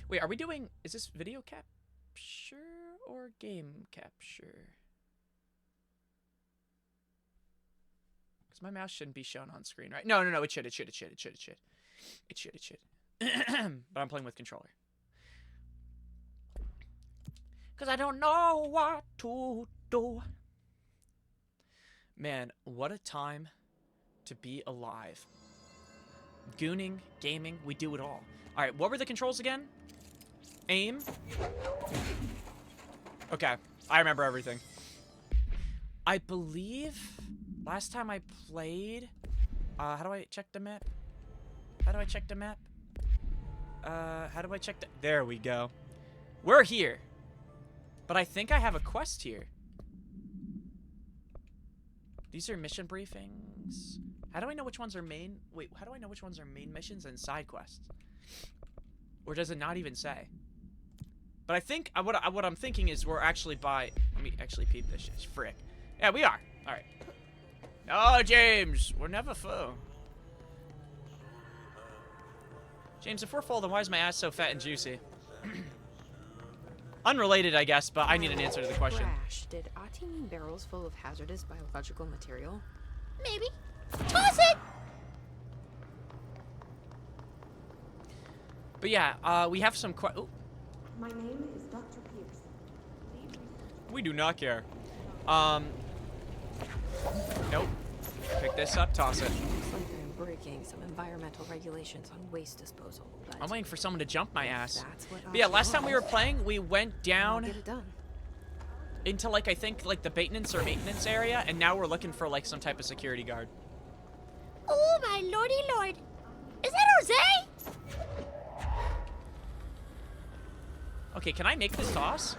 Wait, are we doing... Is this video capture or game capture? Because my mouse shouldn't be shown on screen, right? No, it should. It should. But I'm playing with controller. Because I don't know what to do. Man, what a time to be alive. Gooning, gaming, we do it all. Alright, what were the controls again? Aim. Okay, I remember everything. I believe last time I played... how do I check the map? How do I check the map? How do I check the... There we go. We're here. But I think I have a quest here. These are mission briefings. How do I know which ones are main... Wait, how do I know which ones are main missions and side quests? Or does it not even say? But I think... What I'm thinking is we're actually by... Let me actually peep this shit. Frick. Yeah, we are. Alright. Oh, James! We're never full. James, if we're full, then why is my ass so fat and juicy? Unrelated, I guess, but I need an answer to the question. Crash. Did Ati mean barrels full of hazardous biological material? Maybe. Toss it! But yeah, we have some My name is Dr. Pierce. We do not care. Nope. Pick this up, toss it. Looks like they're breaking some environmental regulations on waste disposal. But I'm waiting for someone to jump my ass. that's what But yeah, Ati last time we were wants. playing, we went I'll down get it done. into, like, I think, like, the maintenance area, and now we're looking for, like, some type of security guard. Oh, my lordy lord. Is that Jose? Okay, can I make this toss?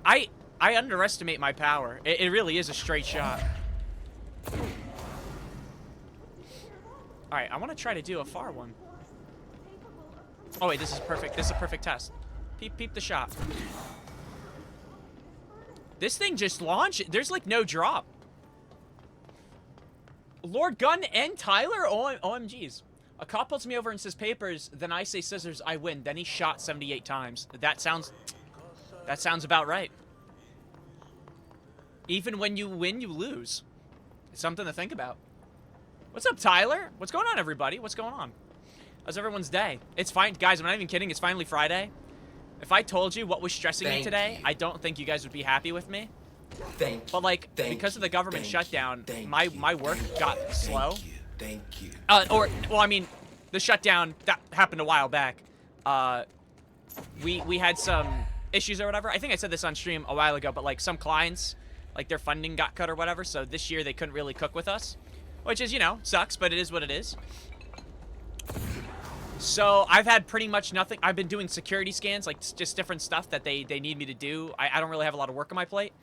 I underestimate my power. It really is a straight shot. Alright, I want to try to do a far one. Oh, wait, this is perfect. This is a perfect test. Peep the shot. This thing just launched. There's, like, no drop. Lord Gunn and Tyler? OMGs. A cop pulls me over and says papers, then I say scissors, I win. Then he shot 78 times. That sounds about right. Even when you win, you lose. It's something to think about. What's up, Tyler? What's going on, everybody? What's going on? How's everyone's day? It's fine. Guys, I'm not even kidding. It's finally Friday. If I told you what was stressing me today, I don't think you guys would be happy with me. But, like, because of the government shutdown, my work got slow. Thank you. Well, I mean, the shutdown, that happened a while back. We had some issues or whatever. I think I said this on stream a while ago, but, like, some clients, like, their funding got cut or whatever, so this year they couldn't really cook with us. Which is, you know, sucks, but it is what it is. So, I've had pretty much nothing. I've been doing security scans, like, just different stuff that they need me to do. I don't really have a lot of work on my plate.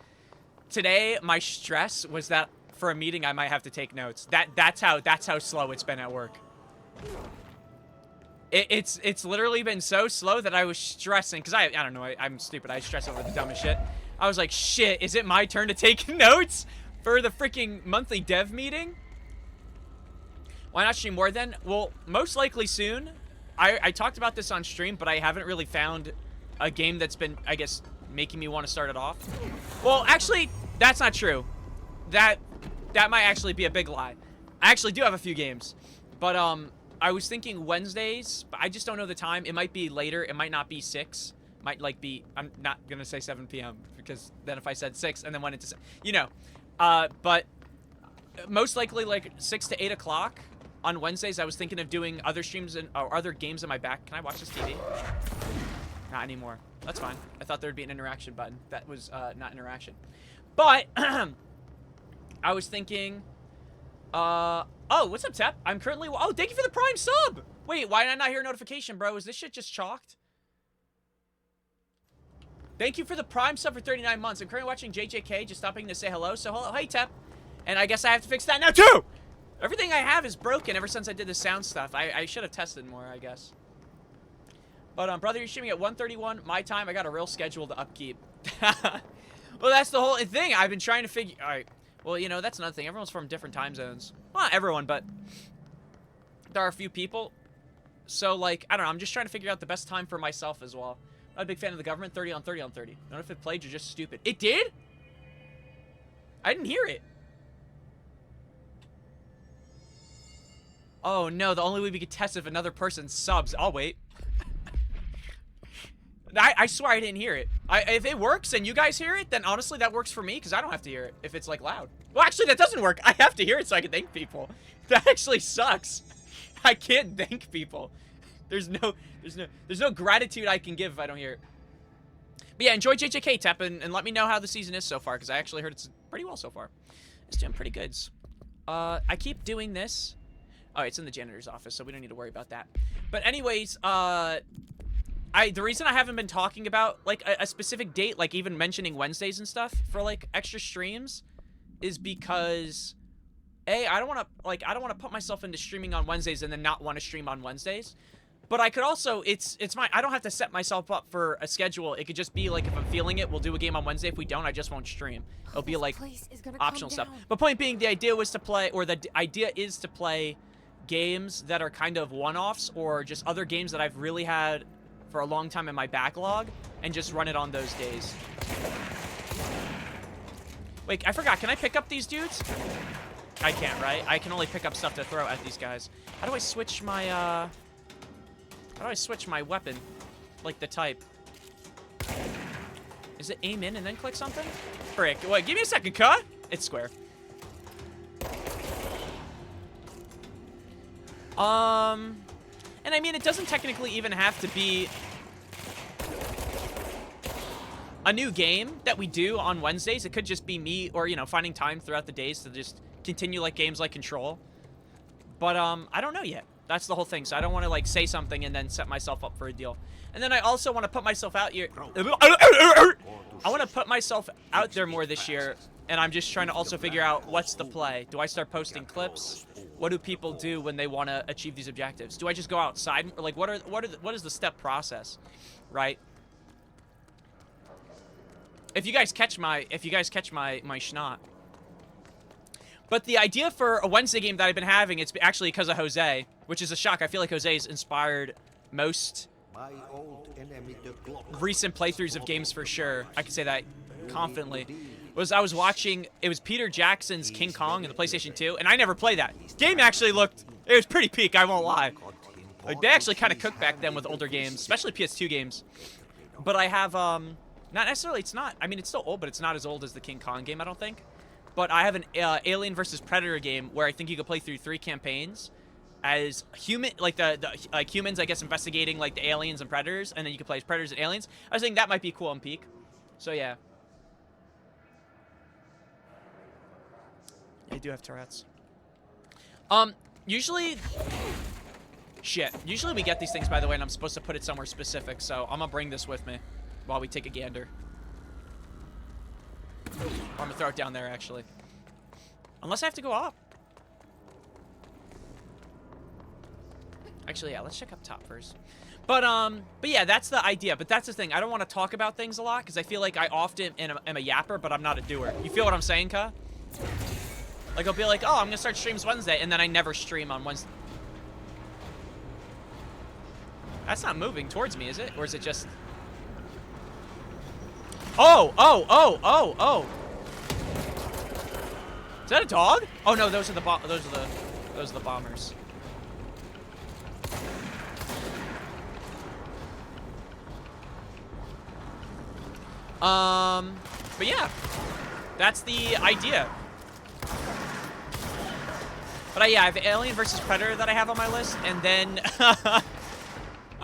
Today, my stress was that for a meeting, I might have to take notes. That's how slow it's been at work. It's literally been so slow that I was stressing, because I don't know, I'm stupid. I stress over the dumbest shit. I was like, shit, is it my turn to take notes for the freaking monthly dev meeting? Why not stream more then? Well, most likely soon. I talked about this on stream, but I haven't really found a game that's been, I guess, making me want to start it off. Well, actually, that's not true. That might actually be a big lie. I actually do have a few games. But, I was thinking Wednesdays, but I just don't know the time. It might be later. It might not be 6. Might, like, be... I'm not going to say 7 p.m. because then if I said 6 and then went into... You know. But most likely, like, 6 to 8 o'clock on Wednesdays. I was thinking of doing other streams or other games in my back. Can I watch this TV? Not anymore. That's fine. I thought there'd be an interaction button. That was not interaction. But I was thinking... oh, what's up, Tep? I'm currently... Oh, thank you for the Prime sub! Wait, why did I not hear a notification, bro? Is this shit just chalked? Thank you for the Prime sub for 39 months. I'm currently watching JJK, just stopping to say hello. So, hello. Hey, Tep. And I guess I have to fix that now, too! Everything I have is broken ever since I did the sound stuff. I should have tested more, I guess. But, brother, you're streaming at 1:31 my time. I got a real schedule to upkeep. Well, that's the whole thing. I've been trying to figure... All right. Well, you know, that's another thing. Everyone's from different time zones. Well, not everyone, but there are a few people. So, like, I don't know. I'm just trying to figure out the best time for myself as well. I'm not a big fan of the government. 30 on 30 on 30. I don't know if it played. You're just stupid. It did? I didn't hear it. Oh, no. The only way we could test if another person subs. I'll wait. I swear I didn't hear it. If it works and you guys hear it, then honestly that works for me because I don't have to hear it if it's like loud. Well, actually that doesn't work. I have to hear it so I can thank people. That actually sucks. I can't thank people. There's no gratitude I can give if I don't hear it. But yeah, enjoy JJK Tep and let me know how the season is so far because I actually heard it's pretty well so far. It's doing pretty good. I keep doing this. Oh, it's in the janitor's office, so we don't need to worry about that. But anyways, the reason I haven't been talking about, like, a specific date, like, even mentioning Wednesdays and stuff for, like, extra streams is because, I don't want to put myself into streaming on Wednesdays and then not want to stream on Wednesdays. But I could also, I don't have to set myself up for a schedule. It could just be, like, if I'm feeling it, we'll do a game on Wednesday. If we don't, I just won't stream. It'll be, like, optional stuff. But point being, the idea was to play, or the idea is to play games that are kind of one-offs or just other games that I've really had for a long time in my backlog and just run it on those days. Wait, I forgot. Can I pick up these dudes? I can't, right? I can only pick up stuff to throw at these guys. How do I switch my, how do I switch my weapon? Like the type. Is it aim in and then click something? Frick. Wait, give me a second, cut. It's square. And I mean, it doesn't technically even have to be a new game that we do on Wednesdays. It could just be me or, you know, finding time throughout the days to just continue like games like Control. But, I don't know yet. That's the whole thing. So I don't want to like say something and then set myself up for a deal. And then I also want to put myself out here. I want to put myself out there more this year. And I'm just trying to also figure out what's the play. Do I start posting clips? What do people do when they want to achieve these objectives? Do I just go outside? Or like, what is the step process, right? If you guys catch my schnout. But the idea for a Wednesday game that I've been having, it's actually because of Jose, which is a shock. I feel like Jose's inspired most recent playthroughs of games for sure. I can say that confidently. I was watching, it was Peter Jackson's King Kong in the PlayStation 2, and I never played that. Game actually looked, it was pretty peak, I won't lie. Like, they actually kind of cooked back then with older games, especially PS2 games. But I have, not necessarily, it's not, I mean, it's still old, but it's not as old as the King Kong game, I don't think. But I have an Alien vs. Predator game where I think you could play through 3 campaigns as human, like like humans, I guess, investigating like the aliens and predators, and then you can play as predators and aliens. I was thinking that might be cool on peak. So yeah. They do have Tourette's. Usually we get these things, by the way, and I'm supposed to put it somewhere specific, so I'm gonna bring this with me while we take a gander. Or I'm gonna throw it down there, actually. Unless I have to go up. Actually, yeah, let's check up top first. But yeah, that's the idea. But that's the thing. I don't want to talk about things a lot, because I feel like I often am a yapper, but I'm not a doer. You feel what I'm saying, Ka? Like, I'll be like, oh, I'm gonna start streams Wednesday, and then I never stream on Wednesday. That's not moving towards me, is it? Or is it just... Oh! Is that a dog? Oh no, those are the bombers. But yeah, that's the idea. But yeah, I have Alien vs. Predator that I have on my list, and then I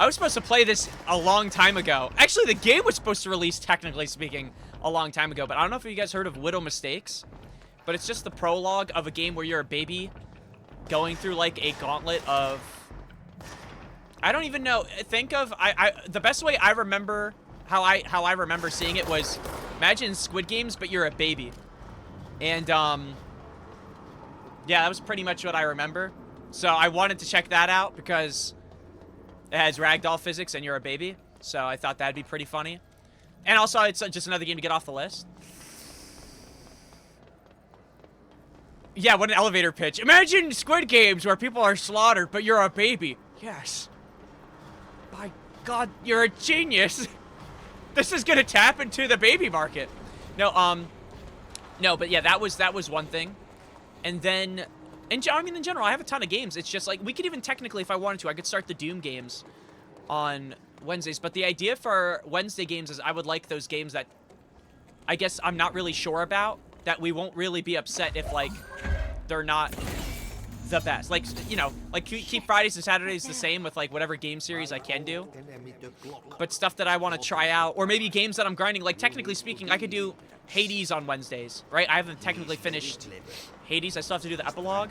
was supposed to play this a long time ago. Actually, the game was supposed to release, technically speaking, a long time ago, but I don't know if you guys heard of Widow Mistakes, but it's just the prologue of a game where you're a baby going through, like, a gauntlet of... I don't even know. Think of... the best way I remember... How I remember seeing it was... Imagine Squid Games, but you're a baby. And, yeah, that was pretty much what I remember. So I wanted to check that out because it has ragdoll physics and you're a baby. So I thought that'd be pretty funny. And also, it's just another game to get off the list. Yeah, what an elevator pitch. Imagine Squid Games where people are slaughtered, but you're a baby. Yes. My God, you're a genius. This is gonna tap into the baby market. No, no, but yeah, that was one thing. And then, in general, I have a ton of games. It's just like, we could even technically, if I wanted to, I could start the Doom games on Wednesdays. But the idea for Wednesday games is I would like those games that I guess I'm not really sure about, that we won't really be upset if, like, they're not the best. Like, you know, like keep Fridays and Saturdays the same with, like, whatever game series I can do. But stuff that I want to try out, or maybe games that I'm grinding, like, technically speaking, I could do Hades on Wednesdays, right? I haven't technically finished Hades. I still have to do the epilogue.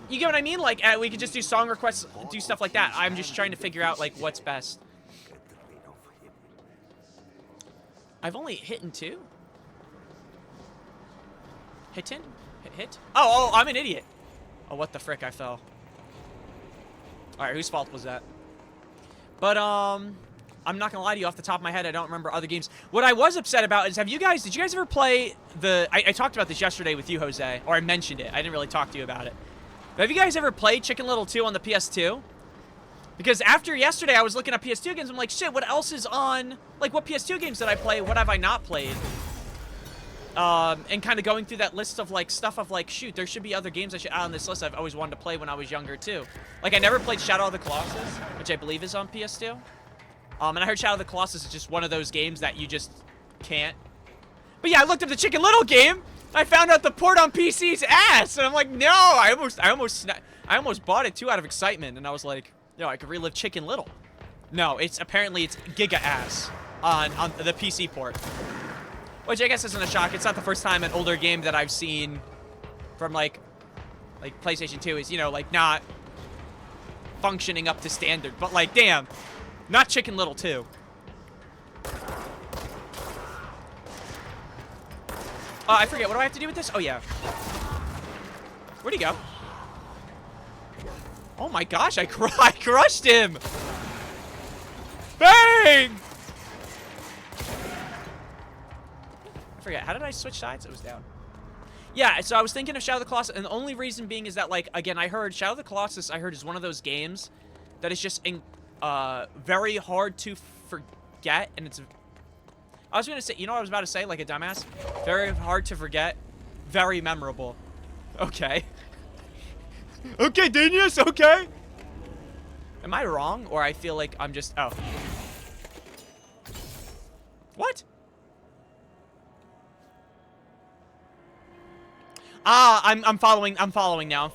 You get what I mean? Like, we could just do song requests, do stuff like that. I'm just trying to figure out, like, what's best. I've only hit 2. Hit? Oh, I'm an idiot. Oh, what the frick, I fell. Alright, whose fault was that? But, I'm not gonna lie to you, off the top of my head, I don't remember other games. What I was upset about is, did you guys ever play the, I talked about this yesterday with you, Jose, or I mentioned it. I didn't really talk to you about it. But have you guys ever played Chicken Little 2 on the PS2? Because after yesterday, I was looking at PS2 games, I'm like, shit, what else is on, like, what PS2 games did I play? What have I not played? And kind of going through that list of, like, stuff of, like, shoot, there should be other games I should add on this list I've always wanted to play when I was younger, too. Like, I never played Shadow of the Colossus, which I believe is on PS2. And I heard Shadow of the Colossus is just one of those games that you just can't. But yeah, I looked up the Chicken Little game, I found out the port on PC's ass, and I'm like, no, I almost bought it, too, out of excitement, and I was like, yo, I could relive Chicken Little. No, apparently it's giga ass on the PC port. Which I guess isn't a shock. It's not the first time an older game that I've seen from, like PlayStation 2 is, you know, like, not functioning up to standard. But, like, damn, not Chicken Little 2. I forget. What do I have to do with this? Oh, yeah. Where'd he go? Oh, my gosh. I crushed him. Bang! Forget, how did I switch sides? It was down. Yeah, so I was thinking of Shadow of the Colossus, and the only reason being is that, like, again, I heard Shadow of the Colossus, is one of those games that is just very hard to forget, and it's, I was gonna say, you know what I was about to say, like a dumbass? Very hard to forget, very memorable. Okay. Okay, Dinius, okay. Am I wrong, or I feel like I'm just, oh. What? Ah, I'm following now.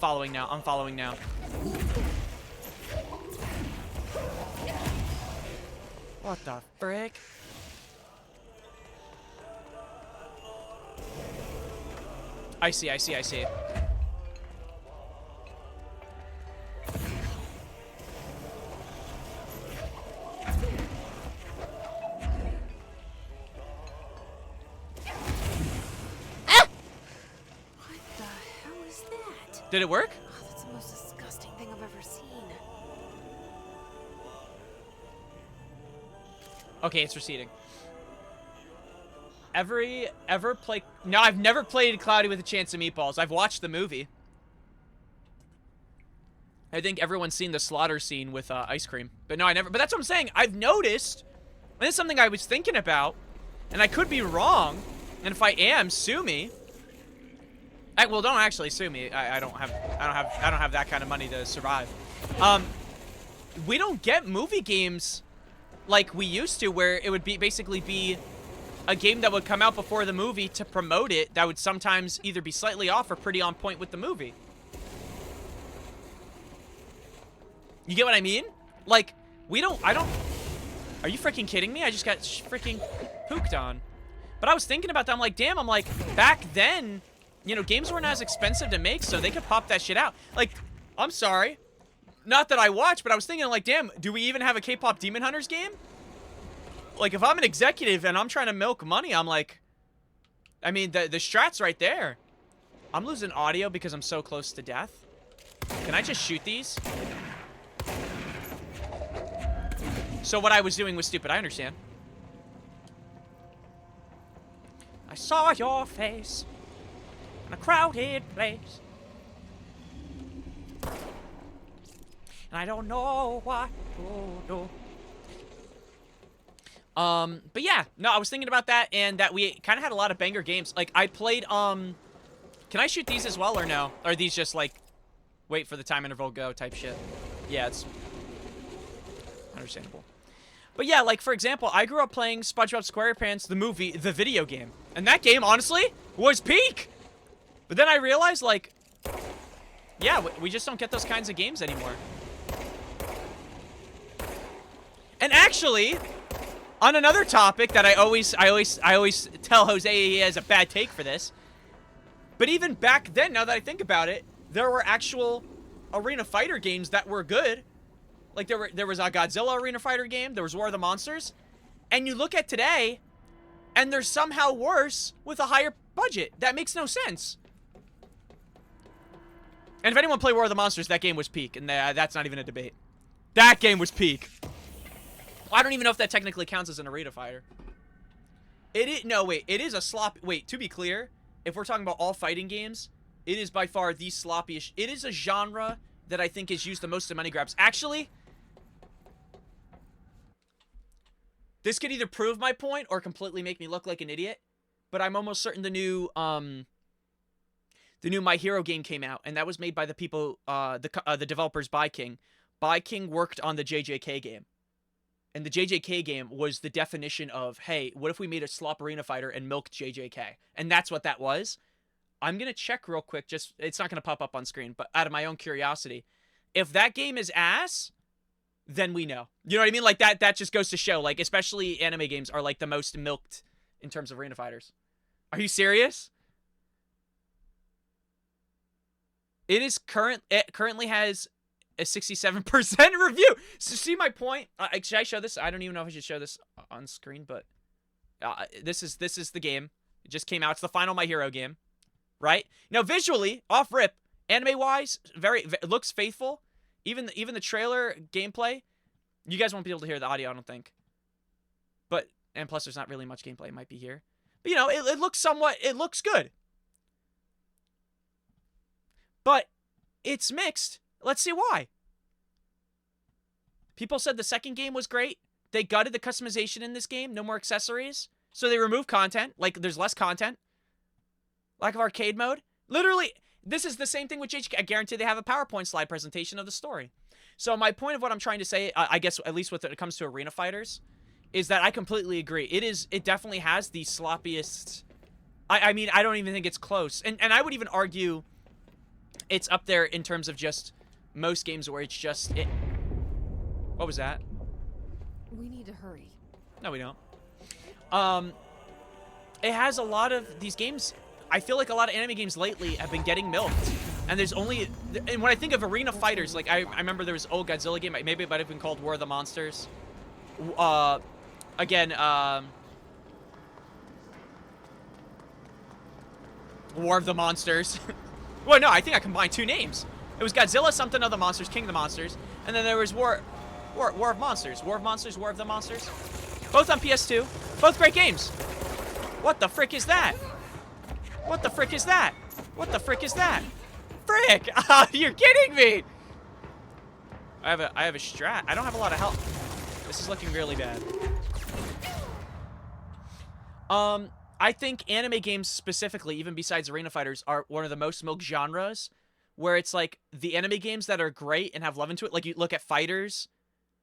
What the frick? I see. Did it work? Oh, that's the most disgusting thing I've ever seen. Okay, it's receding. Ever play? No, I've never played Cloudy with a Chance of Meatballs. I've watched the movie. I think everyone's seen the slaughter scene with ice cream. But no, I never. But that's what I'm saying. I've noticed, and it's something I was thinking about, and I could be wrong. And if I am, sue me. Well, don't actually sue me. I don't have that kind of money to survive. We don't get movie games like we used to, where it would basically be a game that would come out before the movie to promote it, that would sometimes either be slightly off or pretty on point with the movie. You get what I mean? Like, are you freaking kidding me? I just got freaking pooked on. But I was thinking about that. I'm like, damn, back then, you know, games weren't as expensive to make, so they could pop that shit out. Like, I'm sorry. Not that I watch, but I was thinking, like, damn, do we even have a K-pop Demon Hunters game? Like, if I'm an executive and I'm trying to milk money, I'm like, I mean, the strat's right there. I'm losing audio because I'm so close to death. Can I just shoot these? So what I was doing was stupid, I understand. I saw your face in a crowded place, and I don't know what to do. But yeah, no, I was thinking about that, and that we kind of had a lot of banger games. Like, I played, can I shoot these as well, or no? Or are these just, like, wait for the time interval, go type shit? Yeah, it's understandable. But yeah, like, for example, I grew up playing SpongeBob SquarePants, the movie, the video game. And that game, honestly, was peak! But then I realized, like, yeah, we just don't get those kinds of games anymore. And actually, on another topic that I always tell Jose he has a bad take for this. But even back then, now that I think about it, there were actual Arena Fighter games that were good. Like, there was a Godzilla Arena Fighter game, there was War of the Monsters. And you look at today, and they're somehow worse with a higher budget. That makes no sense. And if anyone played War of the Monsters, that game was peak, and that's not even a debate. That game was peak. I don't even know if that technically counts as an Arena Fighter. No, wait, it is a slop. Wait, to be clear, if we're talking about all fighting games, it is by far the sloppiest. It is a genre that I think is used the most in money grabs. Actually, this could either prove my point or completely make me look like an idiot, but I'm almost certain the new My Hero game came out, and that was made by the people, the developers Byking. Byking worked on the JJK game. And the JJK game was the definition of, hey, what if we made a slop Arena Fighter and milked JJK? And that's what that was. I'm going to check real quick. Just, it's not going to pop up on screen, but out of my own curiosity. If that game is ass, then we know. You know what I mean? Like, that just goes to show, like, especially anime games are, like, the most milked in terms of Arena Fighters. Are you serious? It currently has a 67% review. So see my point? Should I show this? I don't even know if I should show this on screen, but this is the game. It just came out. It's the final My Hero game, right? Now visually, off rip, anime wise, it looks faithful. Even the trailer gameplay, you guys won't be able to hear the audio, I don't think. And plus, there's not really much gameplay. It might be here, but you know, it looks it looks good. But it's mixed. Let's see why. People said the second game was great. They gutted the customization in this game. No more accessories. So they removed content. Like, there's less content. Lack of arcade mode. Literally, this is the same thing with JJK. I guarantee they have a PowerPoint slide presentation of the story. So my point of what I'm trying to say, I guess, at least when it comes to Arena Fighters, is that I completely agree. It definitely has the sloppiest... I mean, I don't even think it's close. And I would even argue it's up there in terms of just... most games where it's just what was that? We need to hurry. No, we don't. It has a lot of these games. I feel like a lot of anime games lately have been getting milked. And there's only, and when I think of Arena Fighters, like I remember there was old Godzilla game. Maybe it might have been called War of the Monsters. Again, War of the Monsters. Well, no, I think I combined two names. It was Godzilla, something of the Monsters, King of the Monsters, and then there was War of Monsters. War of Monsters, War of the Monsters. Both on PS2. Both great games. What the frick is that? What the frick is that? What the frick is that? Frick! You're kidding me! I have a strat. I don't have a lot of health. This is looking really bad. I think anime games specifically, even besides Arena Fighters, are one of the most milked genres. Where it's like the anime games that are great and have love into it. Like you look at Fighters.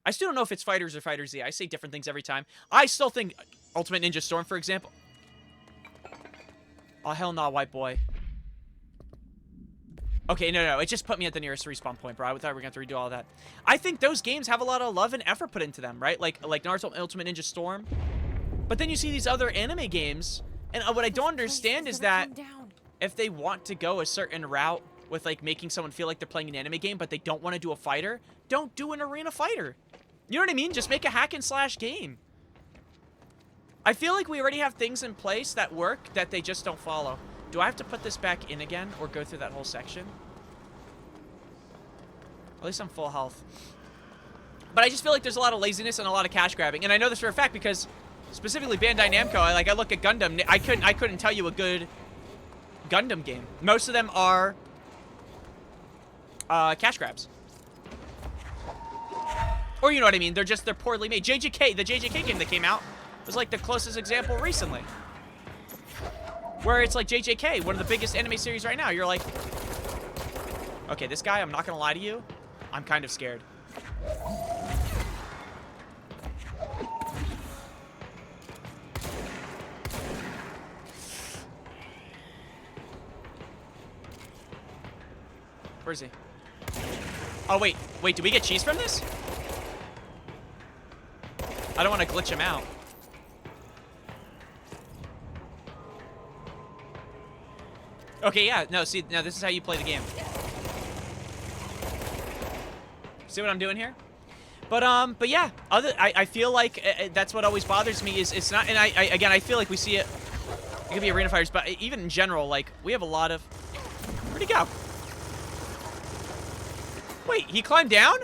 I still don't know if it's Fighters or Fighter Z. I say different things every time. I still think Ultimate Ninja Storm, for example. Oh, hell no, white boy. Okay, no. It just put me at the nearest respawn point, bro. I thought we were going to have to redo all that. I think those games have a lot of love and effort put into them, right? Like Naruto Ultimate Ninja Storm. But then you see these other anime games. And what I don't understand is that if they want to go a certain route with like making someone feel like they're playing an anime game, but they don't want to do a fighter, don't do an Arena Fighter. You know what I mean? Just make a hack and slash game. I feel like we already have things in place that work that they just don't follow. Do I have to put this back in again or go through that whole section? At least I'm full health. But I just feel like there's a lot of laziness and a lot of cash grabbing. And I know this for a fact because specifically Bandai Namco, I look at Gundam, I couldn't tell you a good Gundam game. Most of them are cash grabs. Or you know what I mean? They're poorly made. JJK, the JJK game that came out was like the closest example recently. Where it's like JJK, one of the biggest anime series right now. You're like, okay, this guy, I'm not gonna lie to you, I'm kind of scared. Where is he? Oh, wait, do we get cheese from this? I don't want to glitch him out. Okay, yeah, no, see, now this is how you play the game. See what I'm doing here? But yeah, I feel like that's what always bothers me is it's not, and again, I feel like we see it could be arena fighters, but even in general, like, we have a lot of, where'd he go? Wait, he climbed down?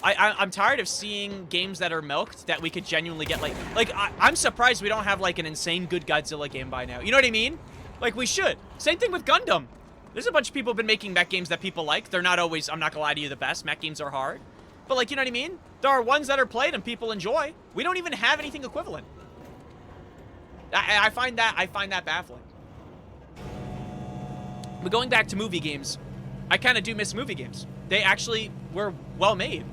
I'm tired of seeing games that are milked that we could genuinely get, like I'm surprised we don't have, like, an insane good Godzilla game by now. You know what I mean? Like, we should. Same thing with Gundam. There's a bunch of people who've been making mech games that people like. They're not always, I'm not gonna lie to you, the best. Mech games are hard. But, like, you know what I mean? There are ones that are played and people enjoy. We don't even have anything equivalent. I find that baffling. But going back to movie games, I kind of do miss movie games. They actually were well made.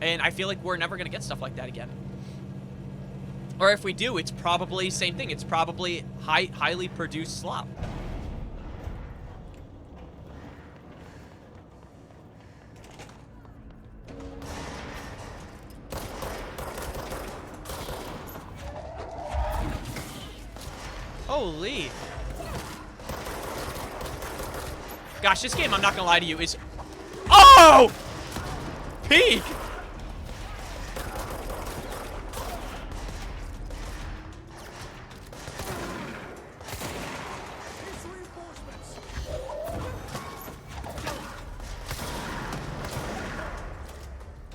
And I feel like we're never going to get stuff like that again. Or if we do, it's probably same thing. It's probably highly produced slop. Holy. Gosh, this game, I'm not gonna lie to you, is... Oh! Peak!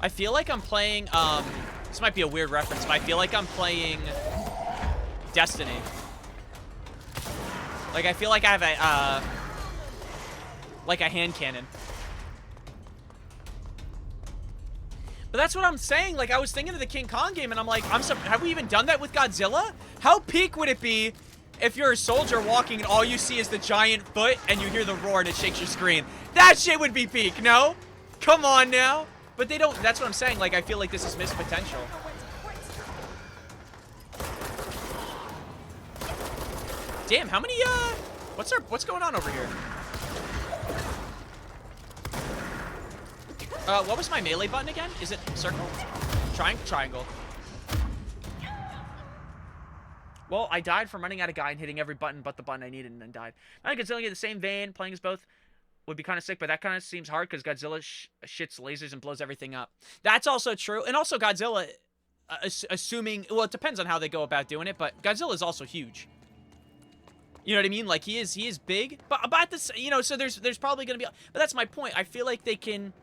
I feel like I'm playing, this might be a weird reference, but I feel like I'm playing Destiny. Like, I feel like I have a, like a hand cannon. But that's what I'm saying. Like, I was thinking of the King Kong game, and I'm like, have we even done that with Godzilla? How peak would it be if you're a soldier walking and all you see is the giant foot and you hear the roar and it shakes your screen? That shit would be peak, no? Come on now. But they don't, that's what I'm saying. Like, I feel like this is missed potential. Damn, how many, what's going on over here? What was my melee button again? Is it circle? Triangle. Well, I died from running out of guy and hitting every button but the button I needed and then died. I think Godzilla in the same vein, playing as both would be kind of sick, but that kind of seems hard because Godzilla shits lasers and blows everything up. That's also true. And also Godzilla, assuming, well, it depends on how they go about doing it, but Godzilla is also huge. You know what I mean? Like, he is big, but about this, you know, so there's probably going to be, but that's my point. I feel like they can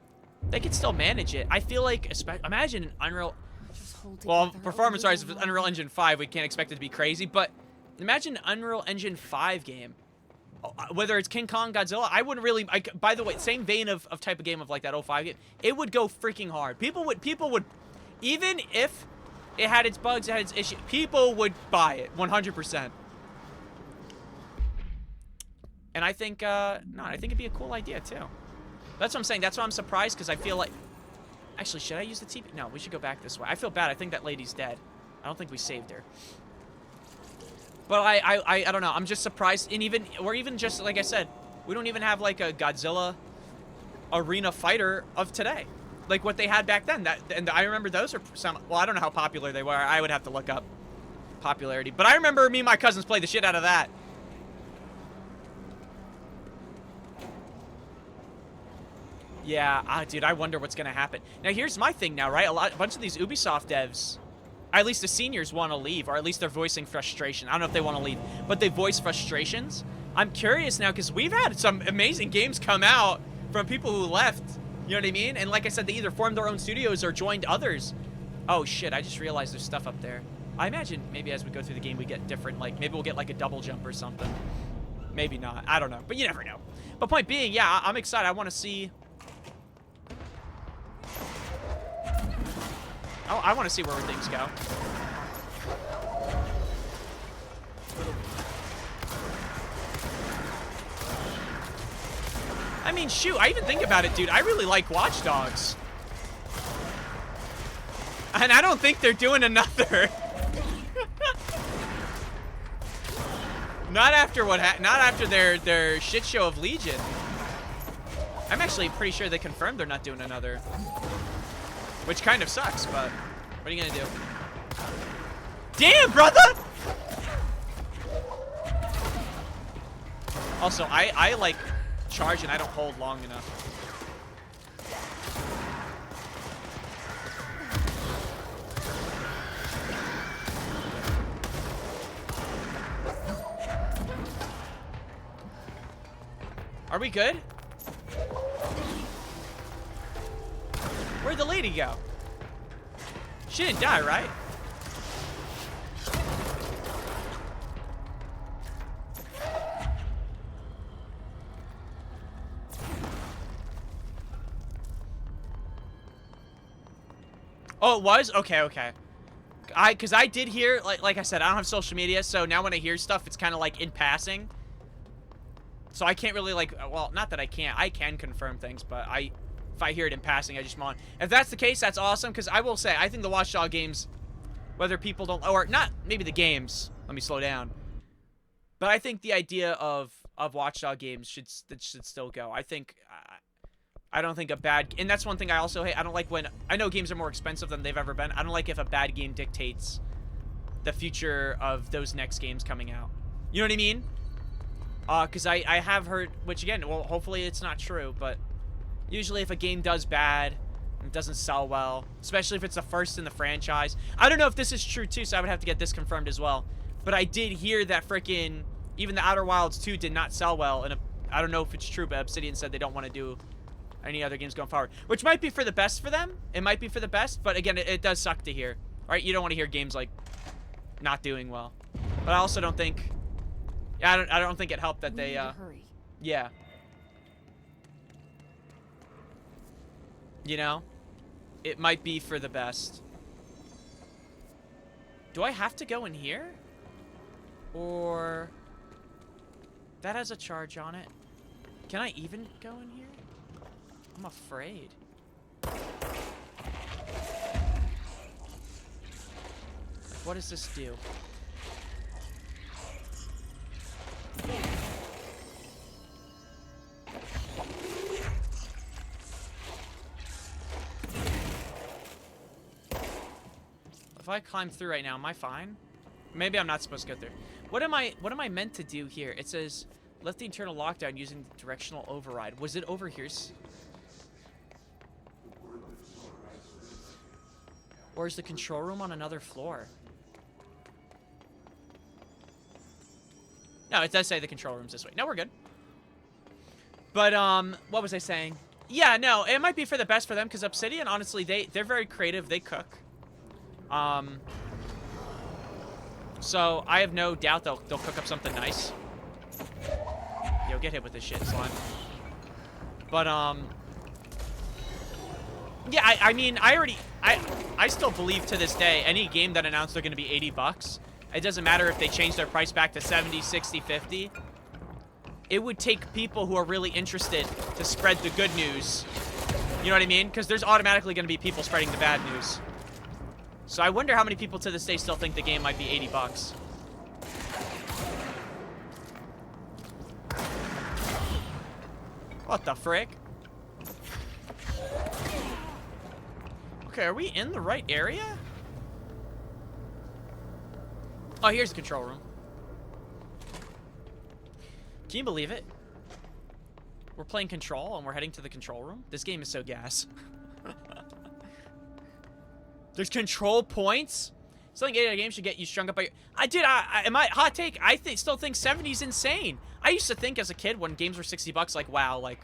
still manage it. I feel like, imagine an Unreal, well, performance-wise, if it's Unreal Engine 5, we can't expect it to be crazy, but imagine an Unreal Engine 5 game. Whether it's King Kong, Godzilla, I wouldn't really, by the way, same vein of type of game of like that 05 game, it would go freaking hard. People would, even if it had its bugs, it had its issues, people would buy it, 100%. And I think, I think it'd be a cool idea, too. That's what I'm saying. That's why I'm surprised, because I feel like... Actually, should I use the TV? No, we should go back this way. I feel bad. I think that lady's dead. I don't think we saved her. But I don't know. I'm just surprised. And even just, like I said, we don't even have, like, a Godzilla arena fighter of today. Like, what they had back then. And I remember those are some... Well, I don't know how popular they were. I would have to look up popularity. But I remember me and my cousins played the shit out of that. Yeah, dude, I wonder what's gonna happen. Now, here's my thing now, right? A bunch of these Ubisoft devs, at least the seniors want to leave, or at least they're voicing frustration. I don't know if they want to leave, but they voice frustrations. I'm curious now, because we've had some amazing games come out from people who left, you know what I mean? And like I said, they either formed their own studios or joined others. Oh, shit, I just realized there's stuff up there. I imagine maybe as we go through the game, we get different, like, maybe we'll get, like, a double jump or something. Maybe not. I don't know. But you never know. But point being, yeah, I'm excited. I want to see... Oh, I want to see where things go. I mean, shoot, I even think about it, dude. I really like Watch Dogs. And I don't think they're doing another. Not after not after their shit show of Legion. I'm actually pretty sure they confirmed they're not doing another. Which kind of sucks, but what are you gonna do? Damn, brother! Also, I like charge and I don't hold long enough. Are we good? Where'd the lady go? She didn't die, right? Oh, it was? Okay, okay. Cause I did hear, like I said, I don't have social media, so now when I hear stuff, it's kind of like in passing. So I can't really like, well, not that I can't. I can confirm things, but if I hear it in passing, I just want. If that's the case, that's awesome. Because I will say, I think the Watchdog games, whether people don't, or not, maybe the games. Let me slow down. But I think the idea of Watchdog games should still go. I think, I don't think a bad, and that's one thing I also hate. I don't like when, I know games are more expensive than they've ever been. I don't like if a bad game dictates the future of those next games coming out. You know what I mean? Because I have heard, which again, well, hopefully it's not true, but usually if a game does bad and it doesn't sell well, especially if it's the first in the franchise. I don't know if this is true too, so I would have to get this confirmed as well. But I did hear that frickin' even the Outer Wilds 2 did not sell well, and I don't know if it's true, but Obsidian said they don't want to do any other games going forward, which might be for the best for them. It might be for the best, but again, it does suck to hear, right? You don't want to hear games like not doing well. But I also don't think, yeah, I don't think it helped that they, hurry. yeah. You know, it might be for the best. Do I have to go in here? Or that has a charge on it. Can I even go in here? I'm afraid. What does this do? If I climb through right now, am I fine? Maybe I'm not supposed to go through. What am I meant to do here? It says lift the internal lockdown using the directional override. Was it over here? Or is the control room on another floor? No, it does say the control room's this way. No, we're good. But, what was I saying? Yeah, no, it might be for the best for them, because Obsidian, honestly, they're very creative. They cook. So, I have no doubt they'll cook up something nice. Yo, get hit with this shit, slime. But, yeah, I mean, I still believe to this day, any game that announced they're going to be $80, it doesn't matter if they change their price back to 70, 60, 50. It would take people who are really interested to spread the good news. You know what I mean? Because there's automatically going to be people spreading the bad news. So I wonder how many people to this day still think the game might be $80. What the frick? Okay, are we in the right area? Oh, here's the control room. Can you believe it? We're playing Control and we're heading to the control room? This game is so gas. There's control points? Something a game should get you strung up by your... hot take, I still think 70's insane. I used to think as a kid when games were $60, like, wow, like,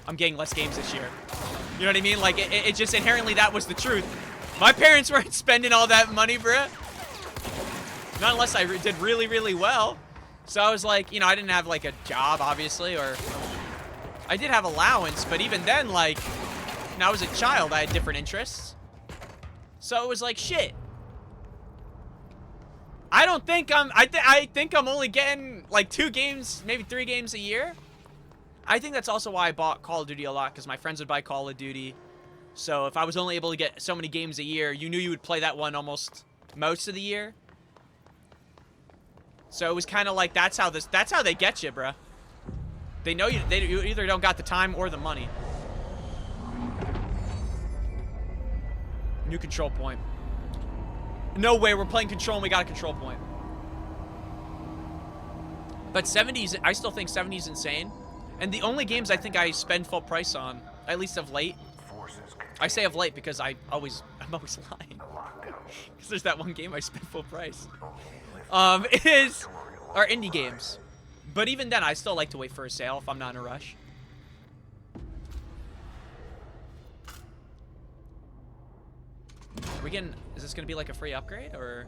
I'm getting less games this year. You know what I mean? Like, it just inherently that was the truth. My parents weren't spending all that money, bruh. Not unless I did really, really well. So I was like, you know, I didn't have like a job, obviously, or I did have allowance, but even then, like, when I was a child, I had different interests. So it was like, shit. I don't think I think I'm only getting like 2 games, maybe 3 games a year. I think that's also why I bought Call of Duty a lot, because my friends would buy Call of Duty. So if I was only able to get so many games a year, you knew you would play that one almost most of the year. So it was kind of like that's how they get you, bruh. They know you either don't got the time or the money. New control point. No way, we're playing Control and we got a control point. But 70s, I still think 70s insane. And the only games I think I spend full price on, at least of late, I say of late because I'm always lying. Because there's that one game I spent full price. Are indie games. But even then, I still like to wait for a sale if I'm not in a rush. Is this gonna be like a free upgrade, or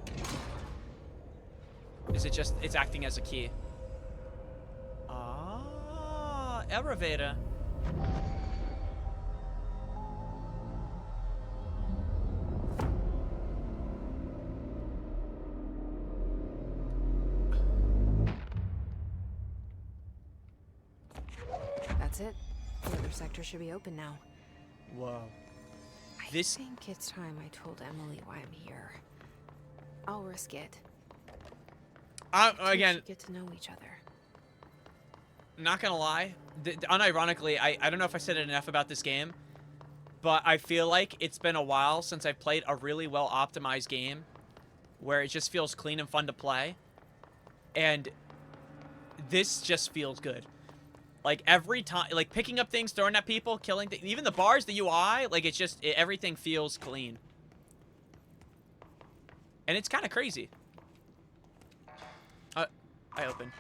is it just, it's acting as a key? Ah, elevator. That's it. The other sector should be open now. Whoa. I think it's time I told Emily why I'm here. I'll risk it. Again, We should get to know each other. not gonna lie, unironically, I don't know if I said it enough about this game, but I feel like it's been a while since I've played a really well optimized game where it just feels clean and fun to play, and this just feels good. Like every time, like picking up things, throwing at people, killing things, even the bars, the UI, like it's just, everything feels clean. And it's kind of crazy. I open.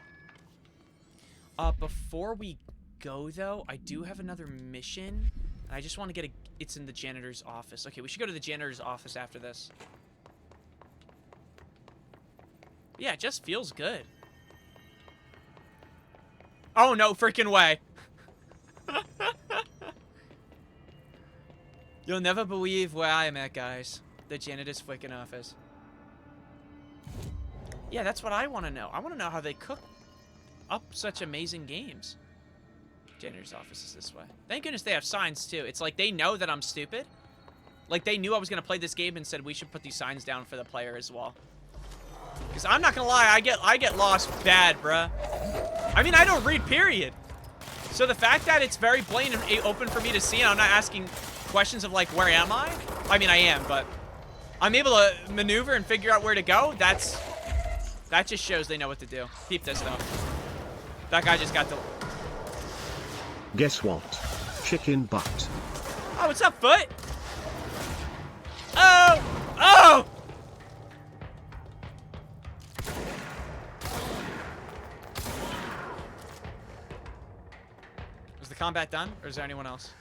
Before we go though, I do have another mission. And I just want to get it's in the janitor's office. Okay, we should go to the janitor's office after this. Yeah, it just feels good. Oh, no freaking way. You'll never believe where I am at, guys. The janitor's freaking office. Yeah, that's what I want to know. I want to know how they cook up such amazing games. Janitor's office is this way. Thank goodness they have signs, too. It's like they know that I'm stupid. Like, they knew I was going to play this game and said we should put these signs down for the player as well. Because I'm not going to lie, I get lost bad, bruh. I mean, I don't read, period. So the fact that it's very plain and open for me to see, and I'm not asking questions of, like, where am I? I mean, I am, but I'm able to maneuver and figure out where to go. That just shows they know what to do. Peep this, though. That guy just got the... Guess what? Chicken butt. Oh, what's up, Foot? Oh! Oh! Is the combat done, or is there anyone else?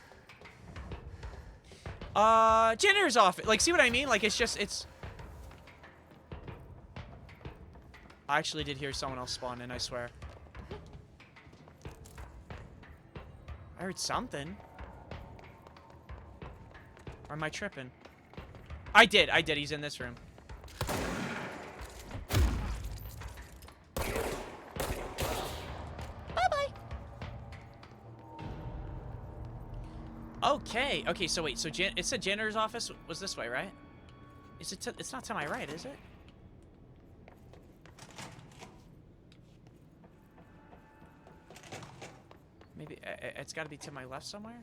Janitor's office. Like, see what I mean? Like, it's just, it's... I actually did hear someone else spawn in, I swear. I heard something. Or am I tripping? I did. He's in this room. Bye-bye. Okay. Okay, so wait. So it said janitor's office was this way, right? Is it? It's not to my right, is it? Maybe it's got to be to my left somewhere.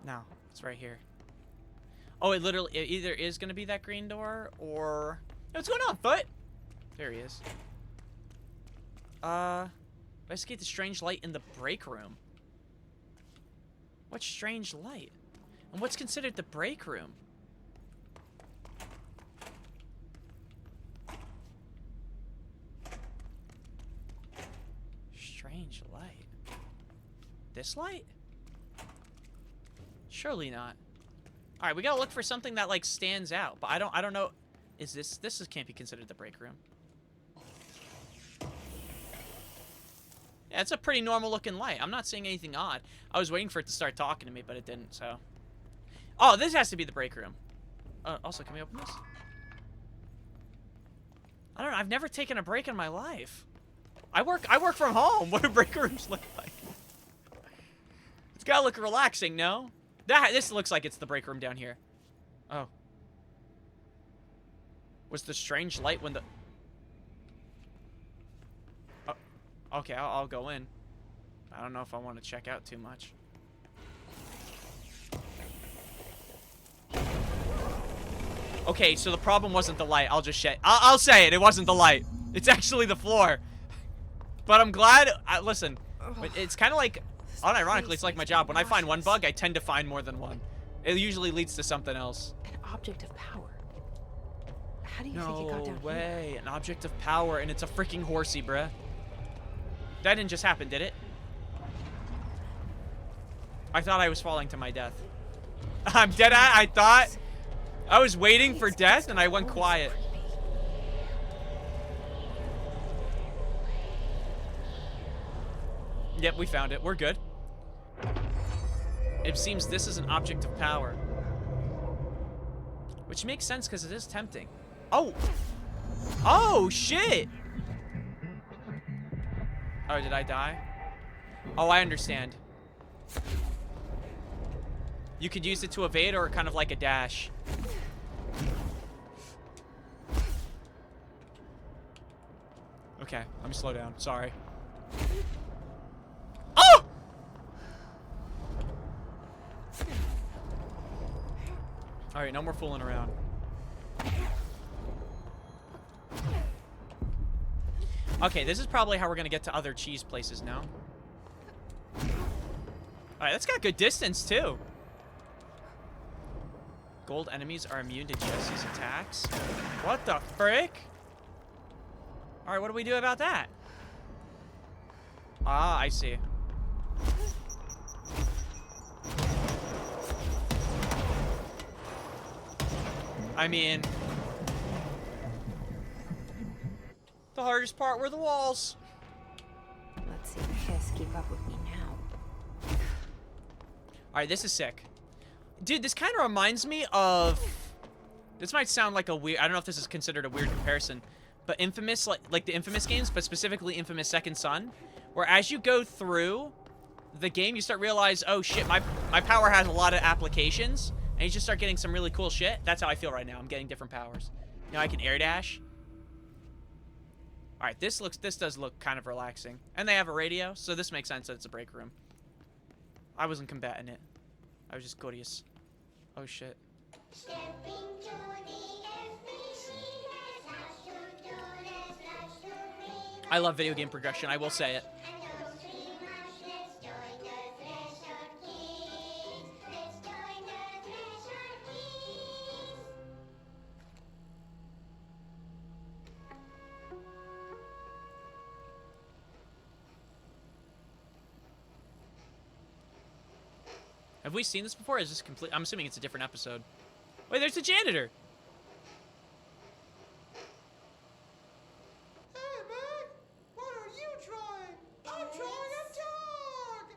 No, it's right here. Oh, it either is going to be that green door or... Hey, what's going on, Foot? There he is. Investigate the strange light in the break room. What strange light? And what's considered the break room? Strange light. This light? Surely not. All right, we gotta look for something that like stands out, but I don't know. Is this can't be considered the break room? Yeah, it's a pretty normal looking light. I'm not seeing anything odd. I was waiting for it to start talking to me, but it didn't, so. Oh, this has to be the break room. Also, can we open this? I don't know. I've never taken a break in my life. I work from home. What do break rooms look like? It's gotta look relaxing, no? This looks like it's the break room down here. Oh. Was the strange light when the... Oh, okay, I'll go in. I don't know if I want to check out too much. Okay, so the problem wasn't the light. I'll just I'll say it. It wasn't the light. It's actually the floor. But I'm glad... listen, it's kind of like... Unironically, it's like my job. When I find one bug, I tend to find more than one. It usually leads to something else. An object of power. How do you think it got down No way. here? An object of power, and it's a freaking horsey, bruh. That didn't just happen, did it? I thought I was falling to my death. I'm dead. I thought I was waiting for death, and I went quiet. Yep, we found it. We're good. It seems this is an object of power. Which makes sense because it is tempting. Oh! Oh, shit! Oh, did I die? Oh, I understand. You could use it to evade or kind of like a dash. Okay, let me slow down. Sorry. Oh! Alright, no more fooling around. Okay, this is probably how we're gonna get to other cheese places now. Alright, that's got good distance, too. Gold enemies are immune to Jesse's attacks. What the frick? Alright, what do we do about that? Ah, I see. I mean... the hardest part were the walls. Let's see if Kiss keep up with me now. Alright, this is sick. Dude, this kind of reminds me of... This might sound like a weird... I don't know if this is considered a weird comparison. But Infamous, like the Infamous games, but specifically Infamous Second Son, where as you go through the game, you start realize, oh shit, my power has a lot of applications, and you just start getting some really cool shit. That's how I feel right now. I'm getting different powers. Now I can air dash. Alright, this does look kind of relaxing. And they have a radio, so this makes sense that it's a break room. I wasn't combating it. I was just curious. Oh shit. I love video game progression, I will say it. Have we seen this before? Is this complete? I'm assuming it's a different episode. Wait, there's a janitor. Hey, man! What are you drawing? I'm drawing a dog!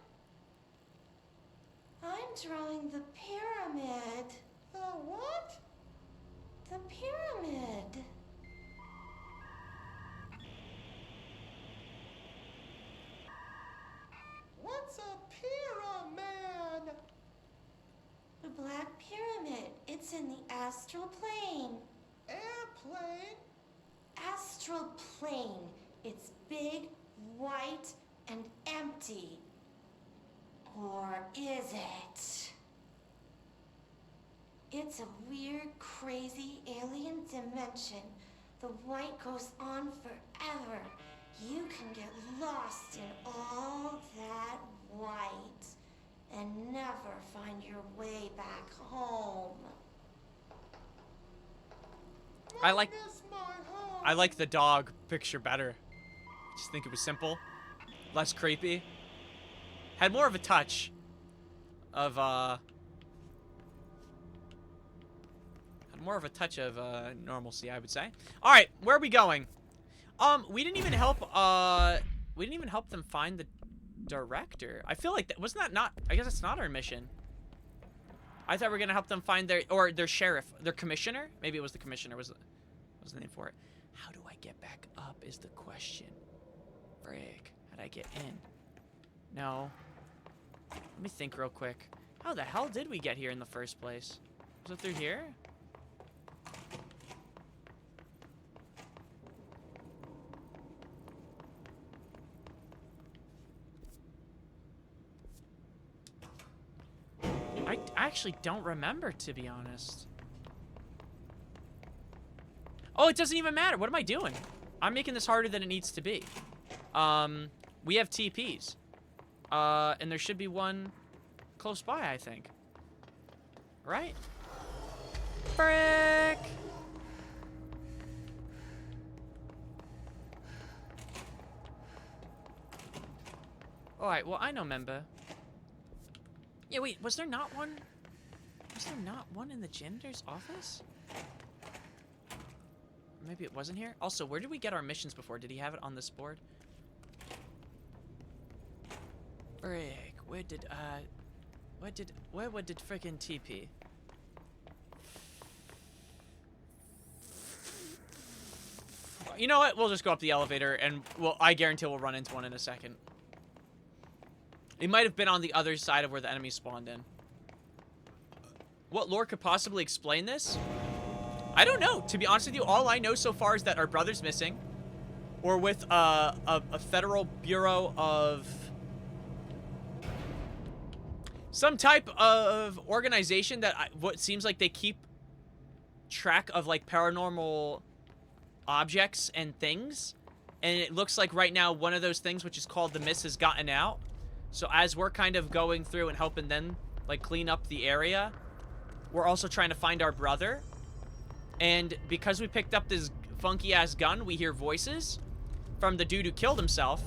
I'm drawing the pyramid. The what? The pyramid. What's a pyramid? The Black Pyramid. It's in the astral plane. Airplane? Astral plane. It's big, white, and empty. Or is it? It's a weird, crazy alien dimension. The white goes on forever. You can get lost in all that white and never find your way back home. I like Miss my home. I like the dog picture better. Just think it was simple, less creepy. Had more of a touch of normalcy, I would say. All right, where are we going? We didn't even help we didn't even help them find the director. I feel like that wasn't that not. I guess it's not our mission. I thought we were gonna help them find their sheriff, their commissioner. Maybe it was the commissioner. Was the name for it? How do I get back up? Is the question. Frick. How'd I get in? No. Let me think real quick. How the hell did we get here in the first place? Was it through here? I actually don't remember, to be honest. Oh, it doesn't even matter. What am I doing? I'm making this harder than it needs to be. We have TPs. And there should be one close by, I think. Right? Frick! Alright, well, I know, member. Yeah, wait, was there not one? Was there not one in the janitor's office? Maybe it wasn't here? Also, where did we get our missions before? Did he have it on this board? Frick, where did frickin' TP? You know what? We'll just go up the elevator and I guarantee we'll run into one in a second. It might have been on the other side of where the enemy spawned in. What lore could possibly explain this? I don't know. To be honest with you, all I know so far is that our brother's missing. Or with a federal bureau of... some type of organization that what seems like they keep track of like paranormal objects and things. And it looks like right now one of those things, which is called the Mist, has gotten out. So as we're kind of going through and helping them like clean up the area, we're also trying to find our brother. And because we picked up this funky ass gun, we hear voices from the dude who killed himself.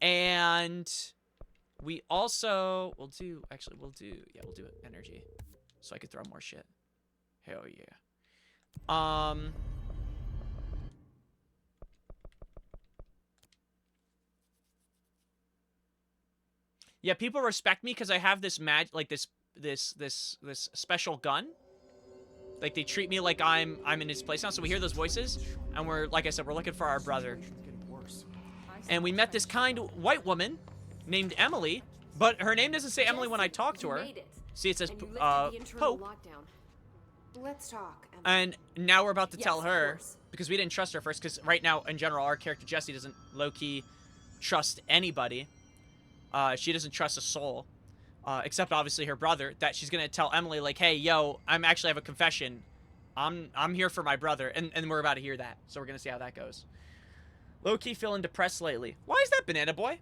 And we also we'll do energy. So I could throw more shit. Hell yeah. Yeah, people respect me because I have this this special gun. Like they treat me like I'm in his place now. So we hear those voices, and we're like I said, we're looking for our brother. And we met this kind white woman named Emily, but her name doesn't say Emily when I talk to her. See, it says Pope. Let's talk, Emily. And now we're about to Yes, tell of her course. because we didn't trust her first. Because right now, in general, our character Jessie doesn't low-key trust anybody. She doesn't trust a soul, except obviously her brother. That she's gonna tell Emily like, "Hey, yo, I'm actually have a confession. I'm here for my brother," and we're about to hear that. So we're gonna see how that goes. Low-key feeling depressed lately. Why is that, Banana Boy?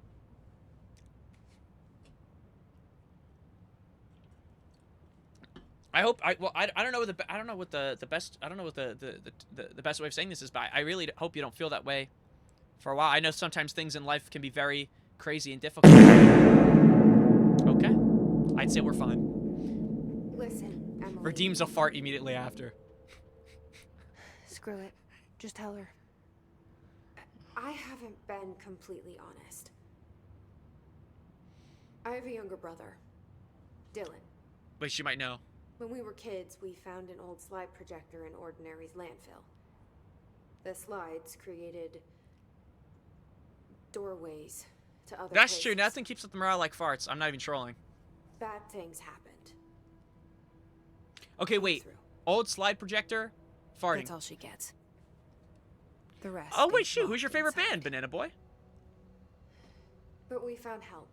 I hope I don't know what the best way of saying this is, but I really hope you don't feel that way for a while. I know sometimes things in life can be very crazy and difficult. Okay. I'd say we're fine. Listen, Emily. Redeems a fart immediately after. Screw it. Just tell her. I haven't been completely honest. I have a younger brother, Dylan. Wait, she might know. When we were kids, we found an old slide projector in Ordinary's landfill. The slides created doorways to other That's places. true. Nothing keeps up the morale like farts. I'm not even trolling. Bad things happened. Okay, wait. Through. Old slide projector, farting. That's all she gets. The rest. Oh, wait, gets shoot. Who's your locked favorite inside. band, Banana Boy? But we found help.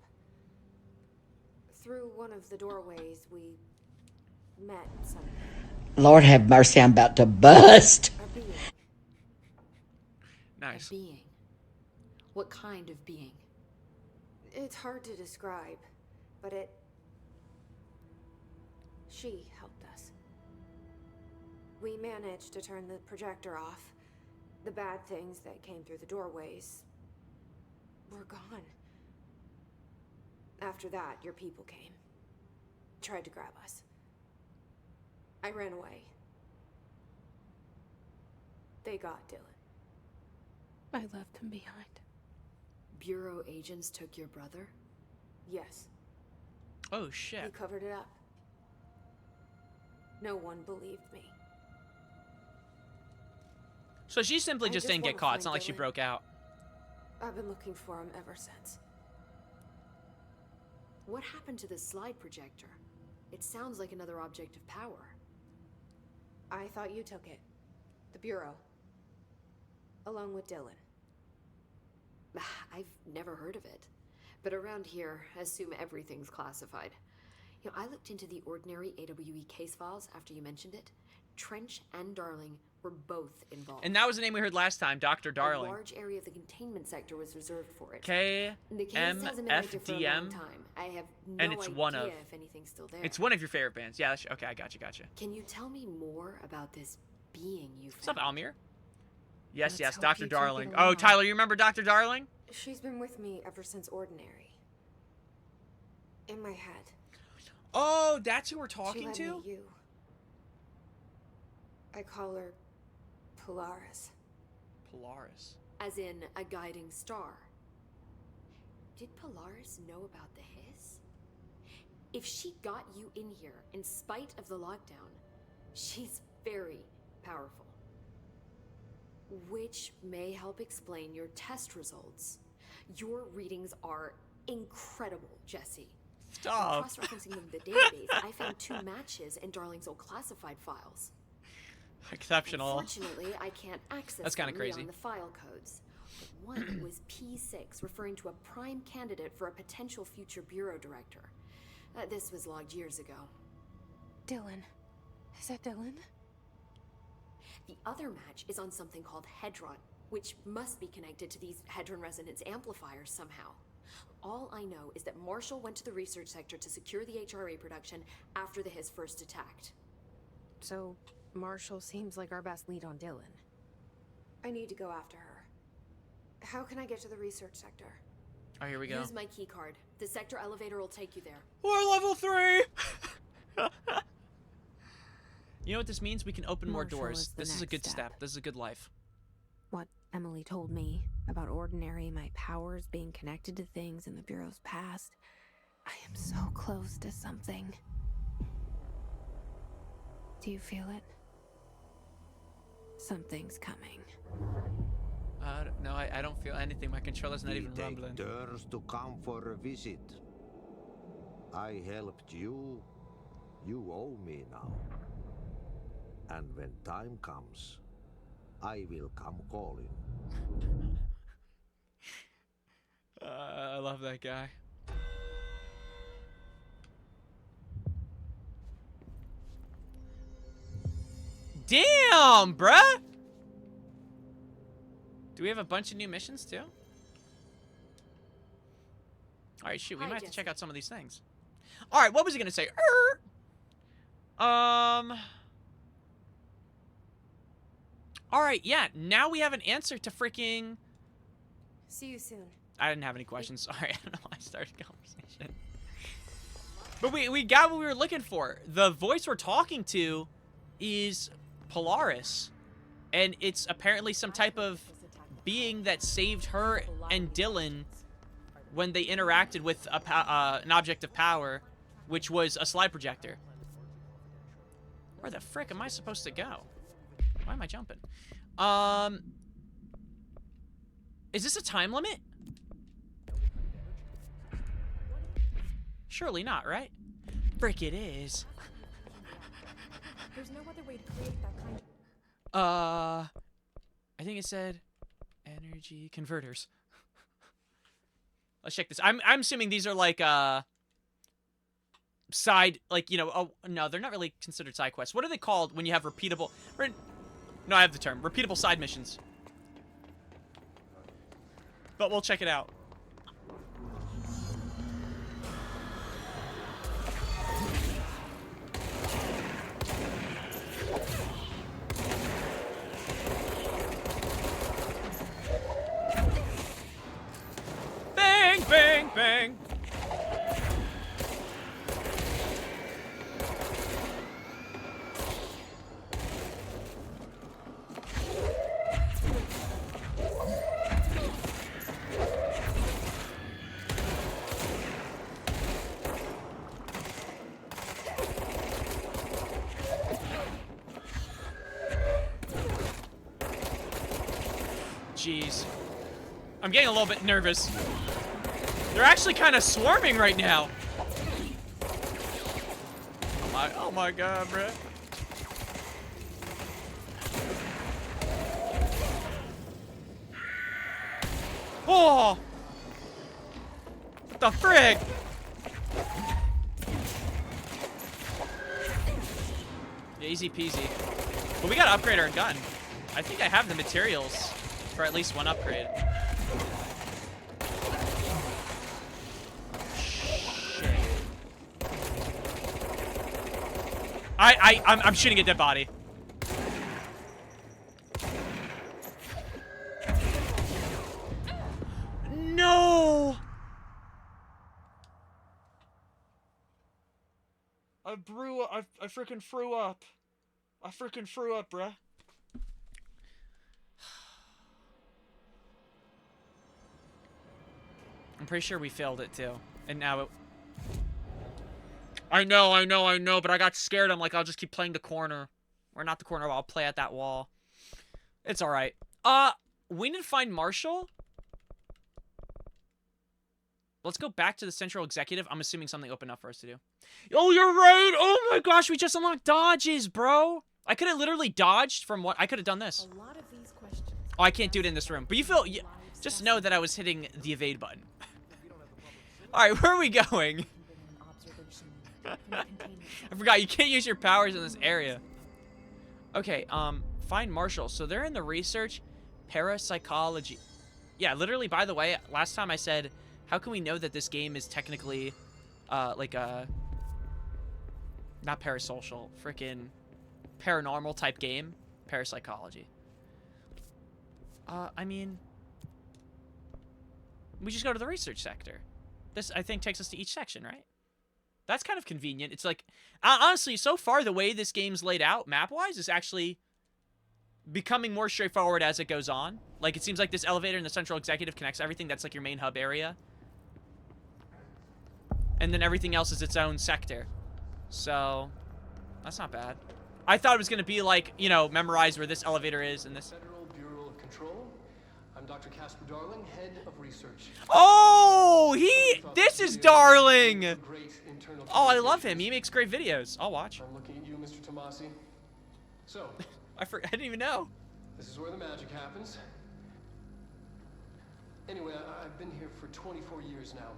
Through one of the doorways, we met something. Lord have mercy, I'm about to bust. A being. Nice. A being. What kind of being? It's hard to describe, but she helped us. We managed to turn the projector off. The bad things that came through the doorways were gone. After that, your people came. Tried to grab us. I ran away. They got Dylan. I left him behind. Bureau agents took your brother? Yes, Oh he shit. covered it up. No one believed me. So she simply I just just didn't get wanna caught. It's find not like she Dylan. broke out. I've been looking for him ever since. What happened to the slide projector? It sounds like another object of power. I thought you took it. The Bureau. Along with Dylan. I've never heard of it. But around here, assume everything's classified. You know, I looked into the ordinary AWE case files after you mentioned it. Trench and Darling were both involved. And that was the name we heard last time, Dr. A Darling. large area of the containment sector was reserved for it. KMFDM. The case hasn't been active for a long time. I have no And it's idea one of- if anything's still there. It's one of your favorite bands. Yeah, okay, I gotcha. Can you tell me more about this being you found? What's up, Almir? Yes, Let's yes, hope Dr. you two get Darling. along. Oh, Tyler, you remember Dr. Darling? She's been with me ever since Ordinary. In my head. Oh, that's who we're She talking led to? me you. I call her Polaris. Polaris. As in a guiding star. Did Polaris know about the hiss? If she got you in here in spite of the lockdown, she's very powerful. Which may help explain your test results. Your readings are incredible, Jesse. Stop. Cross-referencing them in the database, I found 2 matches in Darling's old classified files. Exceptional. Unfortunately, I can't access That's kinda them crazy. beyond the file codes. But one was P6, referring to a prime candidate for a potential future bureau director. This was logged years ago. Dylan. Is that Dylan? The other match is on something called Hedron, which must be connected to these Hedron resonance amplifiers somehow. All I know is that Marshall went to the research sector to secure the HRA production after the Hiss first attacked. So, Marshall seems like our best lead on Dylan. I need to go after her. How can I get to the research sector? Oh, here we go. Use my key card. The sector elevator will take you there. We're level 3! You know what this means? We can open more Marshall doors. is the This is a next good step. step. This is a good life. What Emily told me about Ordinary, my powers being connected to things in the Bureau's past. I am so close to something. Do you feel it? Something's coming. No, I don't feel anything. My controller's not We even take rumbling. turns to come for a visit. I helped you. You owe me now. And when time comes, I will come calling. I love that guy. Damn, bruh! Do we have a bunch of new missions too? Alright, shoot, we Hi, might have to check Jesse. out some of these things. Alright, what was he gonna say? Alright, yeah, now we have an answer to freaking... See you soon. I didn't have any questions. Sorry, I don't know why I started the conversation. But we got what we were looking for. The voice we're talking to is Polaris. And it's apparently some type of being that saved her and Dylan when they interacted with an object of power, which was a slide projector. Where the frick am I supposed to go? Why am I jumping? Is this a time limit? Surely not, right? Frick, it is. There's no other way to create that kind of... I think it said energy converters. Let's check this. I'm assuming these are like side, like, you know, oh no, they're not really considered side quests. What are they called when you have repeatable? No, I have the term repeatable side missions. But we'll check it out. Bang, bang, bang. jeez. I'm getting a little bit nervous. They're actually kind of swarming right now. Oh my god, bro. Oh! What the frick? Yeah, easy peasy. But we gotta upgrade our gun. I think I have the materials for at least one upgrade. Shit. I'm shooting a dead body. No! I freaking threw up. I freaking threw up, bruh. I'm pretty sure we failed it too. And now it... I know, but I got scared. I'm like, I'll just keep playing the corner. Or not the corner, I'll play at that wall. It's alright. We need to find Marshall. Let's go back to the central executive. I'm assuming something opened up for us to do. Oh, you're right! Oh my gosh, we just unlocked dodges, bro! I could have literally dodged from what... I could have done this. Oh, I can't do it in this room. But you feel... Just know that I was hitting the evade button. Alright, where are we going? I forgot, you can't use your powers in this area. Okay, find Marshall. So they're in the research parapsychology. Yeah, literally, by the way, last time I said, how can we know that this game is technically, like a... Not parasocial, freaking paranormal type game? Parapsychology. I mean... We just go to the research sector. This, I think, takes us to each section, right? That's kind of convenient. It's like, honestly, so far, the way this game's laid out, map-wise, is actually becoming more straightforward as it goes on. Like, it seems like this elevator in the central executive connects everything. That's like your main hub area. And then everything else is its own sector. So, that's not bad. I thought it was going to be like, you know, memorize where this elevator is and this... Federal Bureau of Control. I'm Dr. Casper Darling, head of research. Oh, this is Darling. Oh, I love him. He makes great videos. I'll watch. I'm looking at you, Mr. Tomasi. So, I didn't even know. this is where the magic happens. Anyway, I've been here for 24 years now.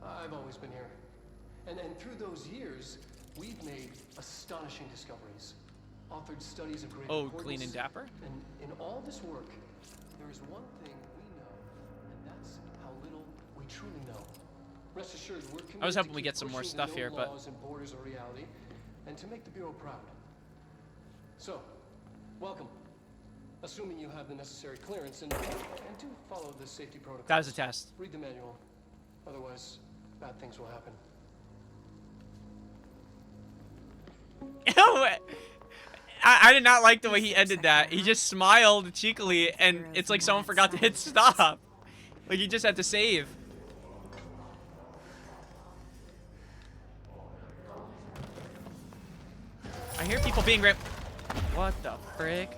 I've always been here. And through those years, we've made astonishing discoveries. Authored studies of great importance. Clean and dapper? And in all this work, there is one thing we know, and that's how little we truly know. Rest assured, we're committed I was hoping to we keep get some more pushing stuff the here, known but... laws and borders of reality, and to make the Bureau proud. So, welcome. Assuming you have the necessary clearance and do follow the safety protocols. That was a test. Read the manual. Otherwise, bad things will happen. I did not like the way he ended that. He just smiled cheekily, and it's like someone forgot to hit stop. Like he just had to save. I hear people being What the frick?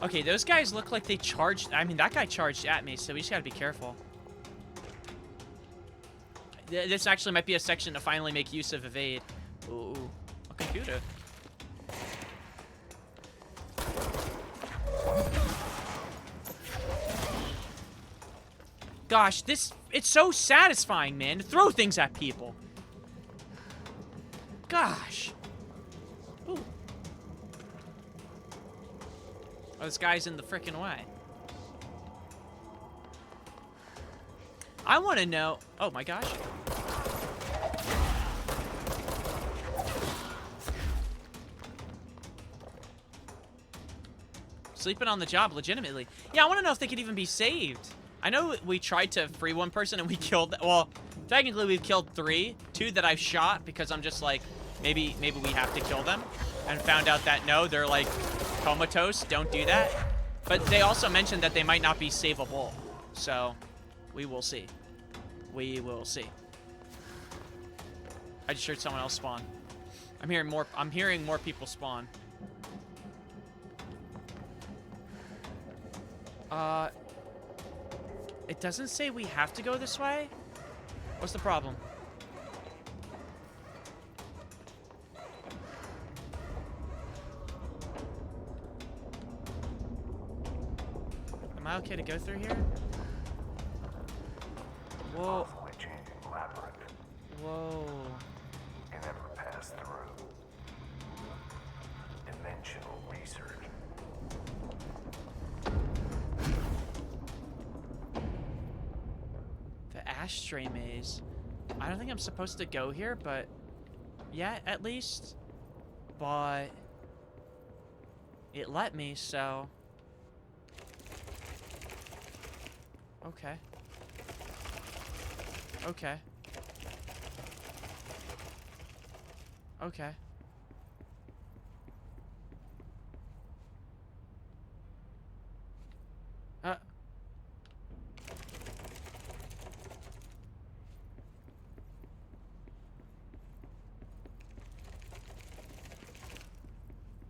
Okay, those guys look like they charged. I mean, that guy charged at me, so we just gotta be careful. This actually might be a section to finally make use of evade. Ooh, a computer. Gosh, it's so satisfying, man, to throw things at people. Gosh. Ooh. Oh, this guy's in the frickin' way. I want to know... Oh, my gosh. Sleeping on the job, legitimately. Yeah, I want to know if they could even be saved. I know we tried to free one person and we killed... Well, technically we've killed 3. 2 that I've shot because I'm just like, maybe we have to kill them. And found out that no, they're like comatose, don't do that. But they also mentioned that they might not be savable. So, we will see. We will see. I just heard someone else spawn. I'm hearing more people spawn. It doesn't say we have to go this way? What's the problem? Am I okay to go through here? Whoa. Whoa. You never pass through. Dimensional research. The ashtray maze. I don't think I'm supposed to go here, but yeah, at least. But it let me, so okay. Okay. Okay.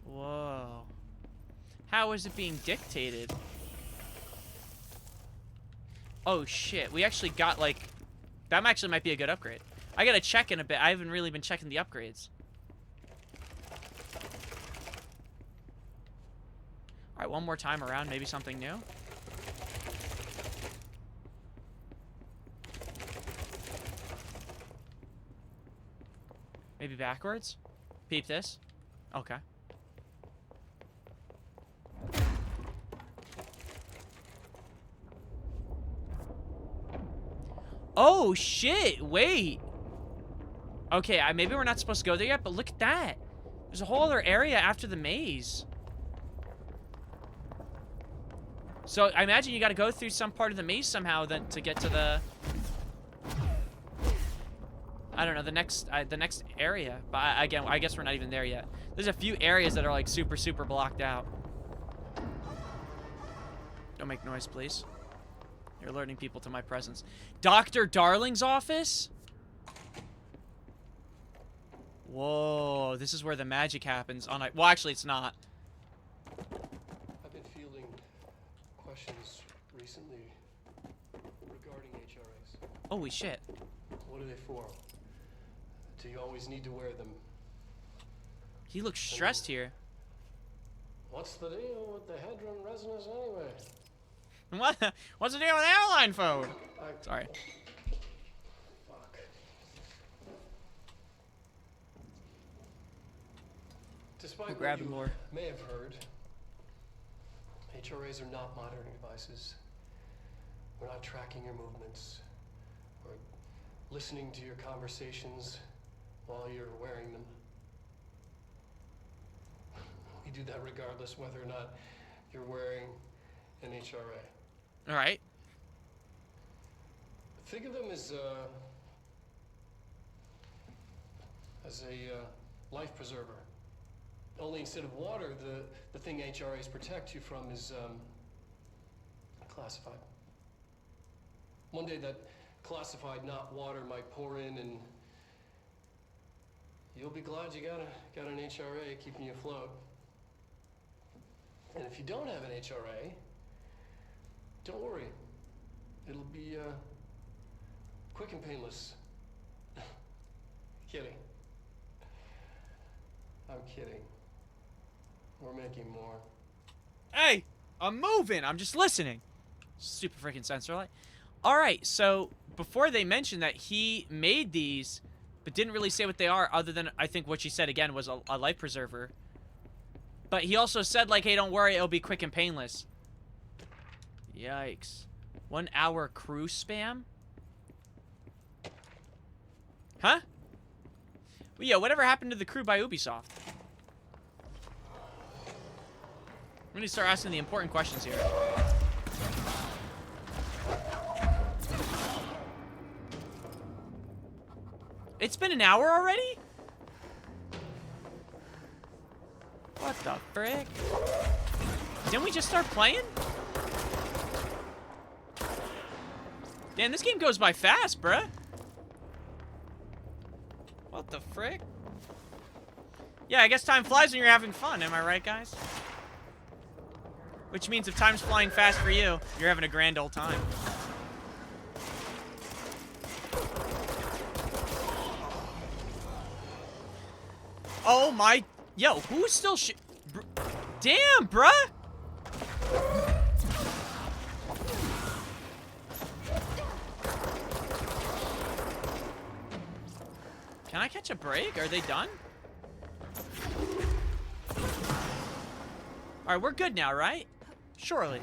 Whoa. How is it being dictated? Oh shit, we actually got like... That actually might be a good upgrade. I gotta check in a bit. I haven't really been checking the upgrades. Alright, one more time around, maybe something new. Maybe backwards? Peep this. Okay. Oh, shit. Wait. Okay, maybe we're not supposed to go there yet, but look at that. There's a whole other area after the maze. So, I imagine you gotta go through some part of the maze somehow then to get to the... I don't know, the next area. But again, I guess we're not even there yet. There's a few areas that are like super, super blocked out. Don't make noise, please. You're alerting people to my presence. Dr. Darling's office? Whoa, this is where the magic happens. Well, actually, it's not. I've been fielding questions recently regarding HRAs. Holy shit. What are they for? Do you always need to wear them? He looks stressed here. What's the deal with the Hedron resonance anyway? What's the deal with airline phone? Sorry. Fuck. Despite Who what grabbed you more? may have heard, HRAs are not monitoring devices. We're not tracking your movements. We're listening to your conversations while you're wearing them. We do that regardless whether or not you're wearing an HRA. All right. Think of them as a life preserver. Only instead of water, the thing HRAs protect you from is classified. One day that classified, not water, might pour in, and you'll be glad you got an HRA keeping you afloat. And if you don't have an HRA, don't worry. It'll be quick and painless. Kidding. I'm kidding. We're making more. Hey, I'm moving. I'm just listening. Super freaking sensor light. All right, so before they mentioned that he made these, but didn't really say what they are, other than I think what she said again was a life preserver. But he also said like, hey, don't worry, it'll be quick and painless. Yikes. 1 hour crew spam? Huh? Well, yeah, whatever happened to the crew by Ubisoft? I'm gonna start asking the important questions here. It's been an hour already? What the frick? Didn't we just start playing? Damn, this game goes by fast, bruh. What the frick? Yeah, I guess time flies when you're having fun, am I right, guys? Which means if time's flying fast for you, you're having a grand old time. Oh my... Yo, who's still Damn, bruh! Can I catch a break? Are they done? Alright, we're good now, right? Surely.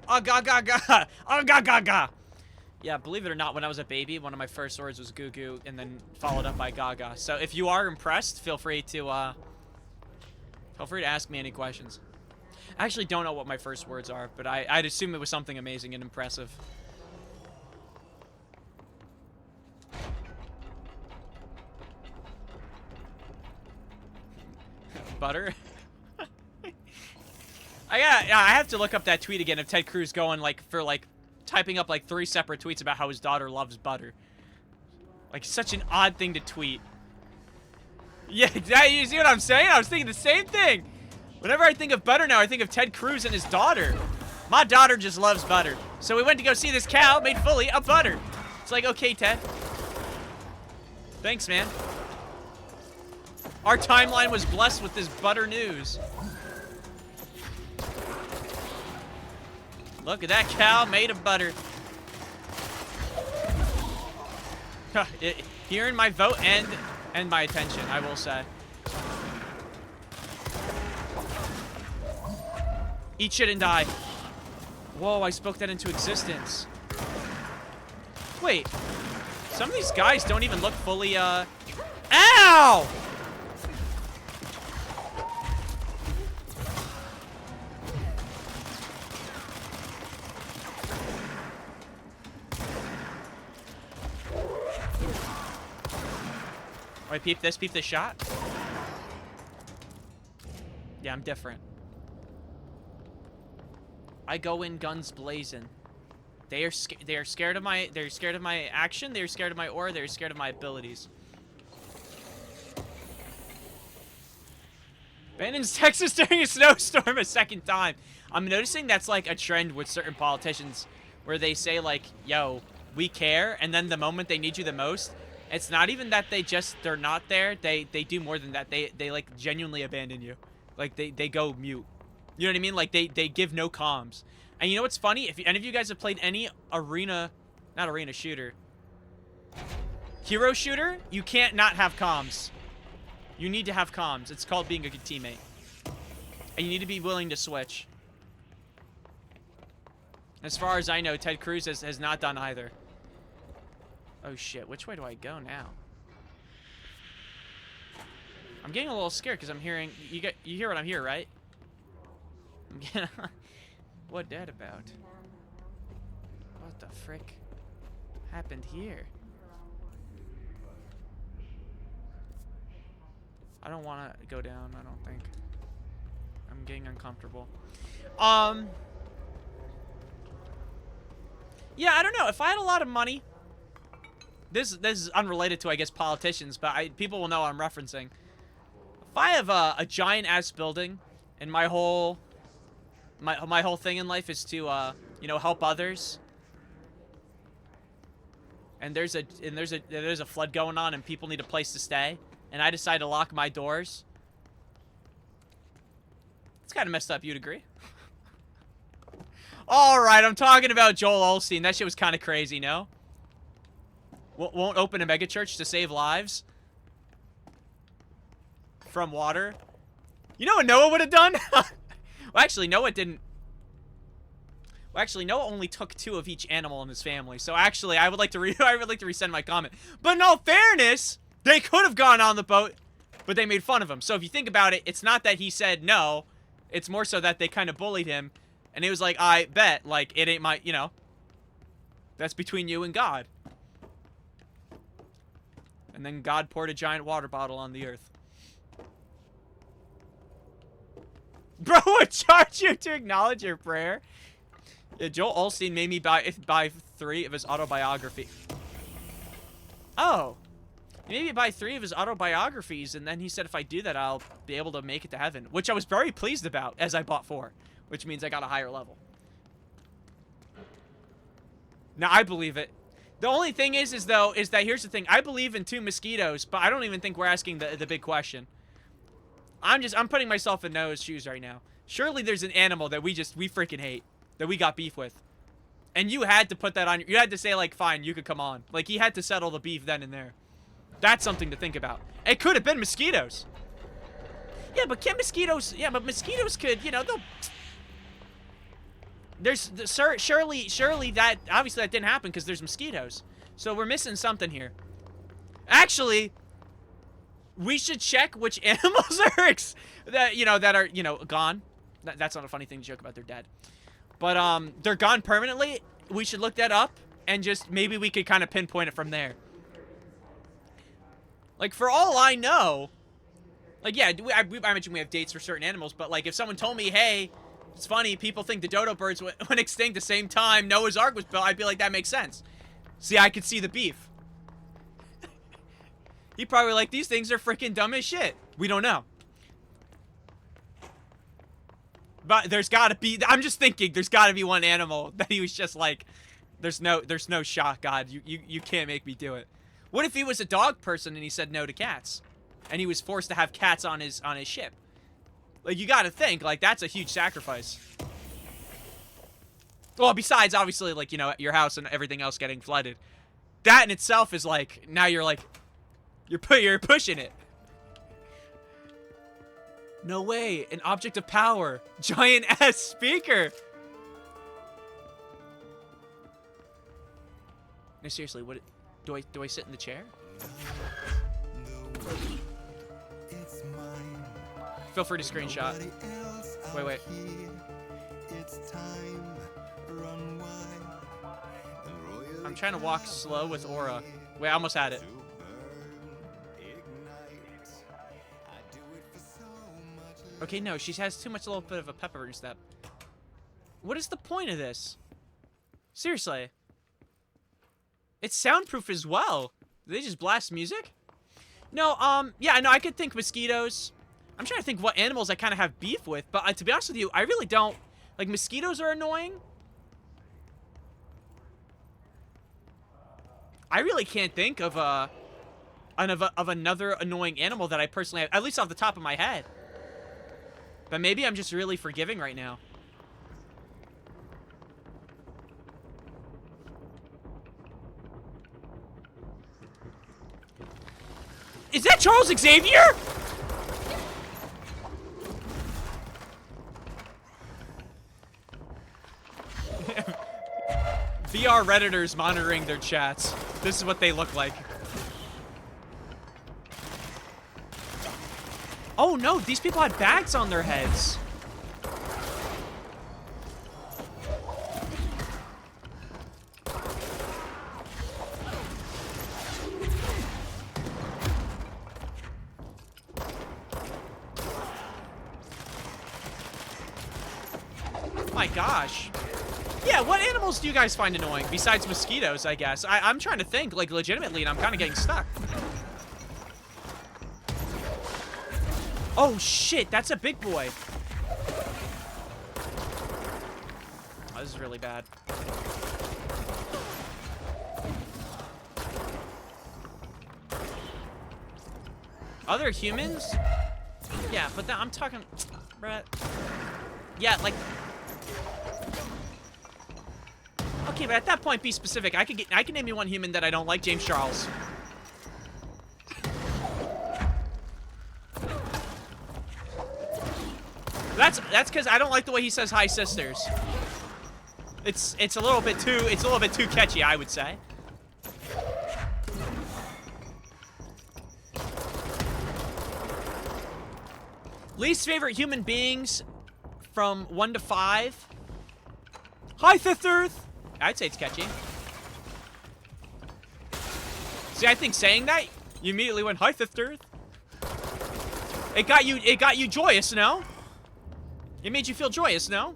Ah, ga, ga, ga. Ah, ga, ga, ga. Yeah, believe it or not, when I was a baby, one of my first words was goo goo, and then followed up by gaga. So if you are impressed, feel free to ask me any questions. I actually don't know what my first words are, but I'd assume it was something amazing and impressive. Butter? I have to look up that tweet again of Ted Cruz going typing up like 3 separate tweets about how his daughter loves butter. Like, such an odd thing to tweet. Yeah, you see what I'm saying? I was thinking the same thing. Whenever I think of butter now, I think of Ted Cruz and his daughter. My daughter just loves butter. So we went to go see this cow made fully of butter. It's like, okay, Ted. Thanks, man. Our timeline was blessed with this butter news. Look at that cow made of butter. Hearing my vote and my attention, I will say. Eat shit and die. Whoa, I spoke that into existence. Wait. Some of these guys don't even look fully, Ow! Alright, peep this shot. Yeah, I'm different. I go in guns blazing. They are scared of my action, they're scared of my aura, they're scared of my abilities. Abandons Texas during a snowstorm a second time. I'm noticing that's like a trend with certain politicians where they say like, yo, we care, and then the moment they need you the most, it's not even that they're not there. They do more than that. They like genuinely abandon you. Like they go mute. You know what I mean? Like they give no comms. And you know what's funny? If any of you guys have played any hero shooter, you can't not have comms. You need to have comms. It's called being a good teammate. And you need to be willing to switch. As far as I know, Ted Cruz has not done either. Oh shit, which way do I go now? I'm getting a little scared because I'm hearing you hear what I'm hearing, right? What that about? What the frick happened here? I don't want to go down, I don't think. I'm getting uncomfortable. Yeah, I don't know. If I had a lot of money, this is unrelated to, I guess, politicians, but people will know what I'm referencing. If I have a giant ass building, and my whole thing in life is to you know, help others, and there's a flood going on, and people need a place to stay, and I decide to lock my doors, it's kind of messed up. You'd agree? All right, I'm talking about Joel Osteen. That shit was kind of crazy, no? Won't open a megachurch to save lives from water. You know what Noah would have done? Well, actually, Noah didn't. Well, actually, Noah only took 2 of each animal in his family. So actually, I would like to resend my comment. But in all fairness, they could have gone on the boat, but they made fun of him. So if you think about it, it's not that he said no. It's more so that they kind of bullied him. And he was like, I bet, like, it ain't my, you know, that's between you and God. And then God poured a giant water bottle on the earth. Bro would charge you to acknowledge your prayer. Yeah, Joel Osteen made me buy 3 of his autobiography. Oh. He made me buy 3 of his autobiographies, and then he said if I do that, I'll be able to make it to heaven. Which I was very pleased about, as I bought 4. Which means I got a higher level. Now, I believe it. The only thing is that here's the thing. I believe in 2 mosquitoes, but I don't even think we're asking the big question. I'm putting myself in Noah's shoes right now. Surely there's an animal that we freaking hate. That we got beef with. And you had to put that on. You had to say, like, fine, you could come on. Like, he had to settle the beef then and there. That's something to think about. It could have been mosquitoes. Yeah, but can mosquitoes... Yeah, but mosquitoes could, you know, they'll... Surely that... Obviously, that didn't happen because there's mosquitoes. So we're missing something here. Actually... We should check which animals are... that are, gone. That's not a funny thing to joke about. They're dead. But, they're gone permanently. We should look that up. And just... Maybe we could kind of pinpoint it from there. Like, for all I know... Like, yeah, I mentioned we have dates for certain animals. But, like, if someone told me, hey... It's funny, people think the dodo birds went extinct the same time Noah's Ark was built. I'd be like, that makes sense. See, I could see the beef. He probably like, these things are freaking dumb as shit. We don't know. But there's gotta be, I'm just thinking, there's gotta be one animal that he was just like, there's no shot, God. You can't make me do it. What if he was a dog person and he said no to cats? And he was forced to have cats on his ship? Like, you gotta think, like, that's a huge sacrifice. Well, besides, obviously, like, your house and everything else getting flooded. That in itself is, like, now you're, like, you're pushing it. No way, an object of power. Giant-ass speaker. No, seriously, what, do I sit in the chair? Feel free to screenshot. Wait. I'm trying to walk slow with aura. Wait, I almost had it. Okay, no, she has too much, a little bit of a pepper step. What is the point of this? Seriously. It's soundproof as well. Do they just blast music? No, yeah, no, I could think mosquitoes. I'm trying to think what animals I kind of have beef with, but to be honest with you, I really don't. Like, mosquitoes are annoying. I really can't think of another annoying animal that I personally have, at least off the top of my head. But maybe I'm just really forgiving right now. Is that Charles Xavier? VR Redditors monitoring their chats. This is what they look like. Oh no, these people had bags on their heads. My gosh. Yeah, what animals do you guys find annoying besides mosquitoes, I guess? I'm trying to think, like, legitimately, and I'm kind of getting stuck. Oh, shit, that's a big boy. Oh, this is really bad. Other humans? Yeah, but I'm talking... Brett. Yeah, like... Okay, but at that point, be specific. I can name you one human that I don't like, James Charles. That's because I don't like the way he says "hi, sisters." It's a little bit too catchy, I would say. Least favorite human beings from 1 to 5. Hi, Fifth Earth. I'd say it's catchy. See, I think saying that, you immediately went, hi, Fifth Earth. It got you joyous, no? It made you feel joyous, no?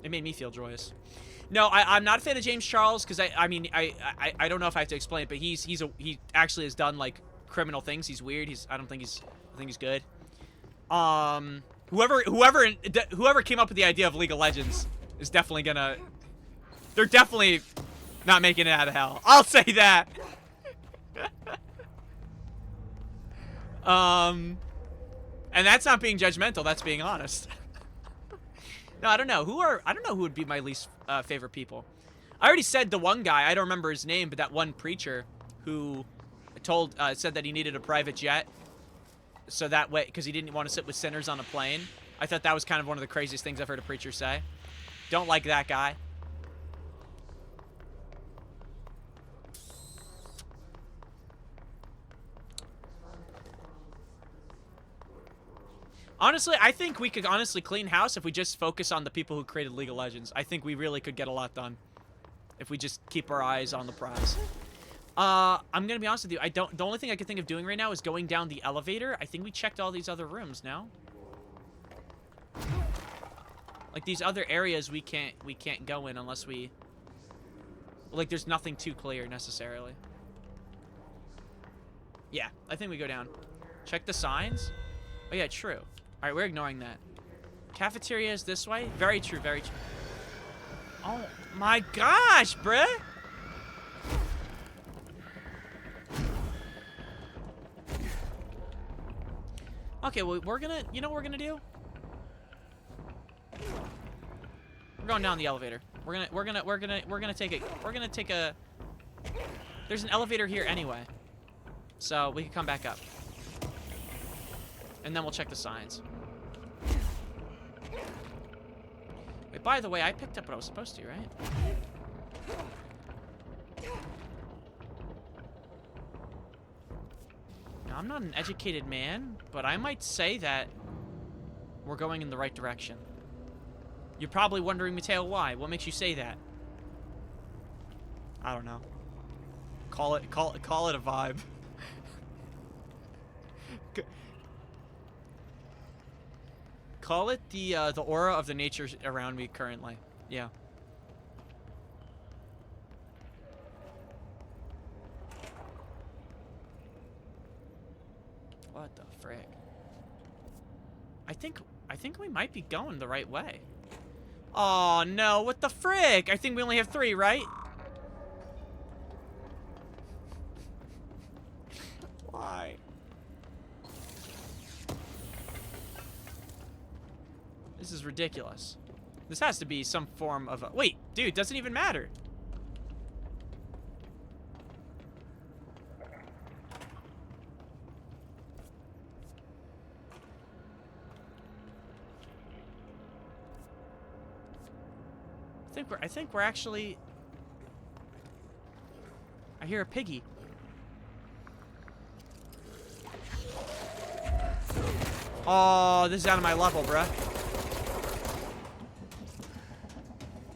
It made me feel joyous. No, I'm not a fan of James Charles because I mean I don't know if I have to explain it, but he actually has done like criminal things. He's weird. I think he's good. Whoever came up with the idea of League of Legends is definitely gonna. They're definitely not making it out of hell. I'll say that. And that's not being judgmental. That's being honest. No, I don't know. I don't know who would be my least favorite people. I already said the one guy. I don't remember his name, but that one preacher who said that he needed a private jet, so that way, because he didn't want to sit with sinners on a plane. I thought that was kind of one of the craziest things I've heard a preacher say. Don't like that guy. Honestly, I think we could honestly clean house if we just focus on the people who created League of Legends. I think we really could get a lot done if we just keep our eyes on the prize. I'm gonna be honest with you. The only thing I can think of doing right now is going down the elevator. I think we checked all these other rooms now. Like these other areas we can't go in unless we, like, there's nothing too clear necessarily. Yeah, I think we go down. Check the signs. Oh yeah, true. All right, we're ignoring that. Cafeteria is this way. Very true, very true. Oh my gosh, bruh. Okay, well, you know what we're gonna do? We're going down the elevator. We're gonna take a. There's an elevator here anyway, so we can come back up, and then we'll check the signs. Wait, by the way, I picked up what I was supposed to, right? Now, I'm not an educated man, but I might say that we're going in the right direction. You're probably wondering, Mateo, why? What makes you say that? I don't know. Call it a vibe. Call it the aura of the nature around me currently. Yeah. What the frick? I think we might be going the right way. Oh no, what the frick? I think we only have 3, right? Why? This is ridiculous. This has to be some form of a... Wait, dude, doesn't even matter. I think we're actually... I hear a piggy. Oh, this is out of my level, bruh.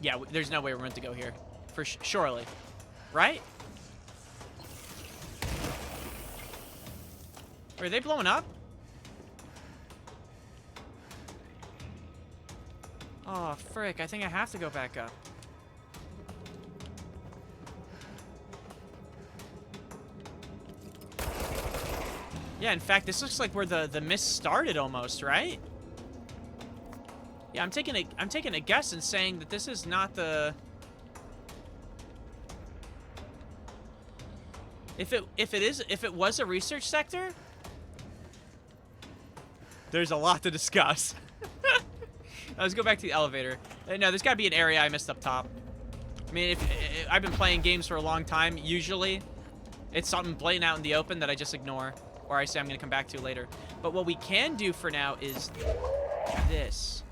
Yeah, there's no way we're meant to go here. Surely. Right? Are they blowing up? Oh, frick. I think I have to go back up. Yeah, in fact, this looks like where the mist started almost, right? Yeah, I'm taking a guess and saying that this is not the... If it was a research sector, there's a lot to discuss. Let's go back to the elevator. No, there's got to be an area I missed up top. I mean, if I've been playing games for a long time, usually it's something blatant out in the open that I just ignore, or I say I'm going to come back to later. But what we can do for now is this.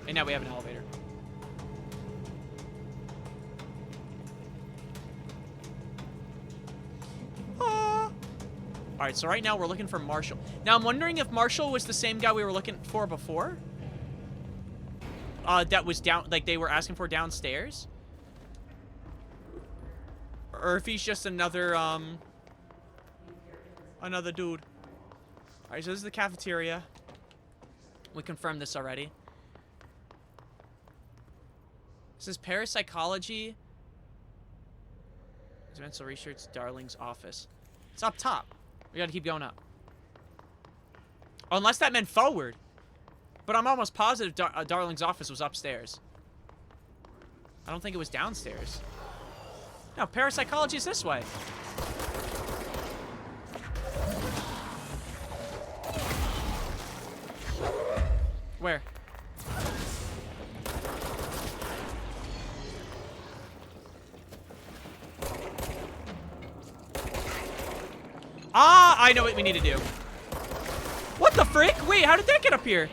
And now we have an elevator. Alright, so right now we're looking for Marshall. Now, I'm wondering if Marshall was the same guy we were looking for before. That was down, like they were asking for downstairs. Or if he's just another dude. Alright, so this is the cafeteria. We confirmed this already. This is parapsychology. Mental research, Darling's office. It's up top. We gotta keep going up. Unless that meant forward. But I'm almost positive Darling's office was upstairs. I don't think it was downstairs. No, parapsychology is this way. Where? Ah, I know what we need to do. What the frick? Wait, how did that get up here?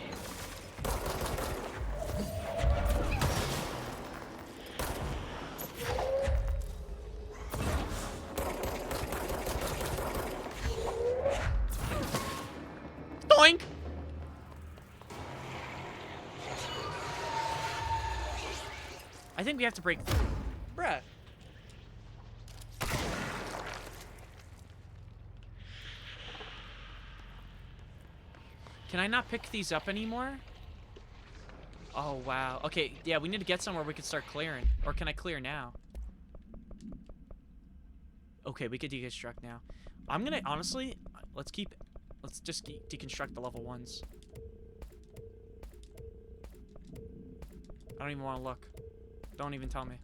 Doink! I think we have to break through. Bruh. Can I not pick these up anymore? Oh, wow. Okay, yeah, we need to get somewhere we can start clearing. Or can I clear now? Okay, we could deconstruct now. I'm gonna, honestly, let's just deconstruct the level 1s. I don't even want to look. Don't even tell me.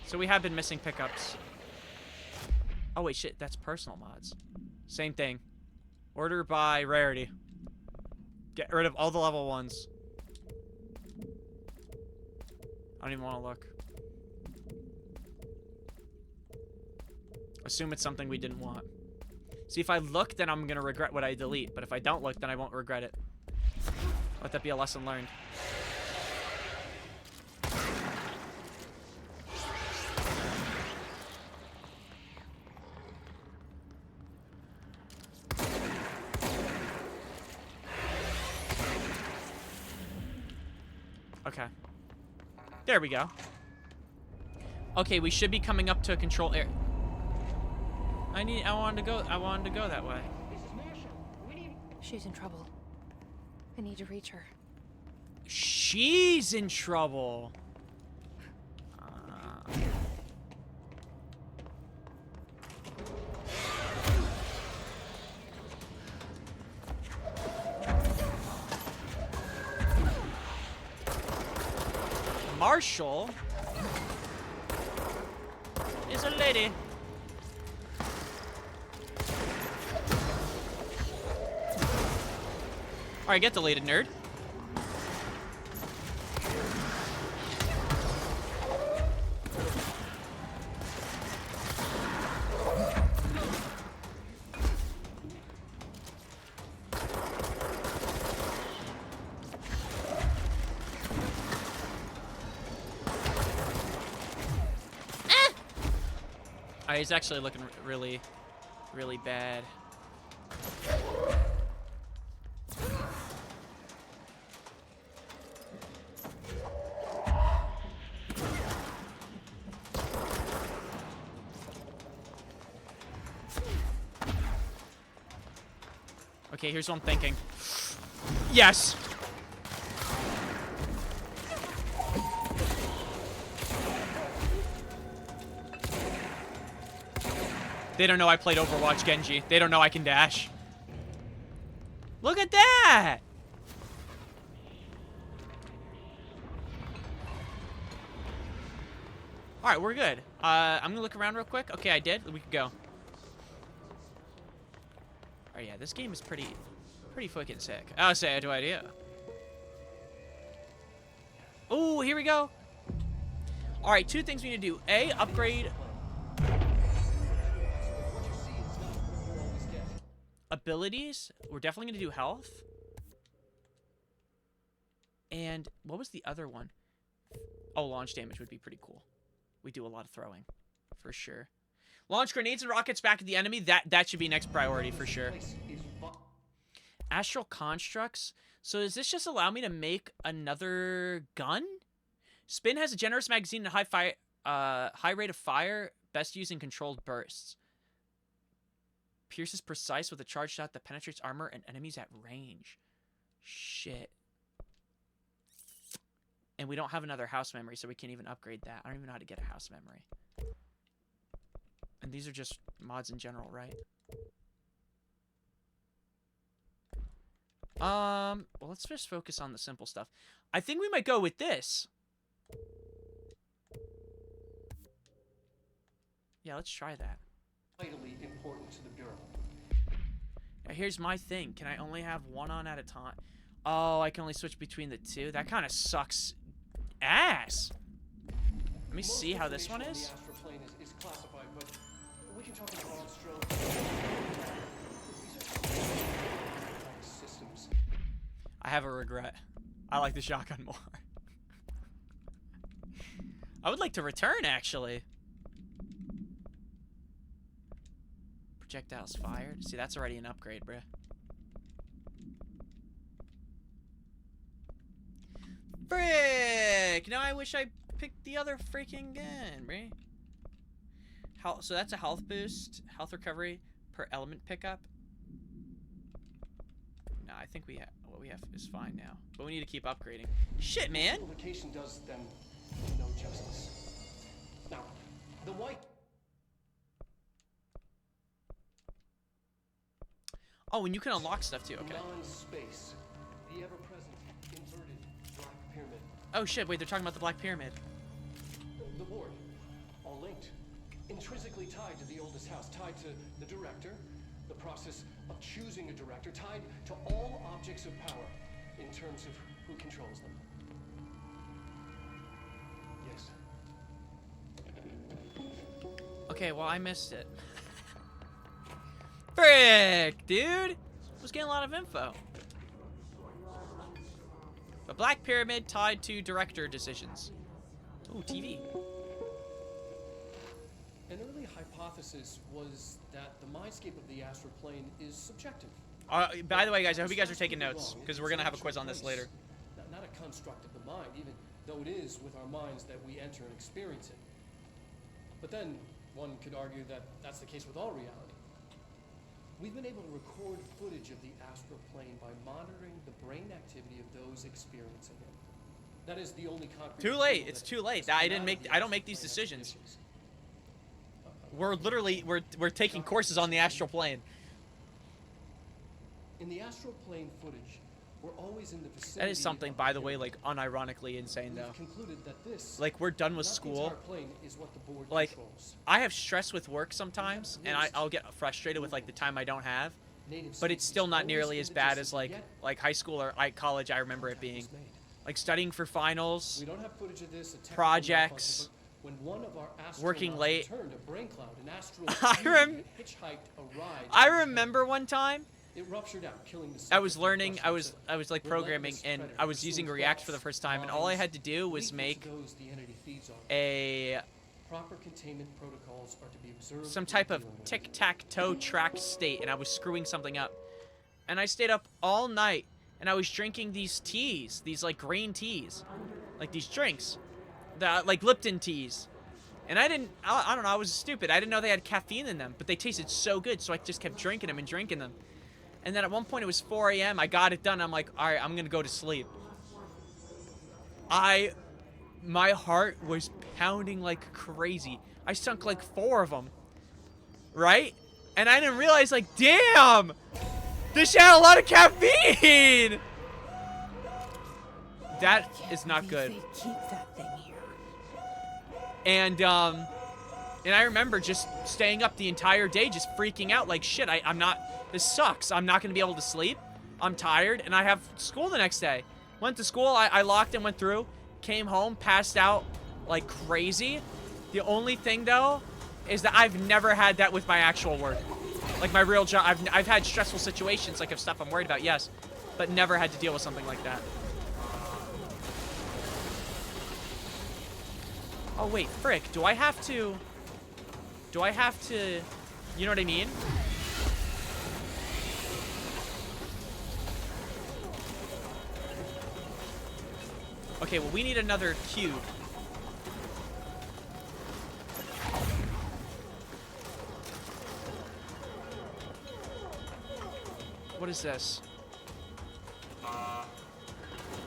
So we have been missing pickups. Oh, wait, shit, that's personal mods. Same thing. Order by rarity. Get rid of all the level 1s. I don't even want to look. Assume it's something we didn't want. See, if I look, then I'm going to regret what I delete. But if I don't look, then I won't regret it. Let that be a lesson learned. Okay. There we go. Okay, we should be coming up to a control area. I wanted to go that way. She's in trouble. I need to reach her. She's in trouble. Marshall is a lady. Alright, get deleted, nerd. He's actually looking really, really bad. Okay, here's what I'm thinking. Yes! They don't know I played Overwatch Genji. They don't know I can dash. Look at that! Alright, we're good. I'm gonna look around real quick. Okay, I did. We could go. Oh yeah, this game is pretty fucking sick. I'll say I do idea. Oh, here we go. Alright, two things we need to do. A, upgrade abilities. We're definitely going to do health. And what was the other one? Oh, launch damage would be pretty cool. We do a lot of throwing, for sure. Launch grenades and rockets back at the enemy. That should be next priority for sure. Astral constructs. So does this just allow me to make another gun? Spin has a generous magazine and high rate of fire. Best used in controlled bursts. Pierces precise with a charged shot that penetrates armor and enemies at range. Shit. And we don't have another house memory, so we can't even upgrade that. I don't even know how to get a house memory. And these are just mods in general, right? Well, let's just focus on the simple stuff. I think we might go with this. Yeah, let's try that. Vitally important to the Bureau. Now, here's my thing. Can I only have one on at a time? Oh, I can only switch between the two? That kind of sucks ass. Let me see how this one is. The astral plane is classified, but we can talk in broad strokes. Systems. I have a regret. I like the shotgun more. I would like to return, actually. Projectiles fired. See, that's already an upgrade, bruh. Frick! Now I wish I picked the other freaking gun, bruh. So that's a health boost, health recovery per element pickup. No, I think what we have is fine now. But we need to keep upgrading. Shit, man! Location does them no justice. Now, the white... Oh, and you can unlock stuff too, okay. Non-space. The ever-present inverted Black Pyramid. Oh shit, wait, they're talking about the Black Pyramid. The board. All linked. Intrinsically tied to the oldest house, tied to the director, the process of choosing a director, tied to all objects of power in terms of who controls them. Yes. Okay, well, I missed it. Frick, dude! I was getting a lot of info. The Black Pyramid tied to director decisions. Ooh, TV. An early hypothesis was that the mindscape of the astral plane is subjective. By the way, guys, I hope you guys are taking notes, because we're going to have a quiz on this later. Not a construct of the mind, even though it is with our minds that we enter and experience it. But then, one could argue that that's the case with all reality. We've been able to record footage of the astral plane by monitoring the brain activity of those experiencing it. That is the only concrete... Too late. It's too late. I don't make these decisions. We're literally we're taking courses on the astral plane. In the astral plane footage, we're always in the vicinity. That is something, by the way, like unironically insane though. Concluded that this, like we're done with school. Plane is what the board like controls. I have stress with work sometimes, and I'll get frustrated with like the time I don't have. But it's still not nearly as bad as like high school or college. I remember it being like studying for finals, we don't have footage of this, projects. When one of our working late. Returned, a brain cloud, an astral hitchhiked a ride. I remember one time. It ruptured out, killing the I was learning. I was like programming, and I was using React for the first time, and all I had to do was make a proper containment protocols are to be observed. Some type of tic-tac-toe track state, and I was screwing something up. And I stayed up all night, and I was drinking these teas, these like green teas, like these drinks. Like Lipton teas. And I don't know, I was stupid. I didn't know they had caffeine in them, but they tasted so good, so I just kept drinking them and drinking them. And then at one point it was 4 a.m. I got it done. I'm like, all right, I'm going to go to sleep. My heart was pounding like crazy. I sunk like 4 of them. Right? And I didn't realize, like, damn! This shit had a lot of caffeine! That is not good. Keep that thing here. And I remember just staying up the entire day, just freaking out, like, shit, this sucks. I'm not gonna be able to sleep. I'm tired, and I have school the next day. Went to school, I locked and went through, came home, passed out like crazy. The only thing, though, is that I've never had that with my actual work. Like, my real job. I've had stressful situations, like, of stuff I'm worried about, yes, but never had to deal with something like that. Oh, wait, frick, do I have to, you know what I mean? Okay, well, we need another cube. What is this?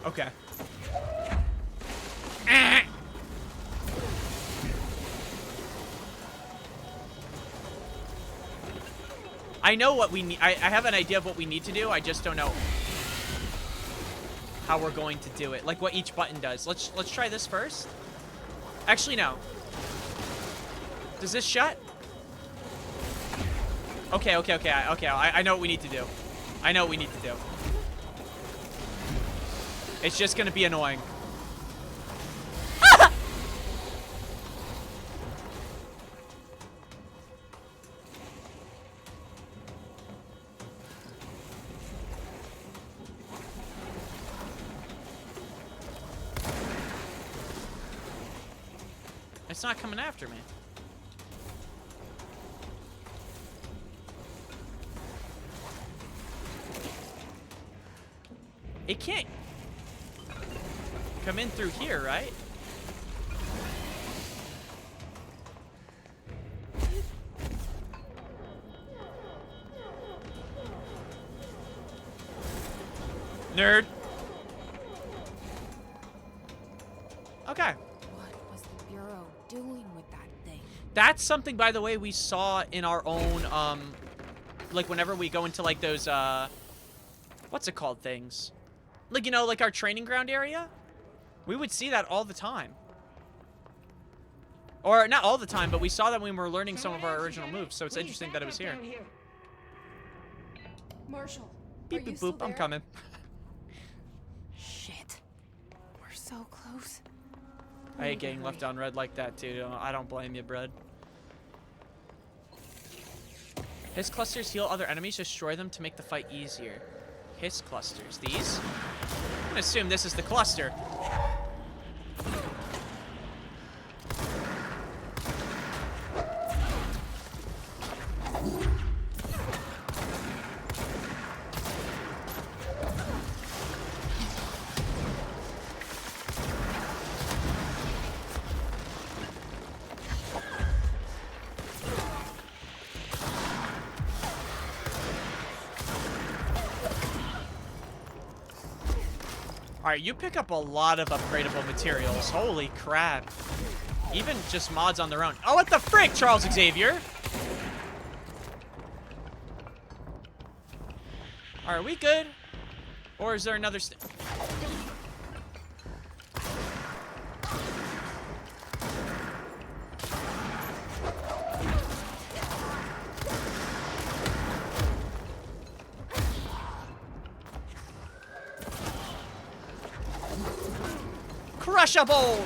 Okay. I know what we need. I have an idea of what we need to do. I just don't know how we're going to do it. Like what each button does. Let's try this first. Actually, no. Does this shut? Okay. I know what we need to do. I know what we need to do. It's just gonna be annoying. It's not coming after me. It can't come in through here, right? Nerd. Okay. What was the Bureau doing with that thing? That's something, by the way, we saw in our own, like, whenever we go into, like, those, what's it called things? Like, you know, like our training ground area? We would see that all the time. Or, not all the time, but we saw that when we were learning some of our original moves, so it's interesting that it was here. Marshall, Beep, boop, boop, I'm coming. Shit. We're so close. I hate getting left on red like that, too. I don't blame you, bud. His clusters heal other enemies, destroy them to make the fight easier. His clusters. These? I'm gonna assume this is the cluster. Alright, you pick up a lot of upgradable materials. Holy crap. Even just mods on their own. Oh, what the frick, Charles Xavier? Are we good? Or is there another Crushable!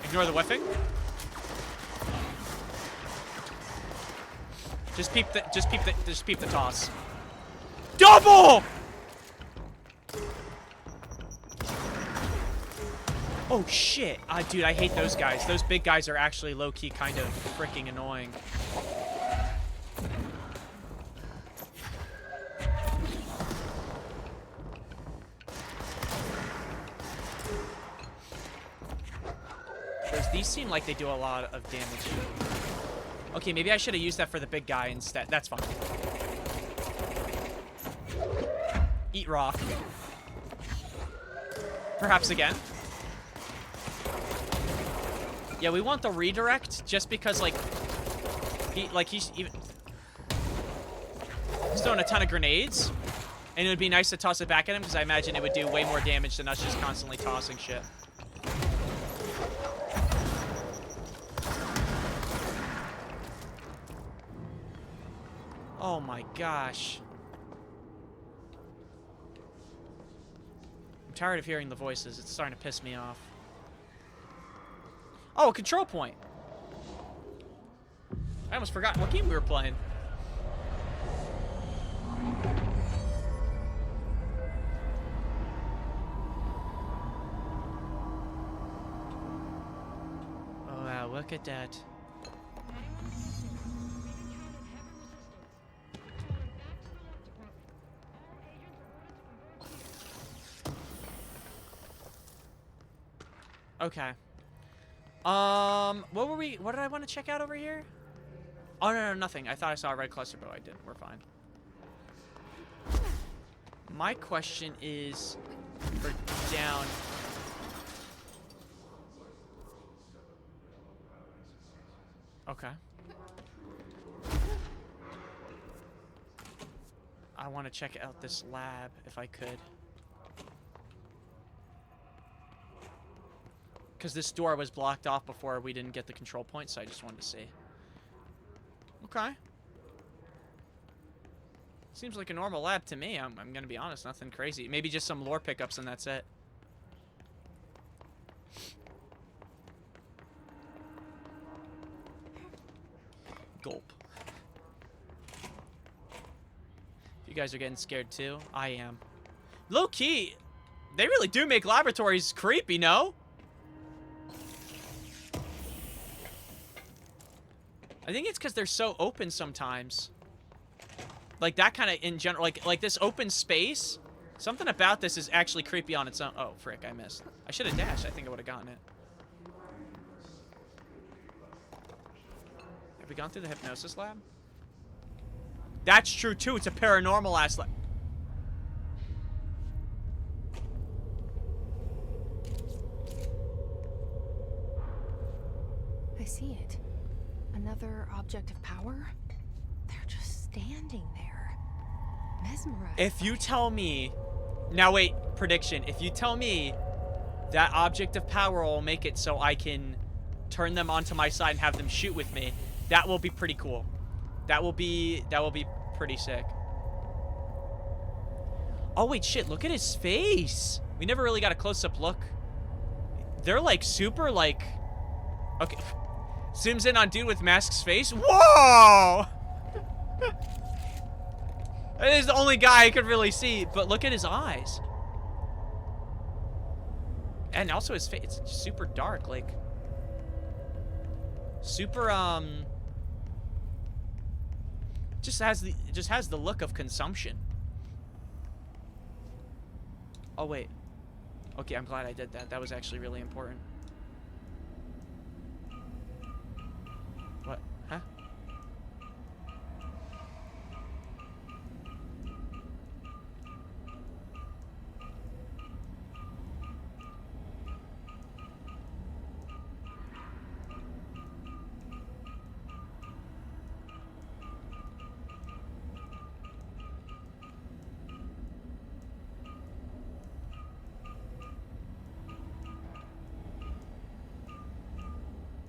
Ignore the whiffing. Just peep the toss. Double! Oh shit. Dude, I hate those guys. Those big guys are actually low-key kind of freaking annoying. These seem like they do a lot of damage. Okay, maybe I should have used that for the big guy instead. That's fine. Eat rock. Perhaps again. Yeah, we want the redirect just because, like, he's throwing a ton of grenades. And it would be nice to toss it back at him because I imagine it would do way more damage than us just constantly tossing shit. Oh my gosh. I'm tired of hearing the voices. It's starting to piss me off. Oh, a control point. I almost forgot what game we were playing. Oh wow, look at that. Okay. What did I want to check out over here? Oh, no, nothing. I thought I saw a red cluster, but I didn't. We're fine. My question is for down. Okay. I want to check out this lab if I could. Because this door was blocked off before we didn't get the control point, so I just wanted to see. Okay. Seems like a normal lab to me. I'm going to be honest. Nothing crazy. Maybe just some lore pickups and that's it. Gulp. You guys are getting scared too? I am. Low key, they really do make laboratories creepy, no? I think it's because they're so open sometimes. Like that kind of in general, like this open space. Something about this is actually creepy on its own. Oh, frick, I missed. I should have dashed. I think I would have gotten it. Have we gone through the hypnosis lab? That's true too. It's a paranormal ass lab. I see it. Another object of power? They're just standing there. Mesmerized. If you tell me... Now wait, prediction. If you tell me that object of power will make it so I can turn them onto my side and have them shoot with me, that will be pretty cool. That will be pretty sick. Oh wait, shit, look at his face. We never really got a close-up look. They're like super like... Okay. Zooms in on dude with mask's face. Whoa! That is the only guy I could really see, but look at his eyes. And also his face, it's super dark, like super just has the look of consumption. Oh wait. Okay, I'm glad I did that. That was actually really important. What? Huh?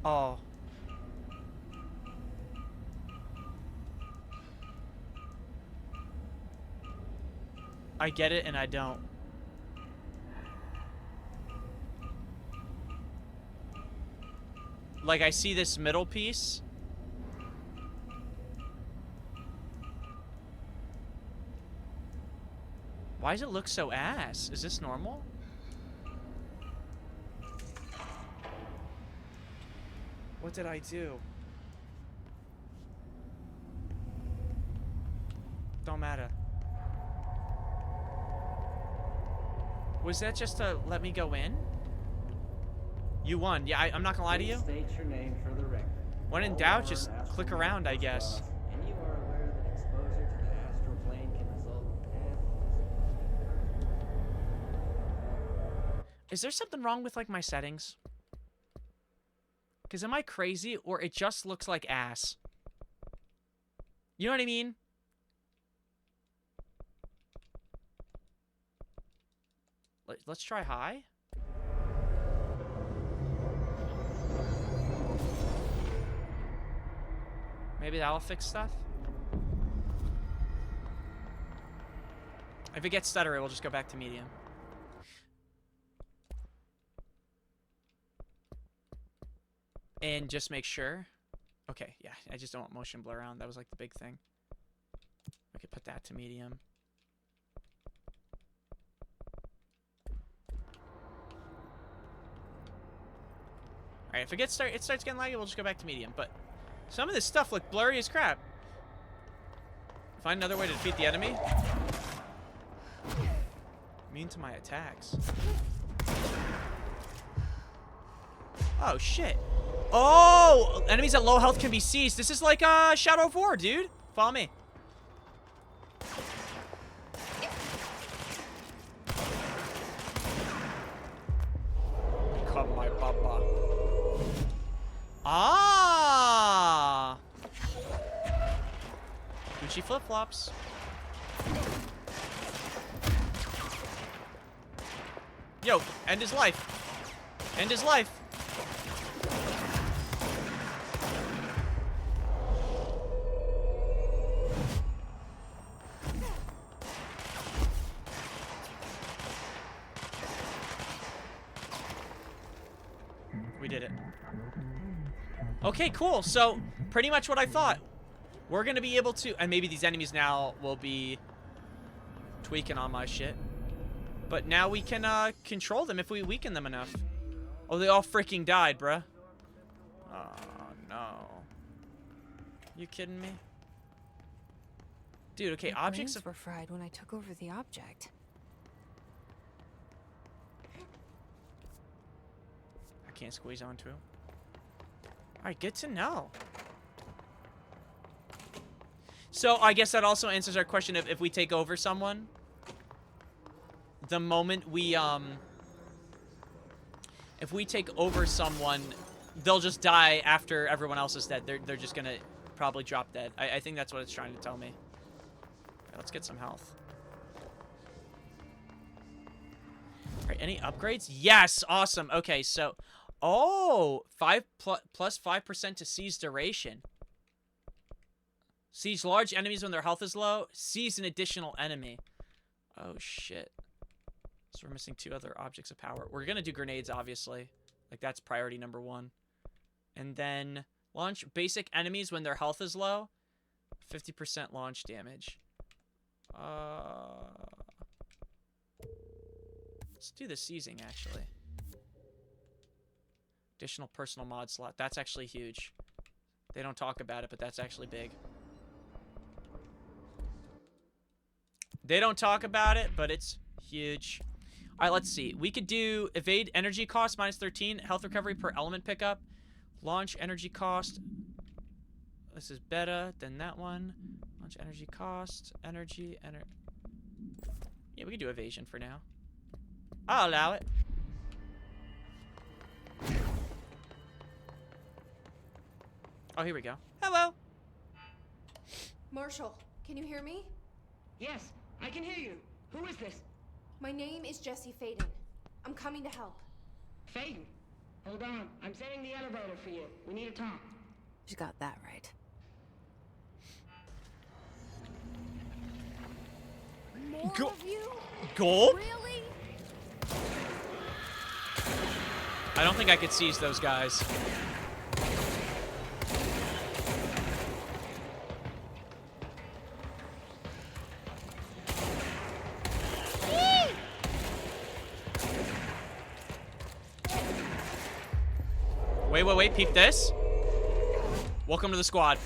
Oh. I get it and I don't. Like, I see this middle piece. Why does it look so ass? Is this normal? What did I do? Don't matter. Was that just to let me go in? You won. Yeah, I'm not gonna lie to you. State your name for the record. When in doubt, just click around, I guess. And you are aware that exposure to the astral plane can result in death. Is there something wrong with, like, my settings? Because am I crazy, or it just looks like ass? You know what I mean? Let's try high. Maybe that'll fix stuff. If it gets stuttery, we'll just go back to medium. And just make sure. Okay, yeah, I just don't want motion blur around. That was like the big thing. We could put that to medium. Alright, if it starts getting laggy, we'll just go back to medium. But some of this stuff look blurry as crap. Find another way to defeat the enemy. Immune to my attacks. Oh, shit. Oh! Enemies at low health can be seized. This is like Shadow of War, dude. Follow me. Come, my papa. Ah! Gucci flip-flops. Yo, end his life. End his life. We did it. Okay, cool. So, pretty much what I thought. We're gonna be able to... And maybe these enemies now will be tweaking on my shit. But now we can control them if we weaken them enough. Oh, they all freaking died, bruh. Oh, no. You kidding me? Dude, okay, My objects... brains were fried when I took over the object. I can't squeeze onto him. Alright, good to know. So, I guess that also answers our question of if we take over someone. The moment we, if we take over someone, they'll just die after everyone else is dead. They're just gonna probably drop dead. I think that's what it's trying to tell me. Right, let's get some health. Alright, any upgrades? Yes! Awesome. Okay, so... Oh! Plus 5% to seize duration. Siege large enemies when their health is low. Seize an additional enemy. Oh, shit. So we're missing 2 other objects of power. We're gonna do grenades, obviously. Like, that's priority number 1. And then launch basic enemies when their health is low. 50% launch damage. Let's do the seizing, actually. Additional personal mod slot. That's actually huge. They don't talk about it, but that's actually big. They don't talk about it, but it's huge. Alright, let's see. We could do evade energy cost minus 13, health recovery per element pickup, launch energy cost. This is better than that one. Launch energy cost, yeah, we could do evasion for now. I'll allow it. Oh, here we go. Hello. Marshall, can you hear me? Yes, I can hear you. Who is this? My name is Jesse Faden. I'm coming to help. Faden? Hold on. I'm setting the elevator for you. We need to talk. You got that right. More of you? Gold? Really? I don't think I could seize those guys. Wait, peep this. Welcome to the squad.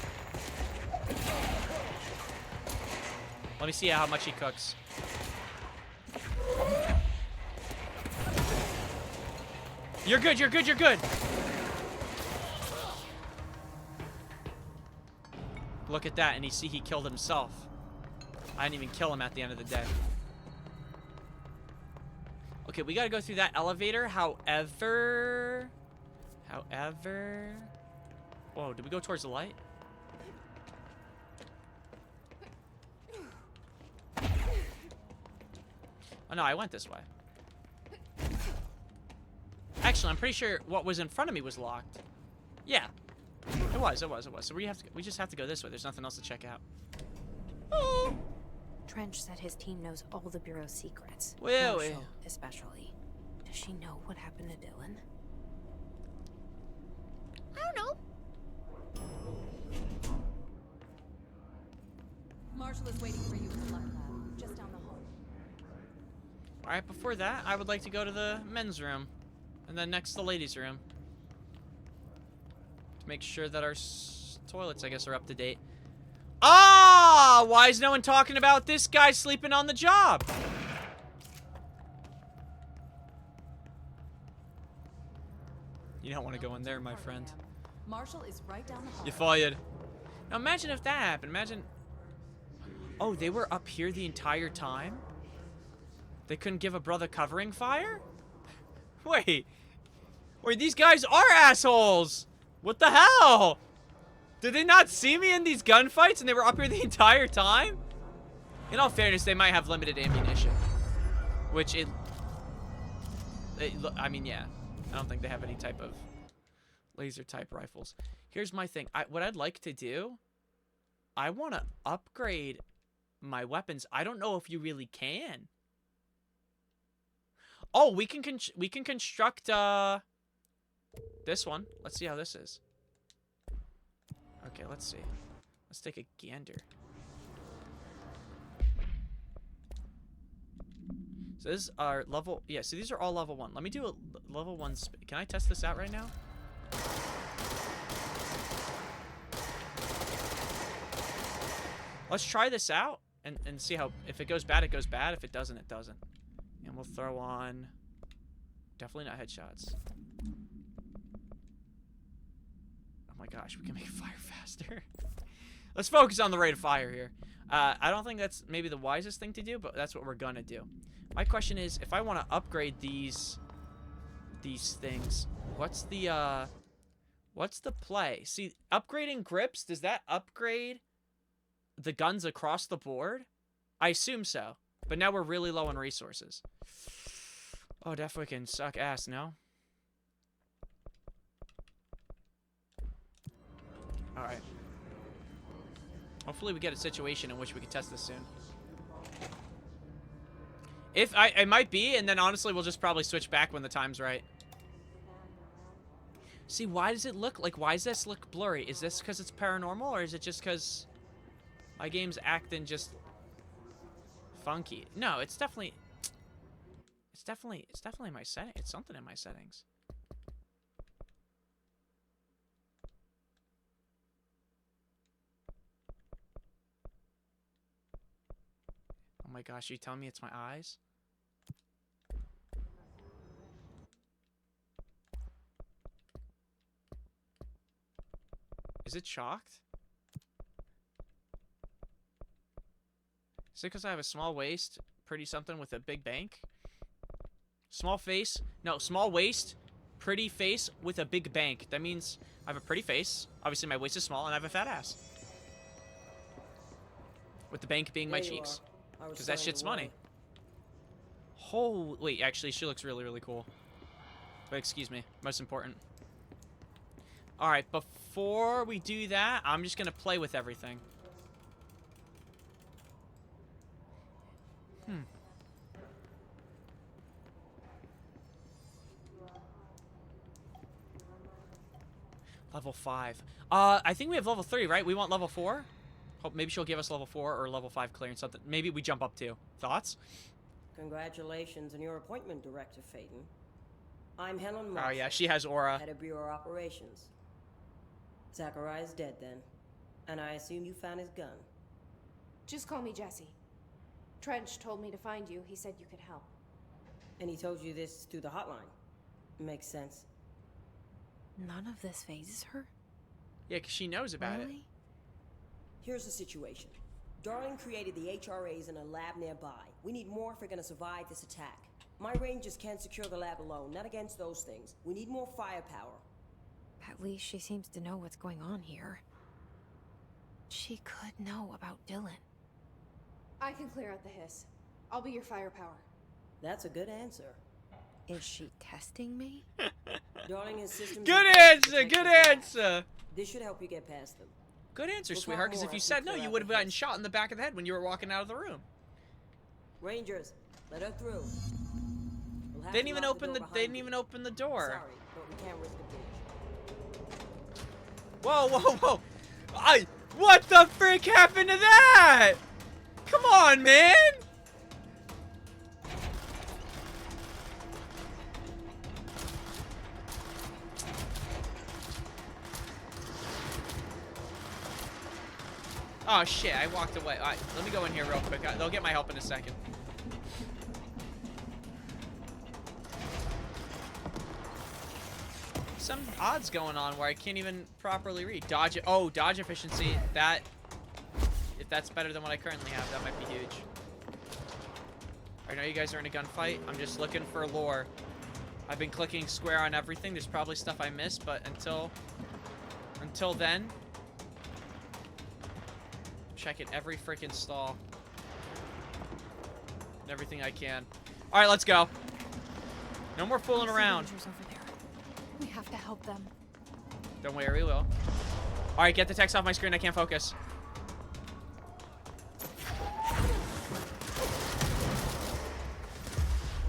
Let me see how much he cooks. You're good, you're good, you're good. Look at that, and he killed himself. I didn't even kill him at the end of the day. Okay, we gotta go through that elevator, however... Whoa, did we go towards the light? Oh no, I went this way. Actually, I'm pretty sure what was in front of me was locked. Yeah. It was. So we just have to go this way. There's nothing else to check out. Oh. Trench said his team knows all the Bureau's secrets. Well, Marshall, especially. Does she know what happened to Dylan? I don't know. Marshall is waiting for you in the lab, just down the hall. Alright, before that, I would like to go to the men's room. And then next, the ladies' room. To make sure that our toilets, I guess, are up to date. Ah! Why is no one talking about this guy sleeping on the job? You don't want to go in there, my friend. Marshall is right down the hall. You fired. Now imagine if that happened. Imagine. Oh, they were up here the entire time? They couldn't give a brother covering fire? Wait. Wait, these guys are assholes! What the hell? Did they not see me in these gunfights and they were up here the entire time? In all fairness, they might have limited ammunition. Which I mean, yeah. I don't think they have any type of laser type rifles. Here's my thing. What I'd like to do, I want to upgrade my weapons. I don't know if you really can. Oh, we can construct this one. Let's see how this is. Okay, let's see. Let's take a gander. So this is our level, yeah, so these are all level 1. Let me do a level 1 can I test this out right now? Let's try this out and see how, if it goes bad, it goes bad. If it doesn't, it doesn't. And we'll throw on, definitely not headshots. Oh my gosh, we can make fire faster. Let's focus on the rate of fire here. I don't think that's maybe the wisest thing to do, but that's what we're gonna do. My question is, if I want to upgrade these things, what's the play? See, upgrading grips, does that upgrade the guns across the board? I assume so. But now we're really low on resources. Oh, definitely can suck ass, no? Alright. Hopefully we get a situation in which we can test this soon. If it might be, and then honestly we'll just probably switch back when the time's right. See, why does it look like, why does this look blurry? Is this because it's paranormal, or is it just because my game's acting just funky? No, it's definitely my setting. It's something in my settings. Oh my gosh, you telling me it's my eyes? Is it shocked? Is it because I have a small waist, pretty something with a big bank? Small face, no, small waist, pretty face with a big bank. That means I have a pretty face. Obviously my waist is small and I have a fat ass. With the bank being my cheeks. Because that shit's money. Oh, wait, actually, she looks really, really cool. But excuse me, most important. Alright, before we do that, I'm just going to play with everything. Level 5. I think we have level 3, right? We want level 4? Hope maybe she'll give us level 4 or level 5 clearance, something. Maybe we jump up to. Thoughts? Congratulations on your appointment, Director Phaeton. I'm Helen Marshall. Oh yeah, she has aura. Head of Bureau Operations. Zachariah's dead then, and I assume you found his gun. Just call me Jesse. Trench told me to find you. He said you could help. And he told you this through the hotline. Makes sense. None of this phases her? Yeah, because she knows about it. Here's the situation. Darling created the HRAs in a lab nearby. We need more if we're gonna survive this attack. My rangers can't secure the lab alone, not against those things. We need more firepower. At least she seems to know what's going on here. She could know about Dylan. I can clear out the hiss. I'll be your firepower. That's a good answer. Is she testing me? Darling has systems. Good answer, good answer. This should help you get past them. Good answer, sweetheart, because if you said no, you would have gotten shot in the back of the head when you were walking out of the room. Rangers, let her through. They didn't even open the door. Sorry, but we can't risk a breach. Whoa, whoa, whoa. What the frick happened to that? Come on, man. Oh shit, I walked away. Alright, let me go in here real quick. They'll get my help in a second. some odds going on where I can't even properly read. Dodge, oh, dodge efficiency. That, if that's better than what I currently have, that might be huge. I know you guys are in a gunfight. I'm just looking for lore. I've been clicking square on everything. There's probably stuff I missed, but until then, checking every freaking stall and everything I can. All right, let's go. No more fooling around. Over there. We have to help them. Don't worry, we will. All right, get the text off my screen. I can't focus.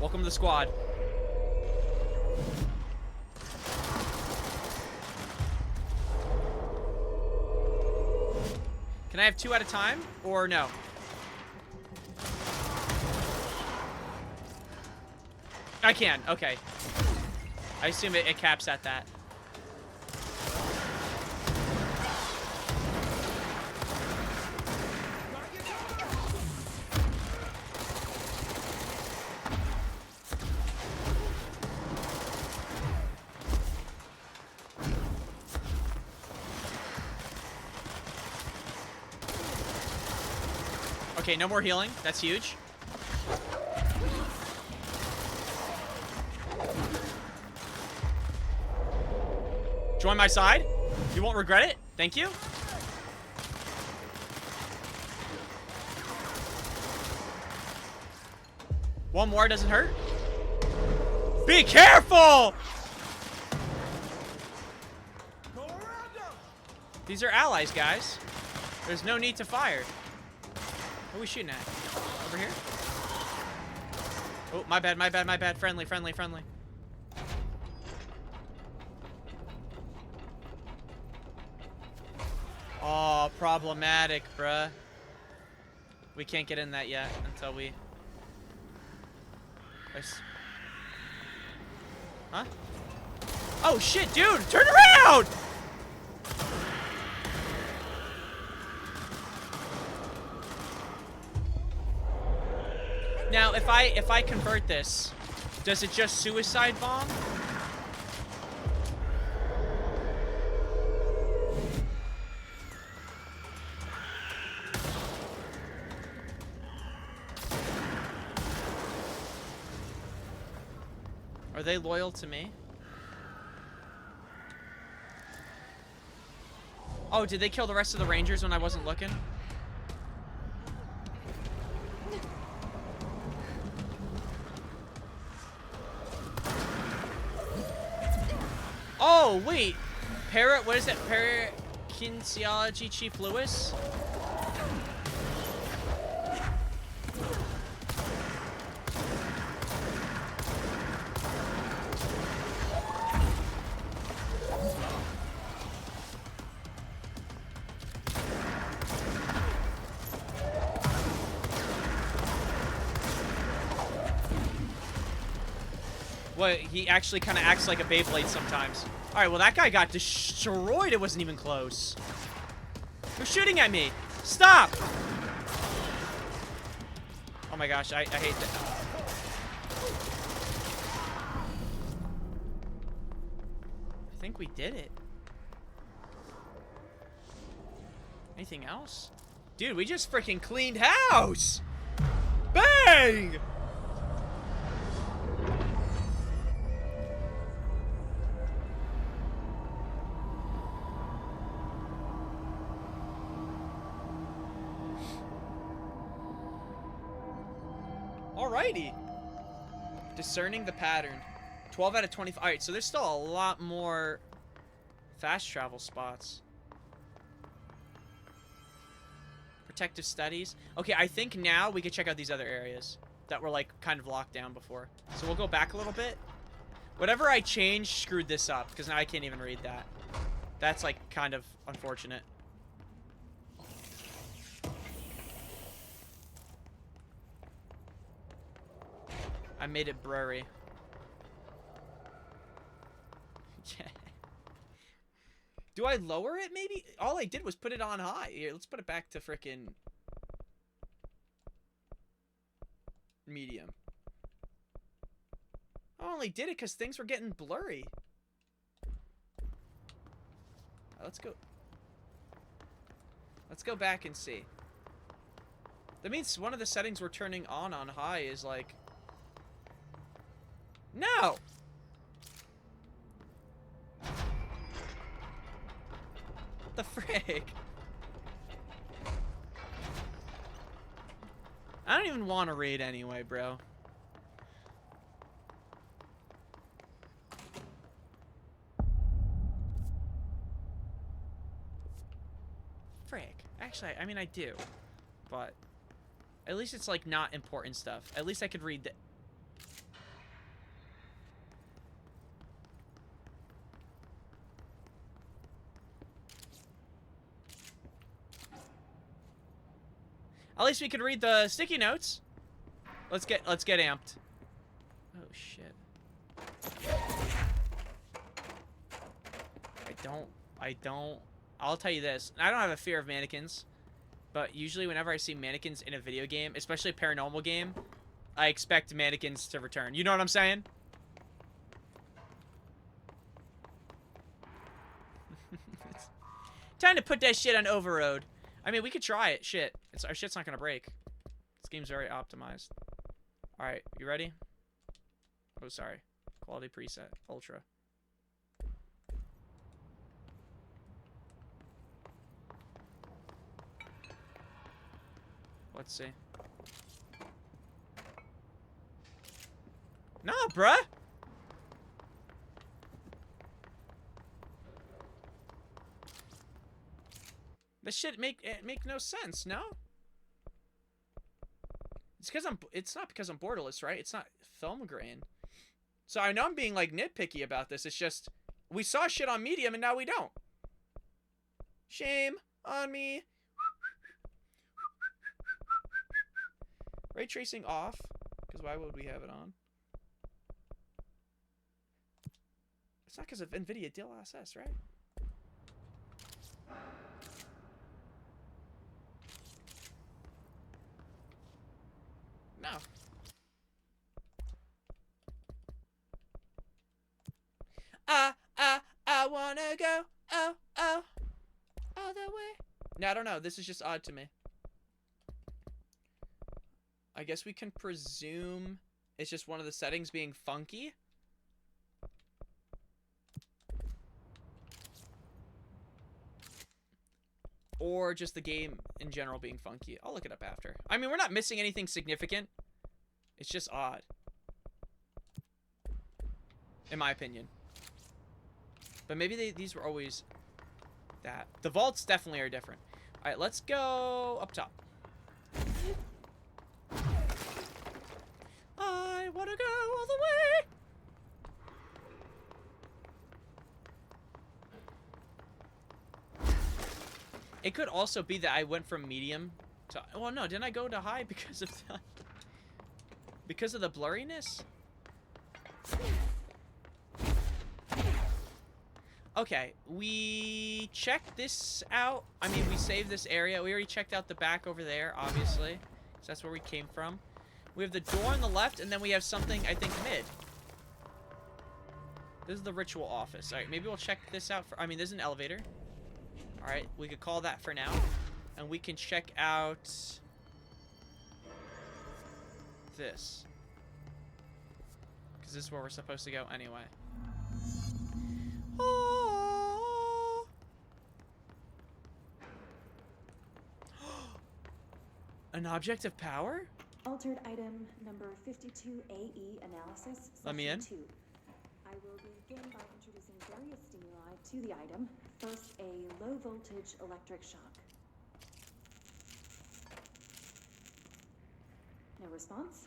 Welcome to the squad. Can I have 2 at a time, or no? I can, okay. I assume it caps at that. Okay, no more healing. That's huge. Join my side. You won't regret it. Thank you. One more doesn't hurt. Be careful! These are allies, guys. There's no need to fire. What are we shooting at? Over here? Oh, my bad, my bad, my bad. Friendly, friendly, friendly. Oh, problematic, bruh. We can't get in that yet until we... Huh? Oh, shit, dude! Turn around! Now, if I convert this, does it just suicide bomb? Are they loyal to me? Oh, did they kill the rest of the Rangers when I wasn't looking? Oh, wait. What is that? Parakinesiology Chief Lewis? What, he actually kind of acts like a Beyblade sometimes. Alright, well that guy got destroyed. It wasn't even close. Who's shooting at me? Stop! Oh my gosh, I hate that. I think we did it. Anything else? Dude, we just freaking cleaned house! Bang! Alrighty. Discerning the pattern. 12 out of 25. Alright, so there's still a lot more fast travel spots. Protective studies. Okay, I think now we can check out these other areas that were like kind of locked down before. So we'll go back a little bit. Whatever I changed screwed this up because now I can't even read that. That's like kind of unfortunate. I made it blurry. Yeah. Do I lower it maybe? All I did was put it on high. Here, let's put it back to frickin' medium. I only did it because things were getting blurry. let's go. Let's go back and see. That means one of the settings we're turning on high is like... No! What the frick? I don't even want to raid anyway, bro. Frick. Actually, I mean, I do. But at least it's, like, not important stuff. At least I could read the... At least we could read the sticky notes. Let's get amped. Oh shit. I'll tell you this. I don't have a fear of mannequins, but usually whenever I see mannequins in a video game, especially a paranormal game, I expect mannequins to return. You know what I'm saying? Time to put that shit on overload. I mean, we could try it. Shit. Our shit's not gonna break. This game's very optimized. Alright, you ready? Oh, sorry. Quality preset. Ultra. Let's see. Nah, bruh! This shit make no sense, no? It's not because I'm borderless, right? It's not film grain. So I know I'm being like nitpicky about this. It's just we saw shit on medium and now we don't. Shame on me. Ray tracing off, because why would we have it on? It's not because of NVIDIA DLSS, right? No. I wanna go, oh, all the way. No, I don't know. This is just odd to me. I guess we can presume it's just one of the settings being funky. Or just the game in general being funky. I'll look it up after. I mean, we're not missing anything significant. It's just odd. In my opinion. But maybe these were always that. The vaults definitely are different. Alright, let's go up top. I want to go all the way. It could also be that I went from medium to... Well, no, didn't I go to high because of the... Because of the blurriness? Okay, we checked this out. I mean, we saved this area. We already checked out the back over there, obviously. So that's where we came from. We have the door on the left, and then we have something, I think, mid. This is the ritual office. Alright, maybe we'll check this out for... I mean, there's an elevator. Alright, we could call that for now. And we can check out... this. Because this is where we're supposed to go anyway. Oh. An object of power? Altered item number 52AE analysis. Let me in. 2. I will begin by introducing various stimuli to the item. First, a low voltage electric shock. No response.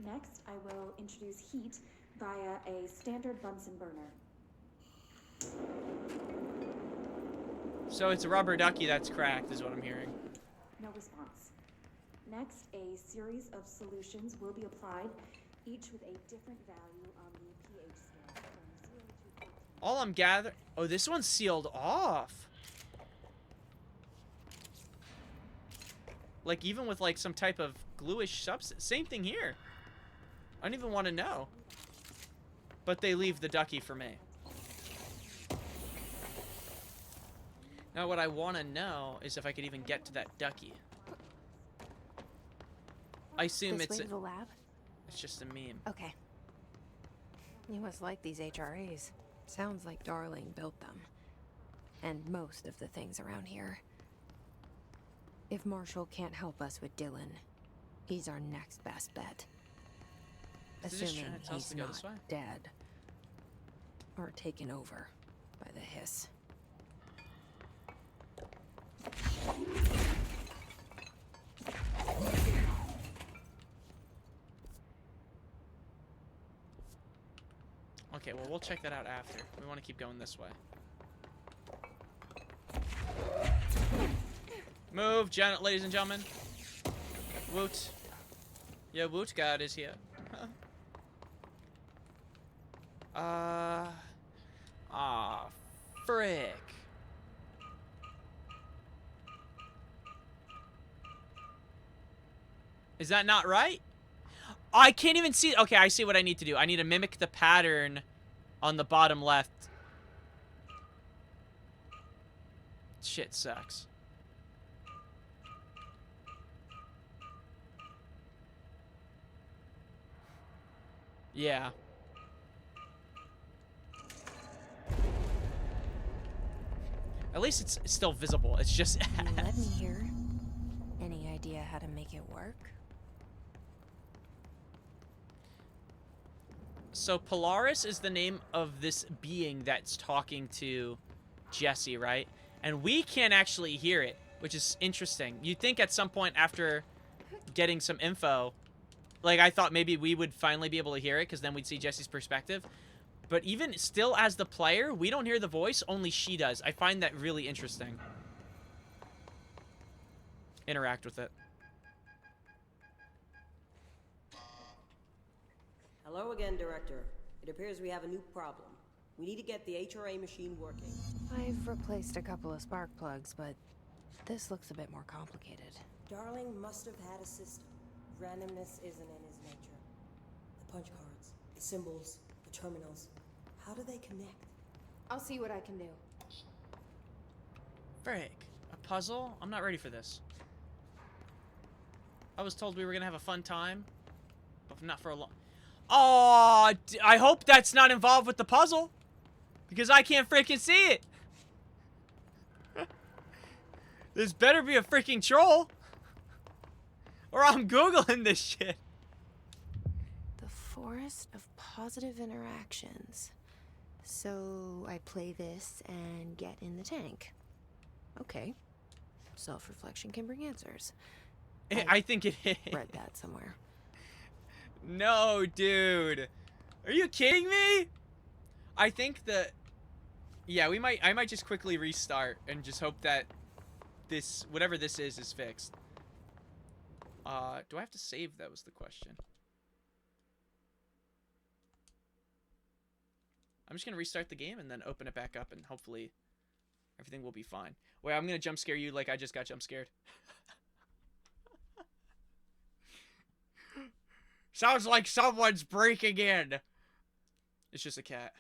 Next, I will introduce heat via a standard Bunsen burner. So it's a rubber ducky that's cracked, is what I'm hearing. No response. Next, a series of solutions will be applied, each with a different value on the pH scale from 0 to 14. All I'm gathering... Oh, this one's sealed off. Like, even with, like, some type of gluish substance. Same thing here. I don't even want to know. But they leave the ducky for me. Now what I want to know is if I could even get to that ducky. I assume This it's way to the lab? it's just a meme. Okay. You must like these HRAs. Sounds like Darling built them. And most of the things around here. If Marshall can't help us with Dylan, he's our next best bet. Is it just Assuming trying to tell us he's to go not this way? dead. Or taken over by the hiss. Okay, well, we'll check that out after. We want to keep going this way. Move, ladies and gentlemen. Woot. Yeah, Woot God is here. Frick. Is that not right? I can't even see. Okay, I see what I need to do. I need to mimic the pattern on the bottom left. Shit sucks. Yeah. At least it's still visible. It's just You let me hear. Any idea how to make it work? So Polaris is the name of this being that's talking to Jesse, right? And we can't actually hear it, which is interesting. You'd think at some point after getting some info, like I thought maybe we would finally be able to hear it because then we'd see Jesse's perspective. But even still as the player, we don't hear the voice, only she does. I find that really interesting. Interact with it. Hello again, Director. It appears we have a new problem. We need to get the HRA machine working. I've replaced a couple of spark plugs, but this looks a bit more complicated. Darling must have had a system. Randomness isn't in his nature. The punch cards, the symbols, the terminals. How do they connect? I'll see what I can do. Frick. A puzzle? I'm not ready for this. I was told we were gonna have a fun time, but not for a long... Oh, I hope that's not involved with the puzzle. Because I can't freaking see it. This better be a freaking troll. Or I'm Googling this shit. The forest of positive interactions. So I play this and get in the tank. Okay. Self-reflection can bring answers. I think it is. Read that somewhere. No, dude. Are you kidding me? I think that... Yeah, I might just quickly restart and just hope that this, whatever this is fixed. Do I have to save? That was the question. I'm just gonna restart the game and then open it back up and hopefully everything will be fine. Wait, I'm gonna jump scare you like I just got jump scared. Sounds like someone's breaking in. It's just a cat.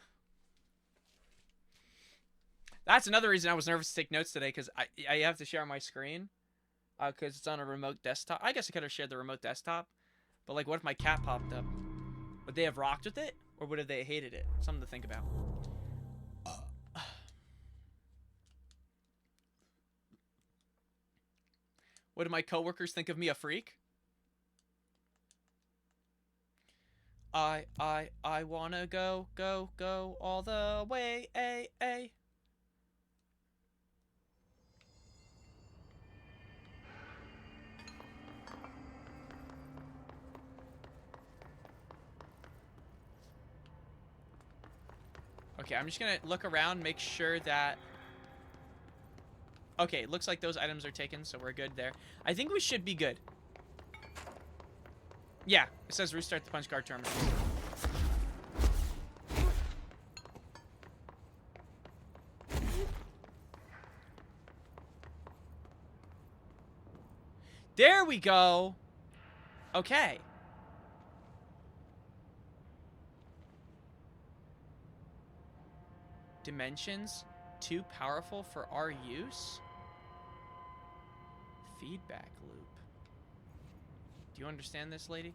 That's another reason I was nervous to take notes today, because I have to share my screen. Because it's on a remote desktop. I guess I could have shared the remote desktop. But, like, what if my cat popped up? Would they have rocked with it? Or would have they hated it? Something to think about. What do my coworkers think of me, a freak? I wanna go all the way, a. Okay, I'm just gonna look around, make sure that... Okay, it looks like those items are taken, so we're good there. I think we should be good. Yeah, it says restart the punch card terminal. There we go. Okay. Dimensions too powerful for our use? Feedback loop. Do you understand this, lady?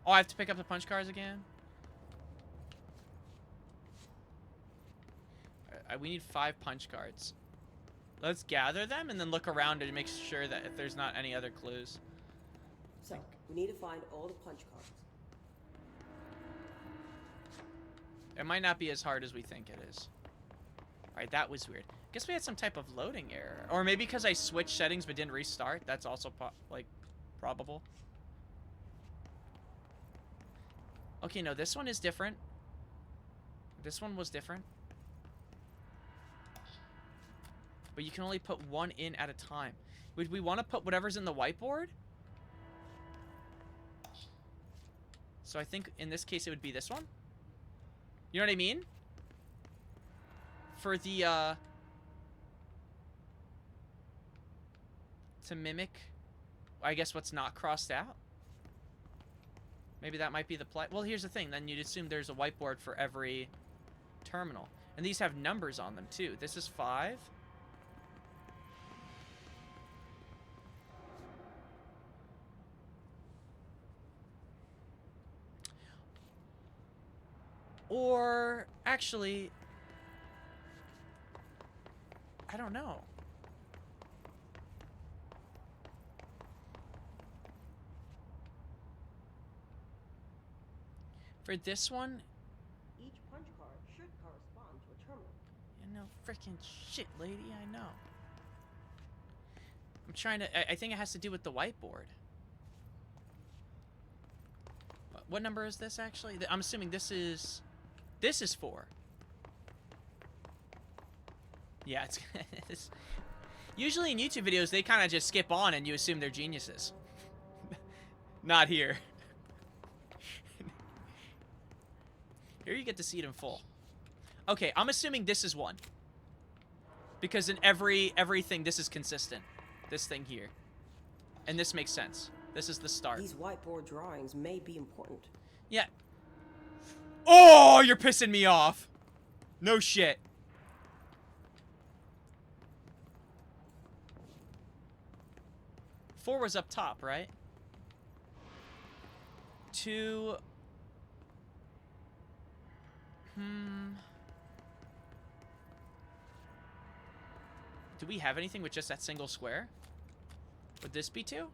Oh, I have to pick up the punch cards again? We need 5 punch cards. Let's gather them and then look around to make sure that if there's not any other clues. So, we need to find all the punch cards. It might not be as hard as we think it is. Alright, that was weird. Guess we had some type of loading error. Or maybe because I switched settings but didn't restart. That's also, probable. Okay, no, this one is different. This one was different. But you can only put one in at a time. Would we want to put whatever's in the whiteboard? So I think in this case it would be this one. You know what I mean? For the, to mimic, I guess, what's not crossed out. Maybe that might be the play. Well, here's the thing. Then you'd assume there's a whiteboard for every terminal. And these have numbers on them, too. This is 5. Or, actually, I don't know. For this one, Each punch card should correspond to a terminal. you know, freaking shit, lady, I know. I'm trying to, I think it has to do with the whiteboard. What number is this, actually? I'm assuming this is 4. Yeah, it's usually in YouTube videos, they kind of just skip on and you assume they're geniuses. Not here. Here you get to see it in full. Okay, I'm assuming this is 1. Because in everything, this is consistent. This thing here. And this makes sense. This is the start. These whiteboard drawings may be important. Yeah. Oh, you're pissing me off. No shit. Four was up top, right? 2. Do we have anything with just that single square? Would this be 2?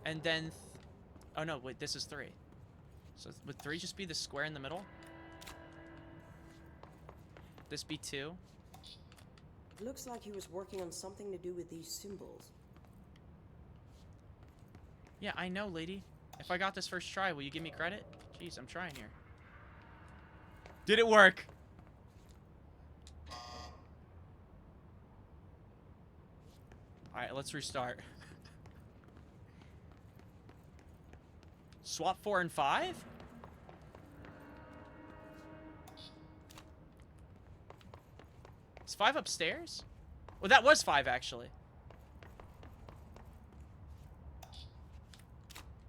And then... oh no, wait, this is 3. So would 3 just be the square in the middle? This be 2? Looks like he was working on something to do with these symbols. Yeah, I know, lady. If I got this first try, will you give me credit? Jeez, I'm trying here. Did it work? Alright, let's restart. Swap 4 and 5? Is 5 upstairs? Well, that was 5, actually.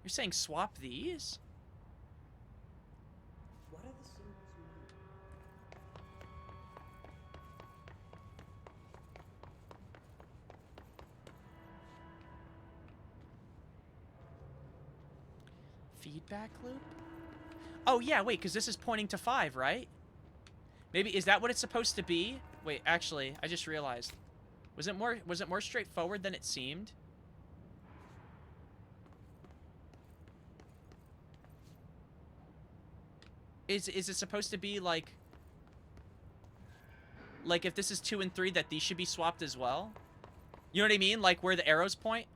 You're saying swap these? What are the symbols mean? Feedback loop? Oh, yeah, wait, because this is pointing to 5, right? Maybe, is that what it's supposed to be? Wait, actually, I just realized. Was it more straightforward than it seemed? Is it supposed to be like if this is 2 and 3 that these should be swapped as well? You know what I mean? Like where the arrows point?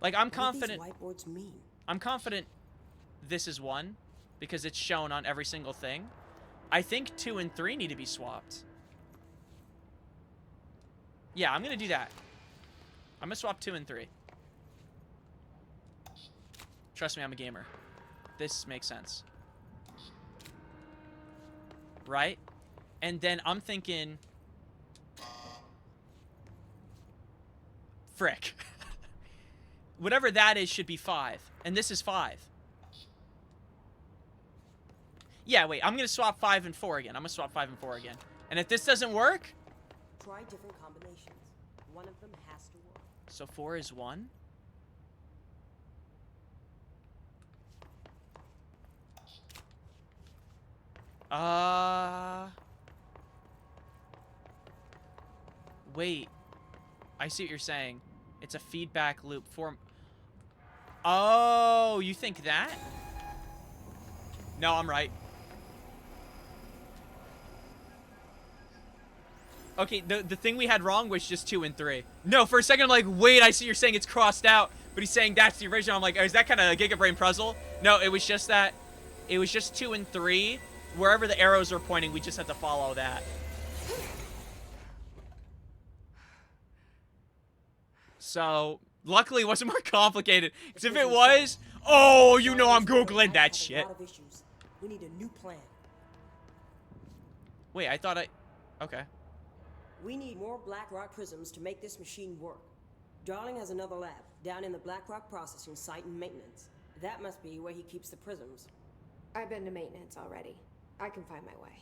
Like I'm confident. What do these whiteboards mean? I'm confident this is 1 because it's shown on every single thing. I think 2 and 3 need to be swapped. Yeah, I'm gonna do that. I'm gonna swap 2 and 3. Trust me, I'm a gamer. This makes sense. Right? And then I'm thinking... frick. Whatever that is should be 5. And this is 5. Yeah, wait, I'm gonna swap 5 and 4 again. I'm gonna swap 5 and 4 again. And if this doesn't work... Try different combinations. One of them has to work. So 4 is 1? Wait. I see what you're saying. It's a feedback loop for... Oh, you think that? No, I'm right. Okay, the thing we had wrong was just 2 and 3. No, for a second I'm like, wait, I see you're saying it's crossed out, but he's saying that's the original. I'm like, oh, is that kind of a Giga Brain puzzle? No, it was just that. It was just 2 and 3. Wherever the arrows are pointing, we just had to follow that. So, luckily it wasn't more complicated. Because if it was, oh, you know I'm Googling that shit. We need a new plan. Wait, I thought I... Okay. We need more Blackrock prisms to make this machine work. Darling has another lab, down in the Blackrock processing site and maintenance. That must be where he keeps the prisms. I've been to maintenance already. I can find my way.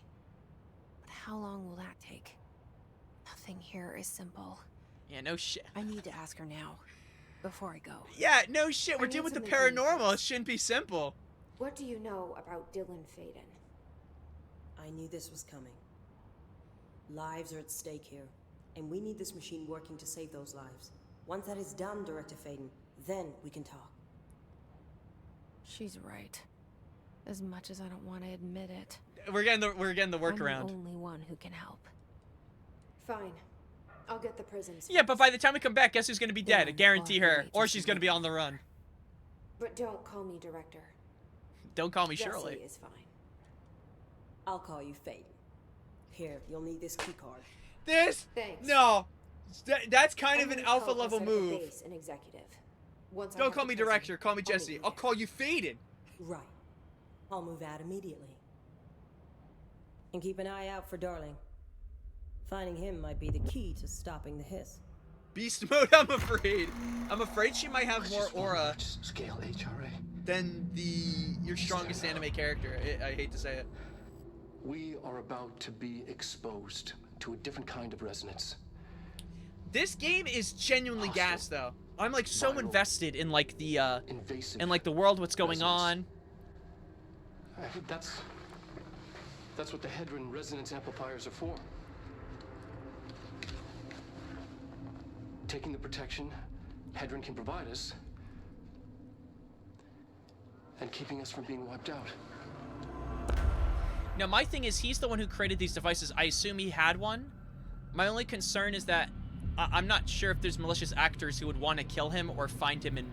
But how long will that take? Nothing here is simple. Yeah, no shit. I need to ask her now, before I go. Yeah, no shit. We're dealing with the paranormal. It shouldn't be simple. What do you know about Dylan Faden? I knew this was coming. Lives are at stake here, and we need this machine working to save those lives. Once that is done, Director Faden, then we can talk. She's right. As much as I don't want to admit it. We're getting the workaround. I'm the only one who can help. Fine. I'll get the prisms. Yeah, but by the time we come back, guess who's gonna be dead? I guarantee her. Or she's gonna be on the run. But don't call me Director. Don't call me Jesse Shirley. is fine. I'll call you Faden. Here, you'll need this key card. This? Thanks. No. That's kind I'm of an gonna alpha call level Pacific move. Base and executive. Once I Don't have call the me prism, Director. Call me I'll meet Jesse. you I'll there. call you Faden. Right. I'll move out immediately. And keep an eye out for Darling. Finding him might be the key to stopping the hiss. Beast mode, I'm afraid. I'm afraid she might have more aura Scale HRA. than your strongest anime character. I hate to say it. We are about to be exposed to a different kind of resonance. This game is genuinely gas, though. I'm like so Viral. invested in like the Invasive in like the world, what's going resonance. on. That's what the Hedron resonance amplifiers are for. Taking the protection Hedron can provide us and keeping us from being wiped out. Now, my thing is, he's the one who created these devices. I assume he had one. My only concern is that I'm not sure if there's malicious actors who would want to kill him or find him in...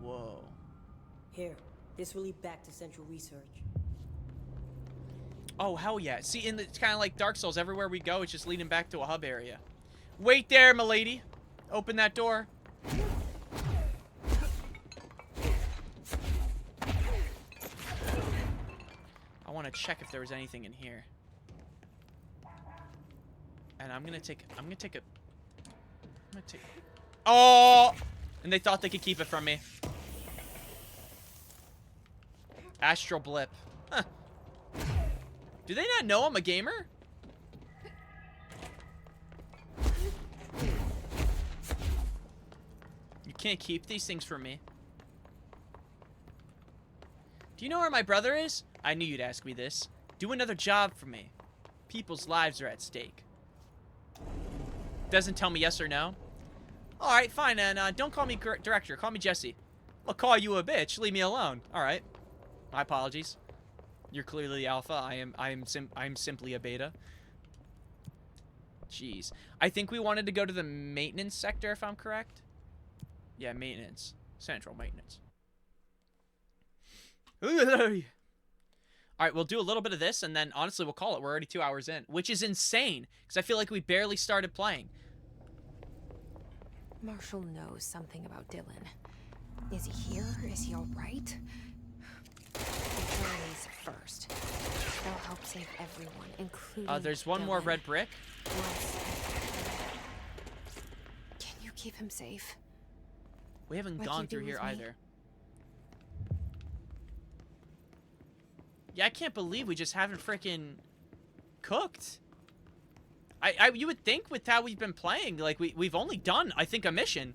Whoa. Here, this will lead back to Central Research. Oh, hell yeah. See, it's kind of like Dark Souls. Everywhere we go, it's just leading back to a hub area. Wait there, milady. Open that door. I want to check if there was anything in here. And I'm gonna take a... Oh! And they thought they could keep it from me. Astral blip. Huh. Do they not know I'm a gamer? You can't keep these things from me. Do you know where my brother is? I knew you'd ask me this. Do another job for me. People's lives are at stake. Doesn't tell me yes or no. Alright, fine, and don't call me Director. Call me Jesse. I'll call you a bitch. Leave me alone. Alright. My apologies. You're clearly alpha. I'm simply a beta. Jeez. I think we wanted to go to the maintenance sector, if I'm correct. Yeah, maintenance. Central maintenance. Alright, we'll do a little bit of this, and then, honestly, we'll call it. We're already 2 hours in, which is insane, because I feel like we barely started playing. Marshall knows something about Dylan. Is he here? Is he alright? Journeys first. They'll help save everyone, including There's one more Dylan. red brick. Can you keep him safe? We haven't Like gone you do through here with me. either. Yeah, I can't believe we just haven't freaking cooked. You would think with how we've been playing, like we've only done, I think, a mission.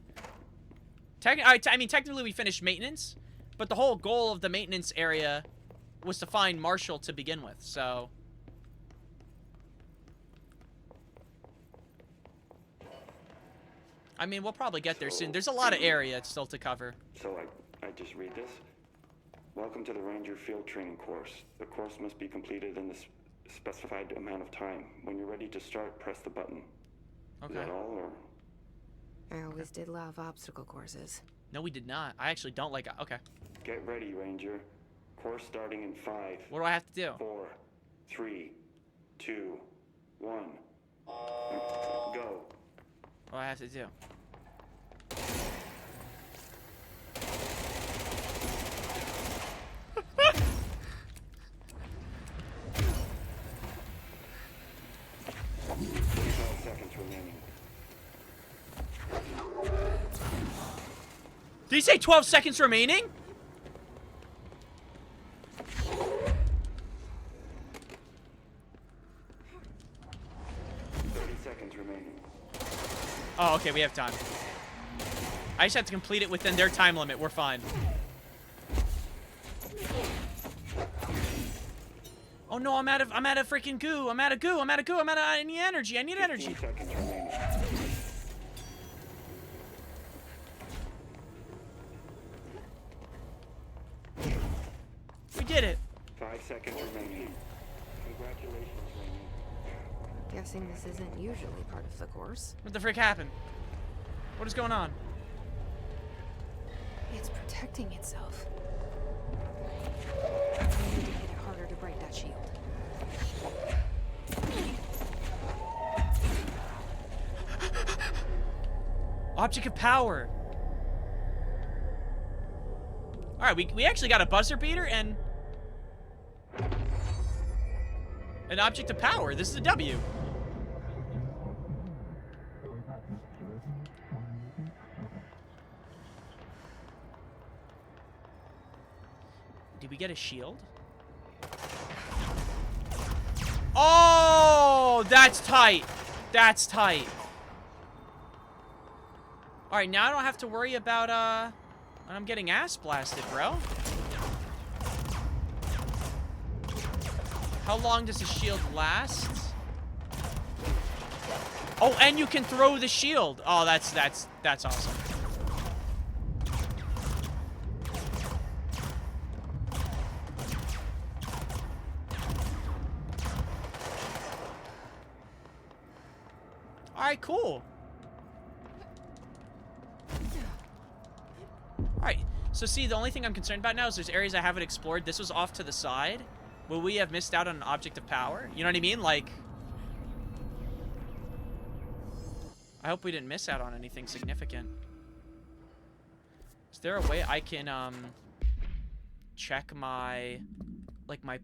I mean, technically we finished maintenance, but the whole goal of the maintenance area was to find Marshall to begin with. So. I mean, we'll probably get there soon. There's a lot of area still to cover. So I just read this. Welcome to the Ranger Field Training course. The course must be completed in the specified amount of time. When you're ready to start, press the button. Okay. Is that all, or? I always did love obstacle courses. No, we did not. I actually don't like. Okay. Get ready, Ranger. Course starting in 5. What do I have to do? 4, 3, 2, 1. Go. What do I have to do? Did he say 12 seconds remaining? Oh, okay, we have time. I just have to complete it within their time limit. We're fine. Oh no, I'm out of freaking goo. I'm out of goo. I need energy. I need energy. We did it. 5 seconds remaining. Congratulations, Raymond. Guessing this isn't usually part of the course. What the frick happened? What is going on? It's protecting itself. I need to hit it harder to break that shield. Object of power. Alright, we actually got a buzzer beater and an object of power. This is a W. Did we get a shield? Oh, that's tight. That's tight. All right, now I don't have to worry about when I'm getting ass blasted, bro. How long does the shield last? Oh, and you can throw the shield. Oh, that's awesome. All right, cool. Alright, so see, the only thing I'm concerned about now is there's areas I haven't explored. This was off to the side. Will we have missed out on an object of power? You know what I mean? Like, I hope we didn't miss out on anything significant. Is there a way I can, check my, like, my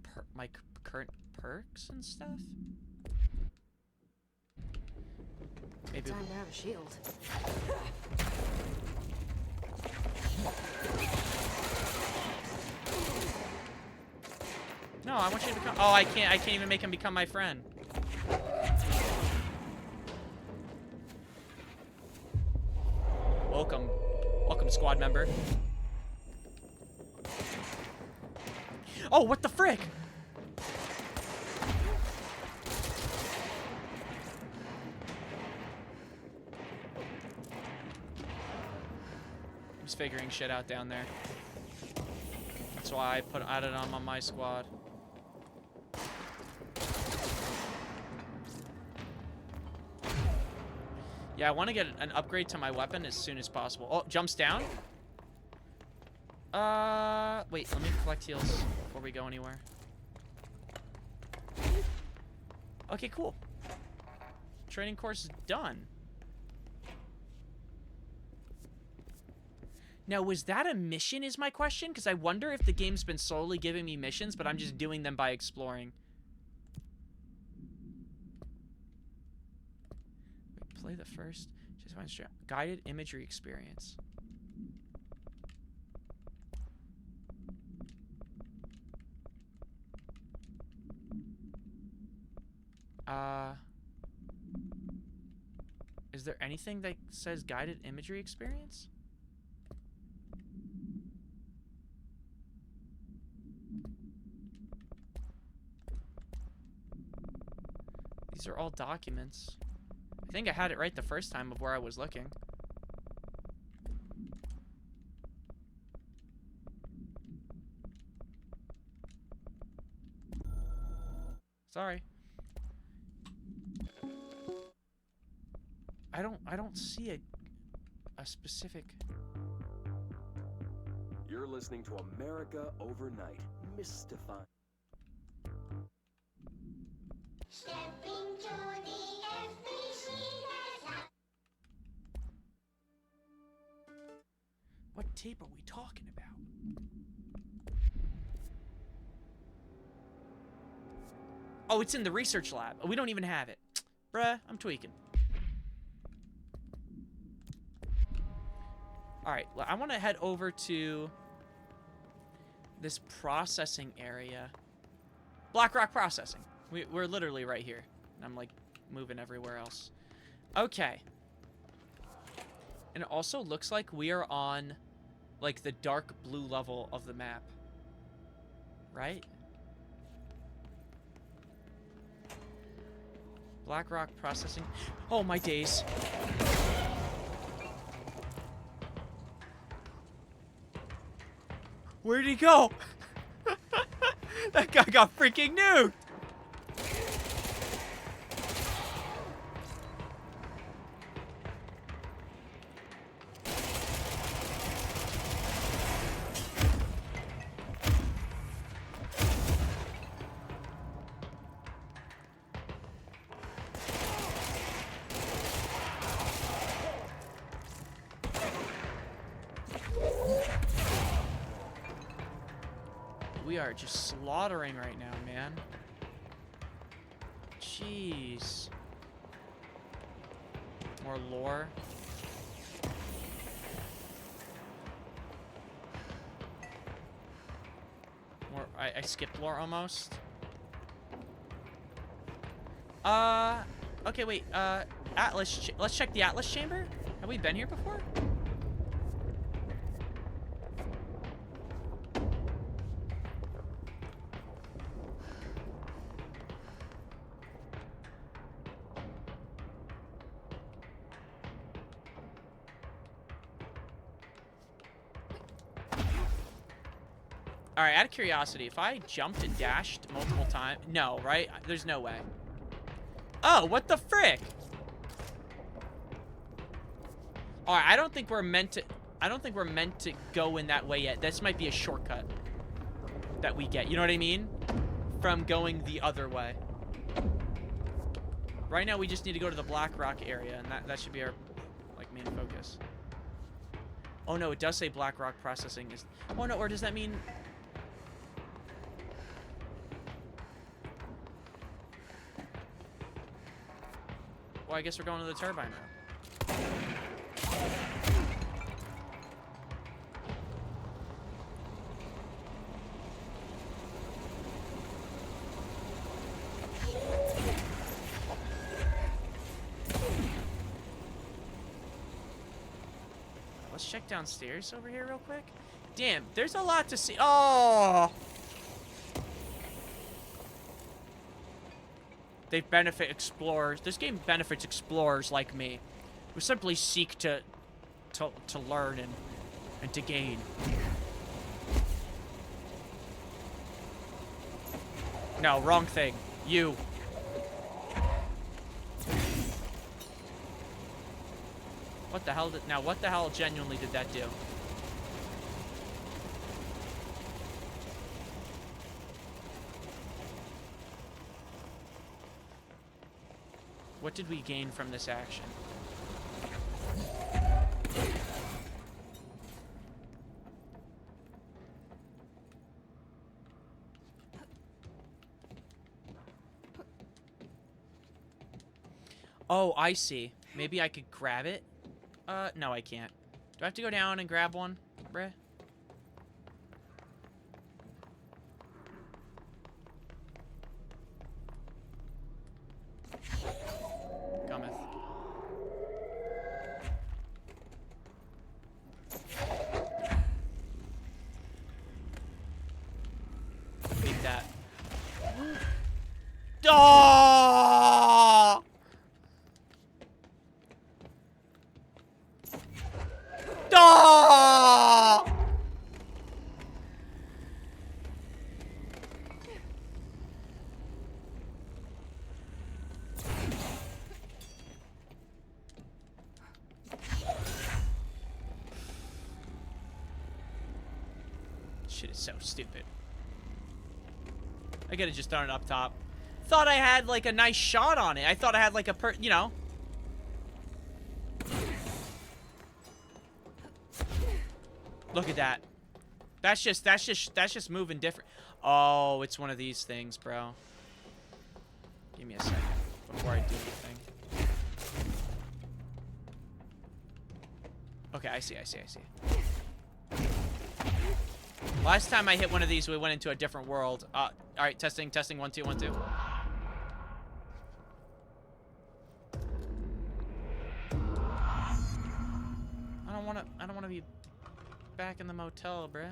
current perks and stuff? Maybe. Time to have a shield. No, I want you to become. Oh, I can't even make him become my friend. Welcome, squad member. Oh, what the frick? He's figuring shit out down there. That's why I added him on my squad. Yeah, I want to get an upgrade to my weapon as soon as possible. Oh, jumps down? Wait, let me collect heals before we go anywhere. Okay, cool. Training course is done. Now, was that a mission is my question? Because I wonder if the game's been slowly giving me missions, but I'm just doing them by exploring. Wait, play the first. Just find guided imagery experience. Is there anything that says guided imagery experience? These are all documents. I think I had it right the first time of where I was looking. Sorry. I don't see a specific. You're listening to America Overnight, mystifying. Stepping to the FBC What tape are we talking about? Oh, it's in the research lab. We don't even have it. Bruh, I'm tweaking. Alright, well, I want to head over to this processing area. Blackrock Processing. We're literally right here. And I'm, like, moving everywhere else. Okay. And it also looks like we are on, like, the dark blue level of the map. Right? Blackrock Processing. Oh, my days. Where'd he go? That guy got freaking nuked. We are just slaughtering right now, man. Jeez. More lore. More. I skipped lore almost. Okay, wait. Atlas. Let's check the Atlas chamber. Have we been here before? Alright, out of curiosity, if I jumped and dashed multiple times... No, right? There's no way. Oh, what the frick? Alright, I don't think we're meant to... I don't think we're meant to go in that way yet. This might be a shortcut that we get. You know what I mean? From going the other way. Right now, we just need to go to the Blackrock area, and that should be our, like, main focus. Oh, no, it does say Blackrock Processing is... Oh, no, or does that mean... Well, I guess we're going to the turbine room. Let's check downstairs over here real quick. Damn, there's a lot to see. Oh! They benefit explorers. This game benefits explorers like me, who simply seek to learn and to gain. No, wrong thing. You. What the hell did... Now, what the hell genuinely did that do? What did we gain from this action? Oh, I see. Maybe I could grab it? No, I can't. Do I have to go down and grab one, bruh? Oh! Shit is so stupid. I could've just thrown it up top. Thought I had like a nice shot on it. I thought I had like a you know. Look at that. That's just moving different. Oh, it's one of these things, bro. Give me a second before I do anything. Okay, I see. Last time I hit one of these, we went into a different world. All right, testing, 1 2 1 2. I don't wanna be back in the motel, bruh.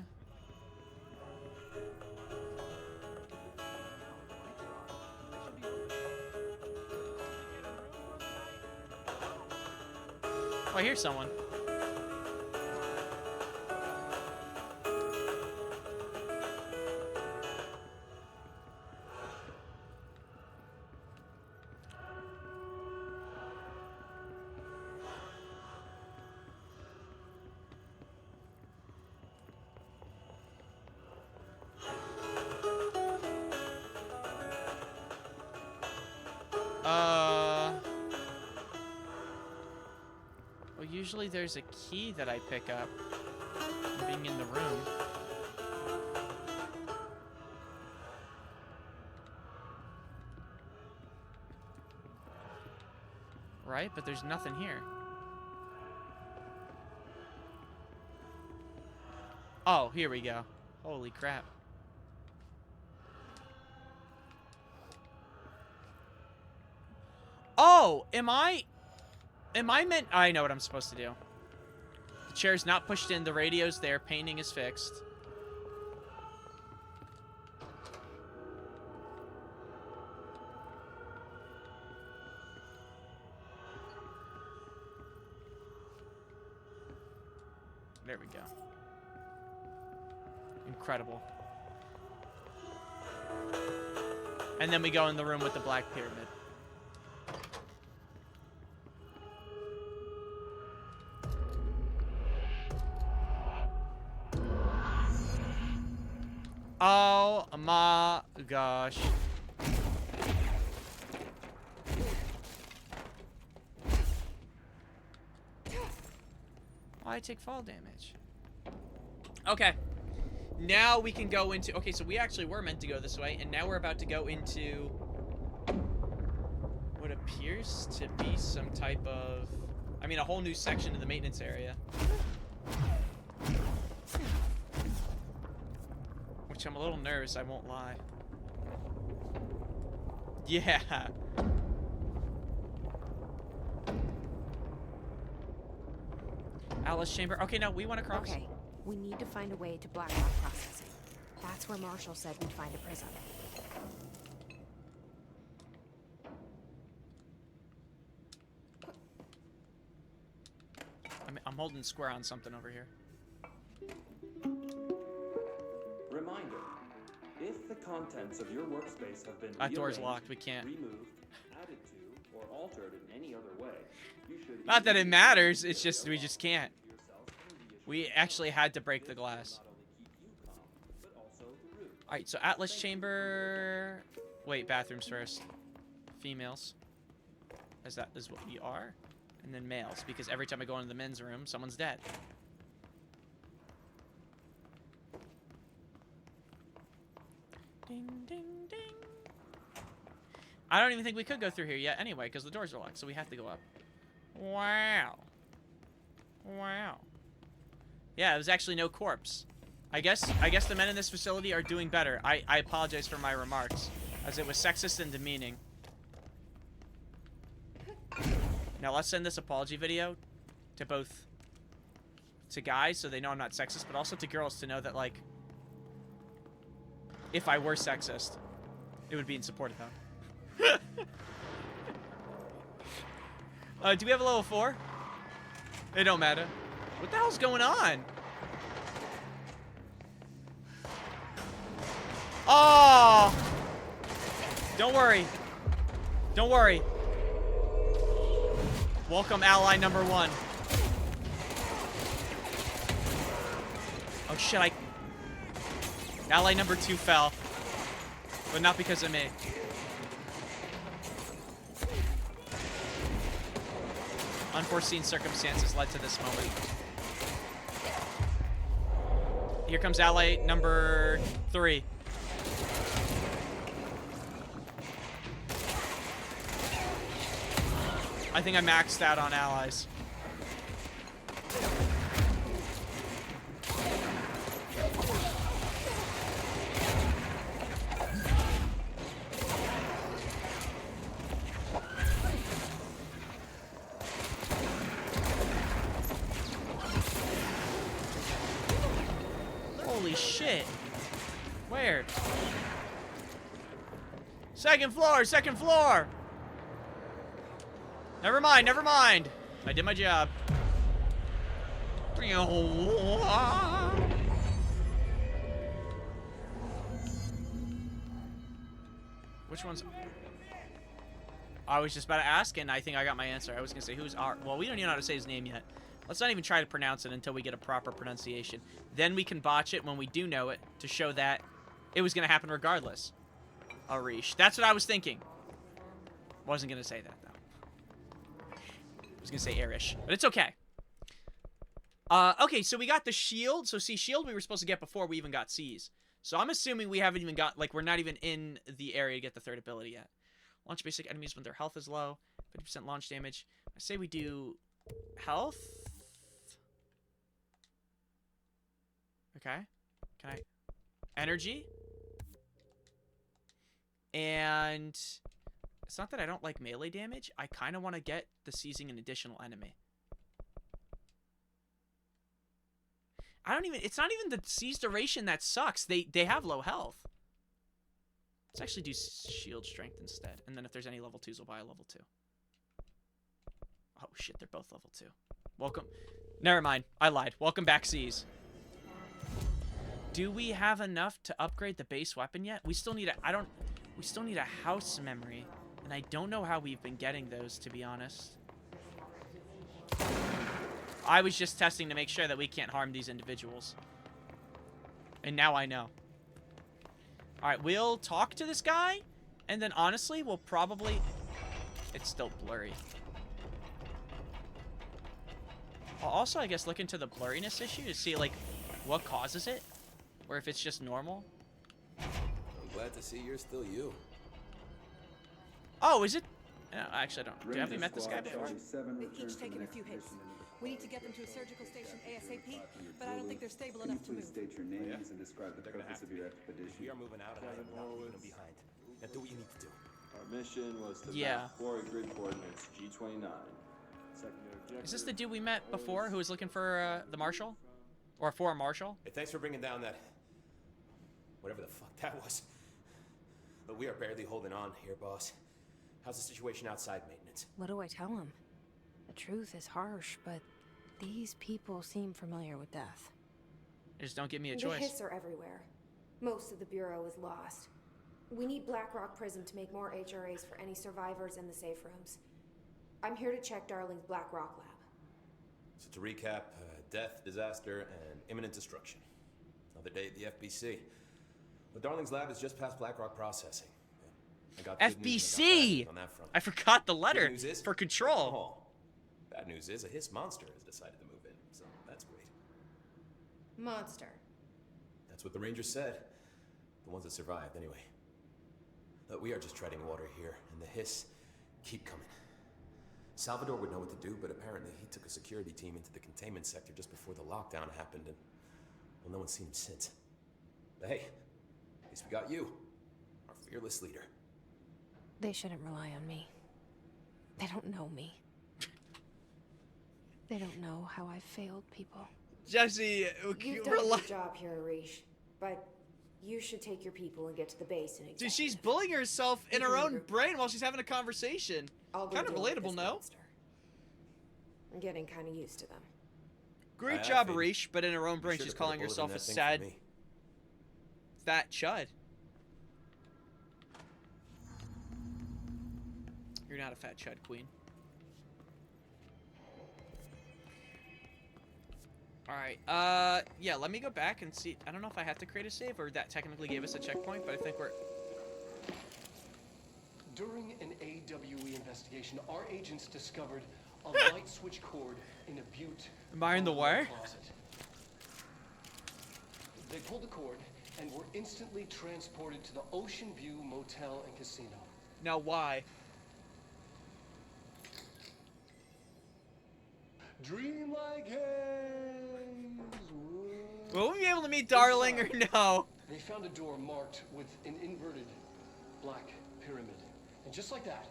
Oh, I hear someone. Well, usually there's a key that I pick up being in the room. Right? But there's nothing here. Oh, here we go. Holy crap. Oh, am I meant... I know what I'm supposed to do. The chair's not pushed in. The radio's there. Painting is fixed. There we go. Incredible. And then we go in the room with the Black Pyramid. Oh my gosh. I take fall damage. Okay. Now we can go into... Okay, so we actually were meant to go this way, and now we're about to go into what appears to be some type of... I mean, a whole new section in the maintenance area. Which I'm a little nervous, I won't lie. Yeah. Alice chamber. Okay, no, we want to cross. Okay, we need to find a way to Blackhawk processing. That's where Marshall said we'd find a prism. I'm holding square on something over here. Reminder, if the contents of your workspace have been That door's rearranged, locked, we can't. removed, added to, or altered in any other way, you should Not that it matters, it's just we just can't. We actually had to break the glass. Alright, so Atlas chamber... Wait, bathrooms first. Females. As that is what we are. And then males, because every time I go into the men's room, someone's dead. Ding, ding, ding. I don't even think we could go through here yet anyway, because the doors are locked, so we have to go up. Wow. Wow. Yeah, there's actually no corpse. I guess the men in this facility are doing better. I apologize for my remarks, as it was sexist and demeaning. Now let's send this apology video to both to guys so they know I'm not sexist, but also to girls to know that, like, if I were sexist, it would be in support of them. Do we have a level 4? It don't matter. What the hell's going on? Oh! Don't worry. Don't worry. Welcome, ally number 1. Oh shit, ally number 2 fell. But not because of me. Unforeseen circumstances led to this moment. Here comes ally number 3. I think I maxed out on allies. Holy shit. Where? Second floor, second floor. Never mind, never mind. I did my job. Which one's... I was just about to ask, and I think I got my answer. I was going to say, who's R? Well, we don't even know how to say his name yet. Let's not even try to pronounce it until we get a proper pronunciation. Then we can botch it when we do know it to show that it was going to happen regardless. Arish. That's what I was thinking. Wasn't going to say that, though. I was going to say Arish, but it's okay. Okay, so we got the shield. So, see, shield we were supposed to get before we even got C's. So, I'm assuming we haven't even got, like, we're not even in the area to get the third ability yet. Launch basic enemies when their health is low. 50% launch damage. I say we do health. Okay. Can I... Energy. And... It's not that I don't like melee damage. I kind of want to get the seizing an additional enemy. I don't even... It's not even the seize duration that sucks. They have low health. Let's actually do shield strength instead. And then if there's any level 2s, we'll buy a level 2. Oh, shit. They're both level 2. Welcome. Never mind. I lied. Welcome back, C's. Do we have enough to upgrade the base weapon yet? We still need a... We still need a house memory. And I don't know how we've been getting those, to be honest. I was just testing to make sure that we can't harm these individuals. And now I know. Alright, we'll talk to this guy. And then, honestly, we'll probably... It's still blurry. I'll also, I guess, look into the blurriness issue to see, like, what causes it. Or if it's just normal. I'm glad to see you're still you. Oh, is it? No, actually, I don't. Have we met this guy before? They've each taken a few hits. We need to get them to a surgical station ASAP, but I don't think they're stable enough to move. State your names and describe the purpose of your expedition. We are moving out, and I am not leaving them behind. Now do what you need to do. Our mission was to map quarry grid coordinates G29. Is this the dude we met before who was looking for the marshal? Or for a marshal? Hey, thanks for bringing down that... whatever the fuck that was. But we are barely holding on here, boss. How's the situation outside maintenance? What do I tell him? The truth is harsh, but these people seem familiar with death. Just don't give me a choice. The hits are everywhere. Most of the Bureau is lost. We need Blackrock Prism to make more HRAs for any survivors in the safe rooms. I'm here to check Darling's Blackrock lab. So to recap, death, disaster, and imminent destruction. Another day at the FBC. But Darling's lab is just past Blackrock processing. I got FBC! On that front. I forgot the letter is, for control. Bad news is a Hiss monster has decided to move in, so that's great. Monster. That's what the Rangers said. The ones that survived, anyway. But we are just treading water here, and the Hiss keep coming. Salvador would know what to do, but apparently he took a security team into the containment sector just before the lockdown happened, and, well, no one's seen him since. But hey, at least we got you, our fearless leader. They shouldn't rely on me. They don't know me. They don't know how I've failed people. Jesse, you've done a good job here, Arish, but you should take your people and get to the base and Dude, she's bullying herself in her own brain while she's having a conversation. Kind of relatable, no? I'm getting kind of used to them. Great Aye, job, Phoebe. Reesh, but in her own Be brain, sure she's to put a calling bullet in herself that a thing for sad, me. fat chud. You're not a fat chud, Queen. Alright, yeah, let me go back and see. I don't know if I have to create a save or that technically gave us a checkpoint, but I think we're... During an AWE investigation, our agents discovered a light switch cord in a butte. Am I in the way? Closet. They pulled the cord and were instantly transported to the Ocean View Motel and Casino. Now, why? Dream like haze. Will we be able to meet Darling or no? They found a door marked with an inverted black pyramid. And just like that,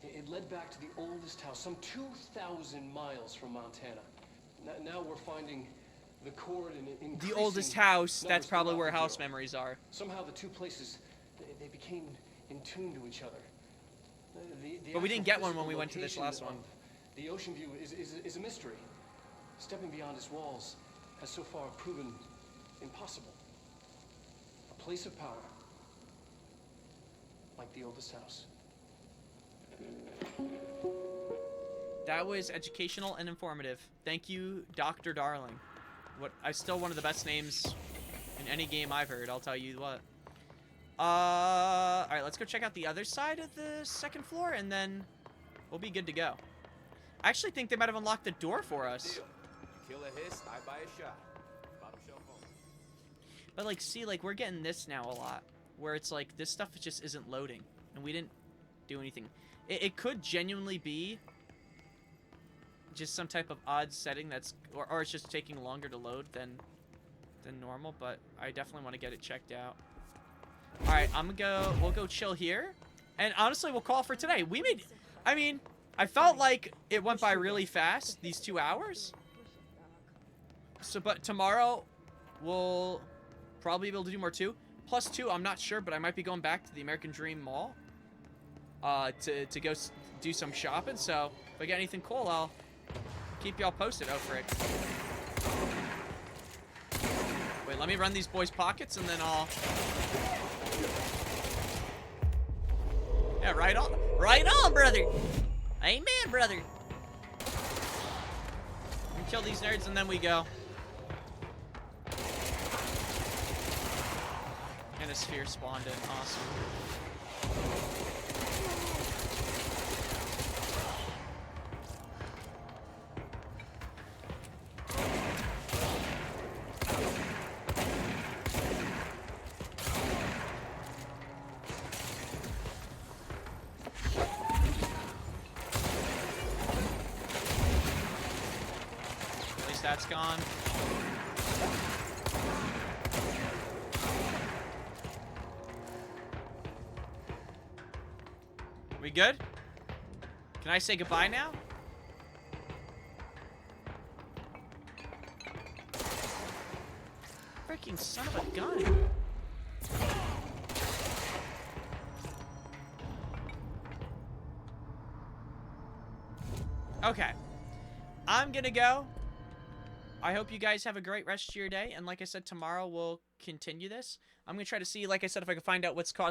it led back to the oldest house, some 2,000 miles from Montana. Now we're finding the cord in The oldest house, that's numbers probably throughout where the house bureau. memories are. Somehow the two places, they became in tune to each other. The But we didn't actual get one when physical we went to this location last one. of The Ocean View is a mystery. Stepping beyond its walls has so far proven impossible. A place of power, like the oldest house. That was educational and informative. Thank you, Dr. Darling. Still one of the best names in any game I've heard, I'll tell you what. Alright, let's go check out the other side of the second floor, and then we'll be good to go. I actually think they might have unlocked the door for us. Deal. You kill a hiss, I buy a shot. Bottom shelf only. But, like, see, like, we're getting this now a lot. Where it's like, this stuff just isn't loading. And we didn't do anything. It could genuinely be just some type of odd setting that's... Or it's just taking longer to load than normal. But I definitely want to get it checked out. Alright, we'll go chill here. And honestly, we'll call for today. We made... I mean, I felt like it went by really fast, these 2 hours. So, but tomorrow, we'll probably be able to do more too. Plus 2, I'm not sure, but I might be going back to the American Dream Mall. To go do some shopping. So, if I get anything cool, I'll keep y'all posted. Oh, frick. Wait, let me run these boys' pockets, and then I'll... Yeah, right on. Right on, brother. Amen, brother. We kill these nerds, and then we go. And a sphere spawned in. Awesome. At least that's gone. We good? Can I say goodbye now? Freaking son of a gun. Okay. I'm gonna go. I hope you guys have a great rest of your day. And like I said, tomorrow we'll continue this. I'm gonna try to see, like I said, if I can find out what's causing